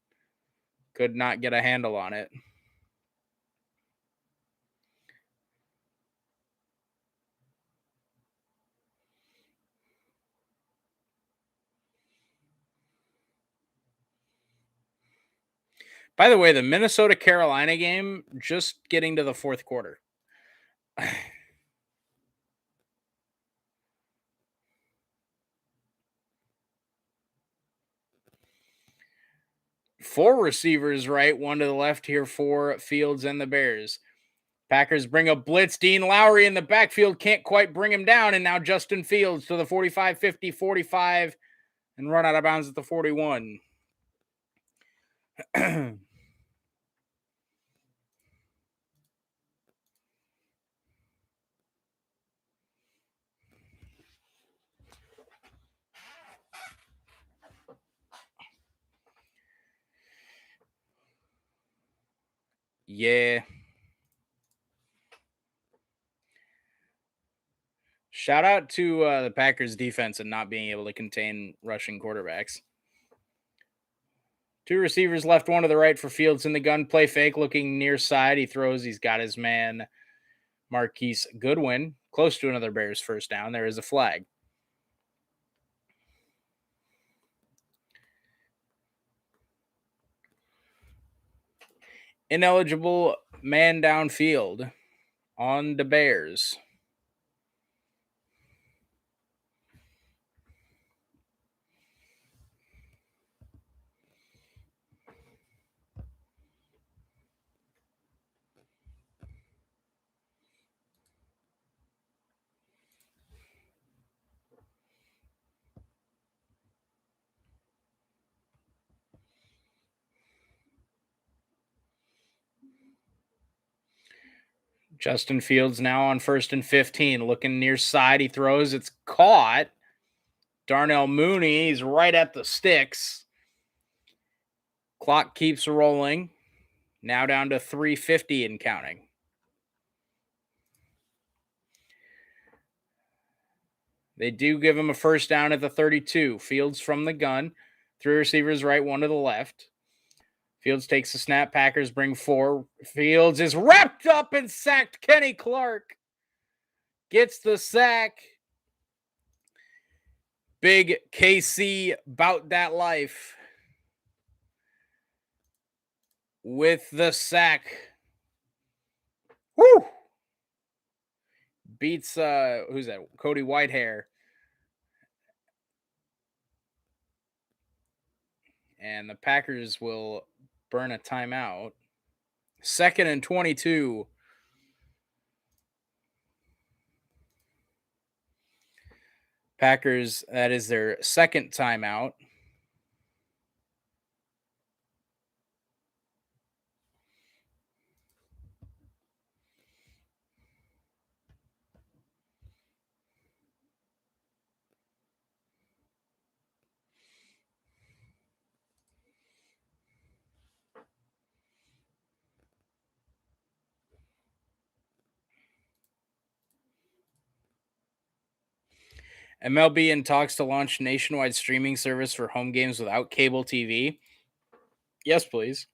Could not get a handle on it. By the way, the Minnesota Carolina game just getting to the fourth quarter. 4 receivers right, 1 to the left here for Fields and the Bears. Packers bring a blitz. Dean Lowry in the backfield can't quite bring him down. And now Justin Fields to the 45, 50, 45 and run out of bounds at the 41. Yeah. Shout out to the Packers defense and not being able to contain rushing quarterbacks. 2 receivers left, 1 to the right for Fields in the gun. Play fake, looking near side. He throws. He's got his man, Marquise Goodwin, close to another Bears first down. There is a flag. Ineligible man downfield on the Bears. Justin Fields now on 1st and 15, looking near side. He throws. It's caught. Darnell Mooney, he's right at the sticks. Clock keeps rolling. Now down to 3:50 and counting. They do give him a first down at the 32. Fields from the gun. 3 receivers right, 1 to the left. Fields takes the snap. Packers bring 4. Fields is wrapped up and sacked. Kenny Clark gets the sack. Big KC bout that life with the sack. Woo! Beats who's that? Cody Whitehair. And the Packers will burn a timeout. 2nd and 22. Packers, that is their second timeout. MLB in talks to launch nationwide streaming service for home games without cable TV. Yes, please.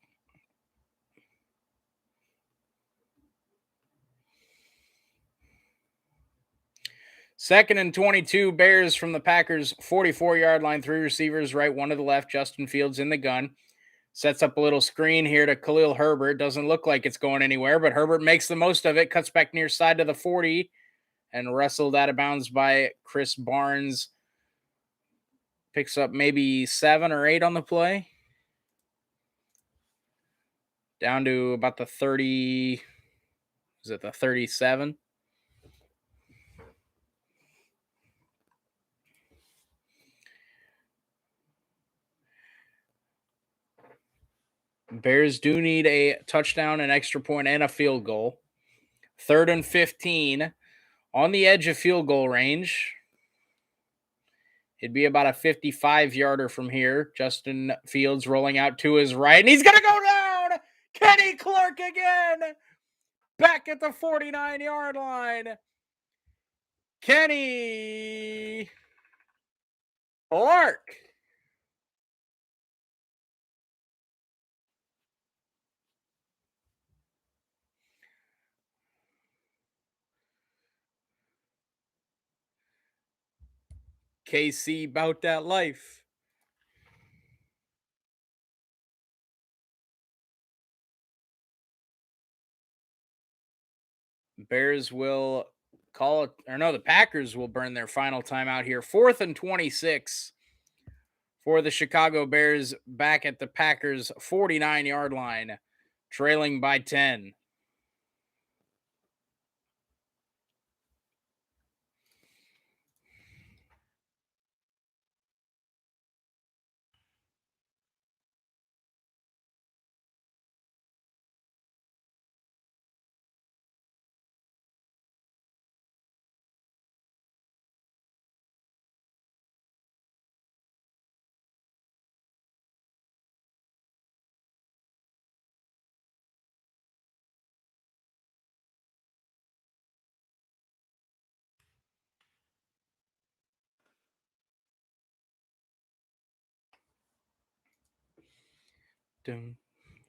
2nd and 22, Bears from the Packers 44-yard line. 3 receivers, right, 1 to the left. Justin Fields in the gun. Sets up a little screen here to Khalil Herbert. Doesn't look like it's going anywhere, but Herbert makes the most of it. Cuts back near side to the 40 and wrestled out of bounds by Chris Barnes. Picks up maybe 7 or 8 on the play. Down to about the 30. Is it the 37? Bears do need a touchdown, an extra point, and a field goal. 3rd and 15 on the edge of field goal range. It'd be about a 55-yarder from here. Justin Fields rolling out to his right, and he's going to go down. Kenny Clark again. Back at the 49-yard line. Kenny Clark. KC about that life. Bears will call it, or no, the Packers will burn their final timeout here. 4th and 26 for the Chicago Bears back at the Packers 49-yard line, trailing by 10.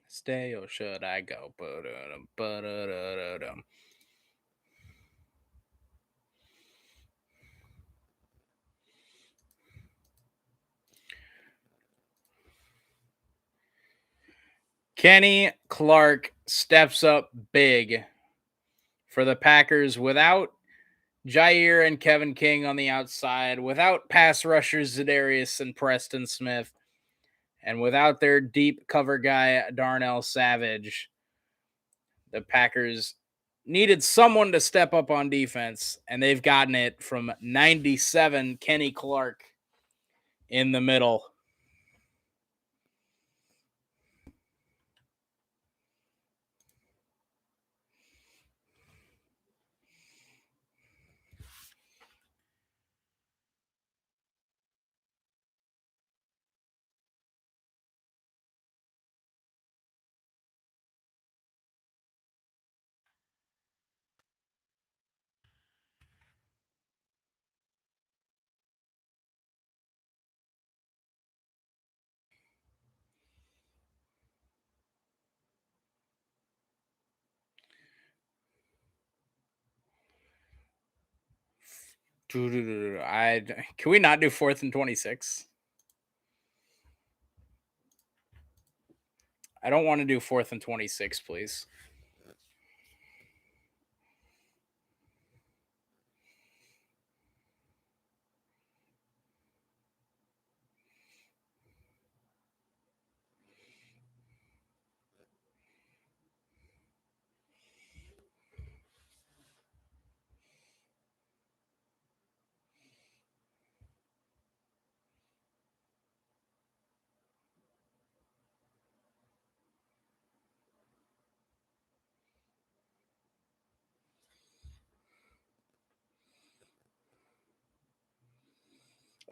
Stay or should I go? Kenny Clark steps up big for the Packers without Jair and Kevin King on the outside, without pass rushers Za'Darius and Preston Smith, and without their deep cover guy Darnell Savage. The Packers needed someone to step up on defense, and they've gotten it from 97 Kenny Clark in the middle. Can we not do 4th and 26? I don't want to do 4th and 26, please.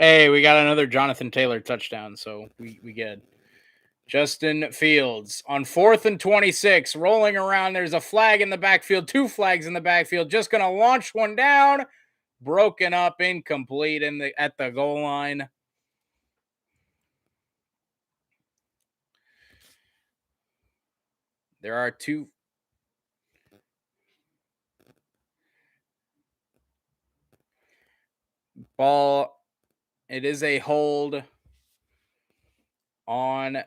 Hey, we got another Jonathan Taylor touchdown, so we good. Justin Fields on 4th and 26, rolling around. There's a flag in the backfield, 2 flags in the backfield. Just going to launch one down. Broken up, incomplete at the goal line. There are 2. Ball, it is a hold on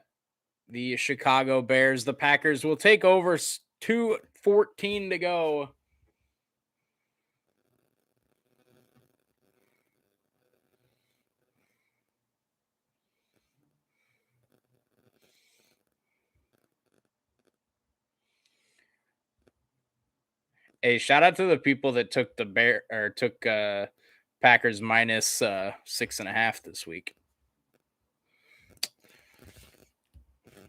the Chicago Bears. The Packers will take over. 2:14 to go. Hey, shout out to the people that took Packers minus 6.5 this week.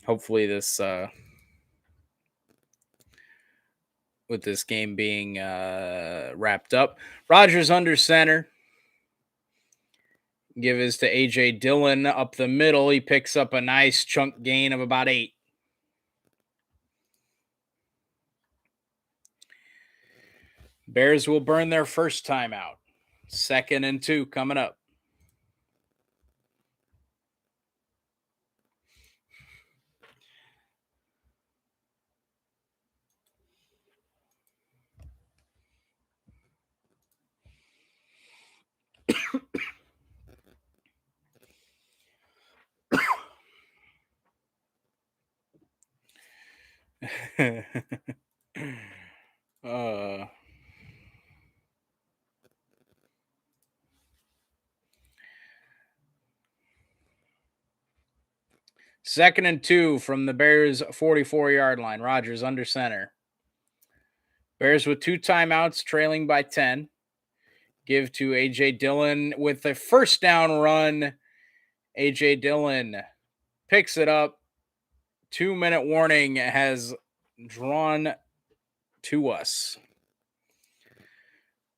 Hopefully this with this game being wrapped up. Rodgers under center. Give his to AJ Dillon up the middle. He picks up a nice chunk gain of about 8. Bears will burn their first timeout. 2nd and 2 coming up. uh 2nd and 2 from the Bears 44-yard line. Rodgers under center. Bears with 2 timeouts, trailing by 10. Give to AJ Dillon with a first down run. AJ Dillon picks it up. 2-minute warning has drawn to us.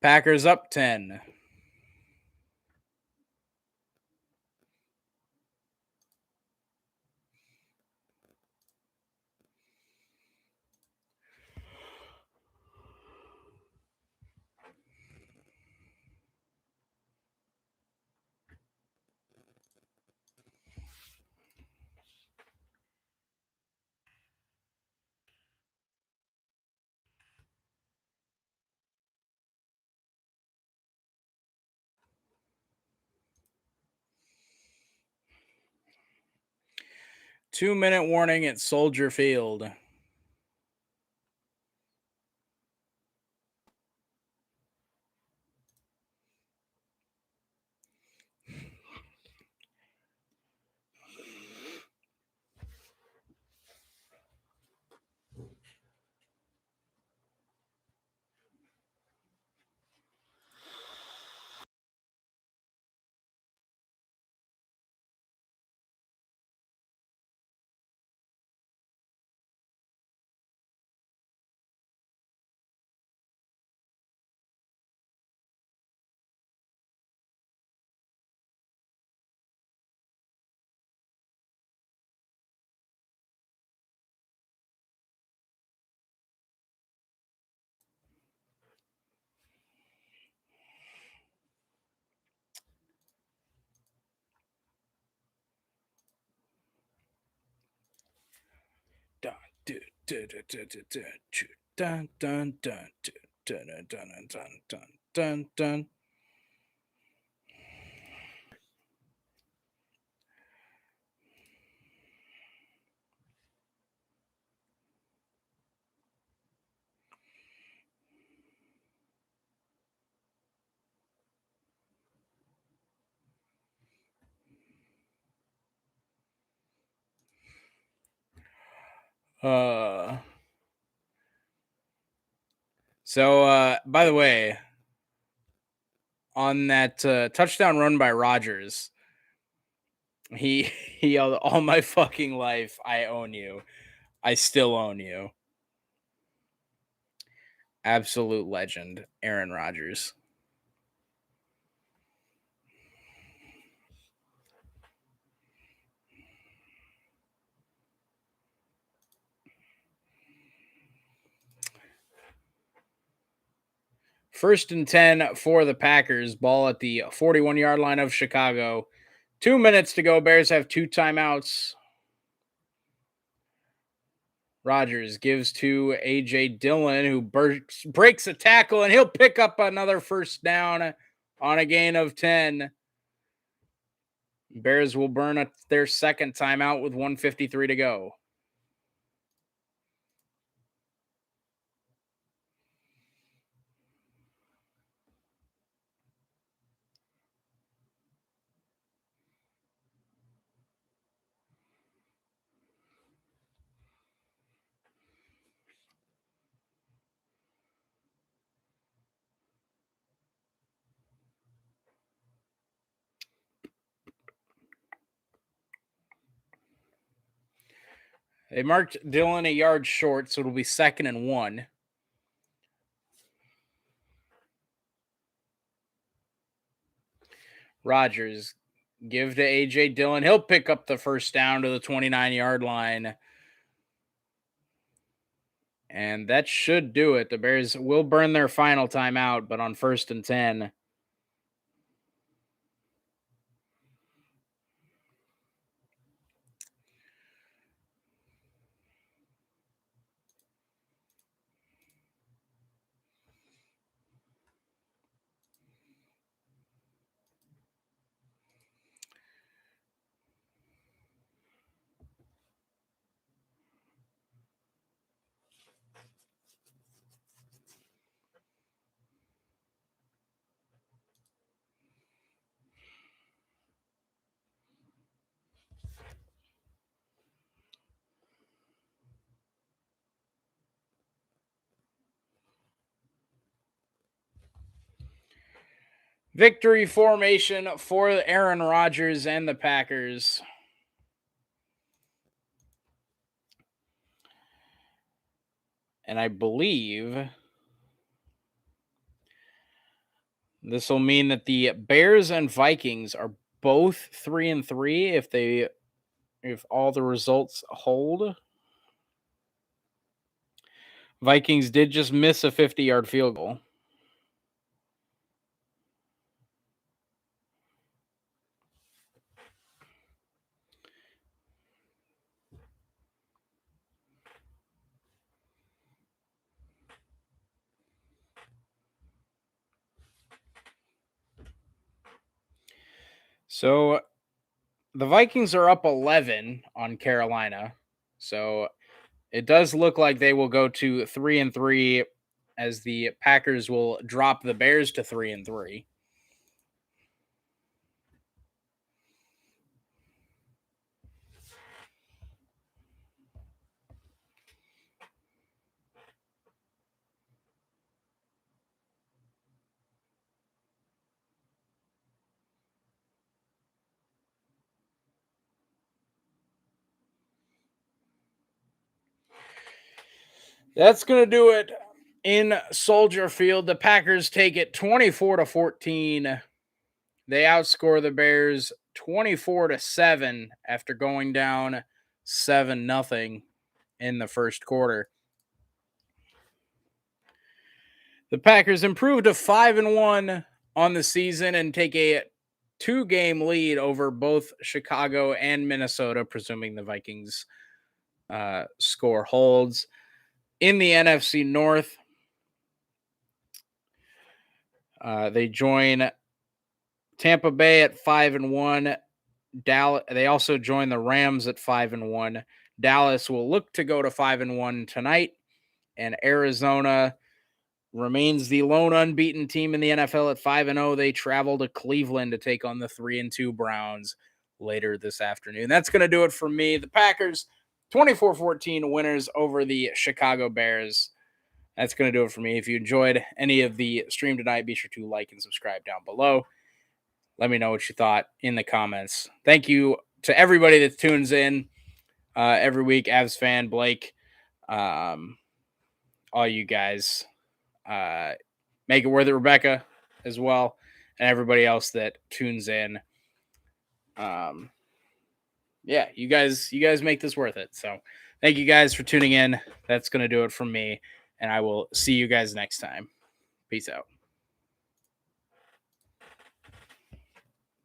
Packers up 10. Two-minute warning at Soldier Field. Dun, dun, dun, dun, dun, dun, dun, dun, dun, dun, dun, dun, dun, dun, dun. So by the way, on that touchdown run by Rodgers, he yelled, "All my fucking life, I own you. I still own you." Absolute legend, Aaron Rodgers. First and 10 for the Packers. Ball at the 41-yard line of Chicago. 2 minutes to go. Bears have 2 timeouts. Rodgers gives to AJ Dillon, who breaks a tackle, and he'll pick up another first down on a gain of 10. Bears will burn their second timeout with 1:53 to go. They marked Dillon a yard short, so it'll be 2nd and 1. Rodgers give to A.J. Dillon. He'll pick up the first down to the 29-yard line. And that should do it. The Bears will burn their final timeout, but on 1st and 10. Victory formation for Aaron Rodgers and the Packers. And I believe this will mean that the Bears and Vikings are both 3 and 3 if all the results hold. Vikings did just miss a 50-yard field goal. So the Vikings are up 11 on Carolina. So it does look like they will go to 3 and 3 as the Packers will drop the Bears to 3 and 3. That's going to do it in Soldier Field. The Packers take it 24-14. They outscore the Bears 24-7 after going down 7-0 in the first quarter. The Packers improve to 5-1 on the season and take a 2-game lead over both Chicago and Minnesota, presuming the Vikings score holds. In the NFC North, they join Tampa Bay at 5-1. Dallas. They also join the Rams at 5-1. Dallas will look to go to 5-1 tonight, and Arizona remains the lone unbeaten team in the NFL at 5-0. They travel to Cleveland to take on the 3-2 Browns later this afternoon. That's going to do it for me. The Packers 24-14 winners over the Chicago Bears. That's going to do it for me. If you enjoyed any of the stream tonight, be sure to like and subscribe down below. Let me know what you thought in the comments. Thank you to everybody that tunes in every week. Avs fan, Blake, all you guys. Make it worth it, Rebecca, as well, and everybody else that tunes in. Yeah, you guys make this worth it. So thank you guys for tuning in. That's going to do it from me, and I will see you guys next time. Peace out.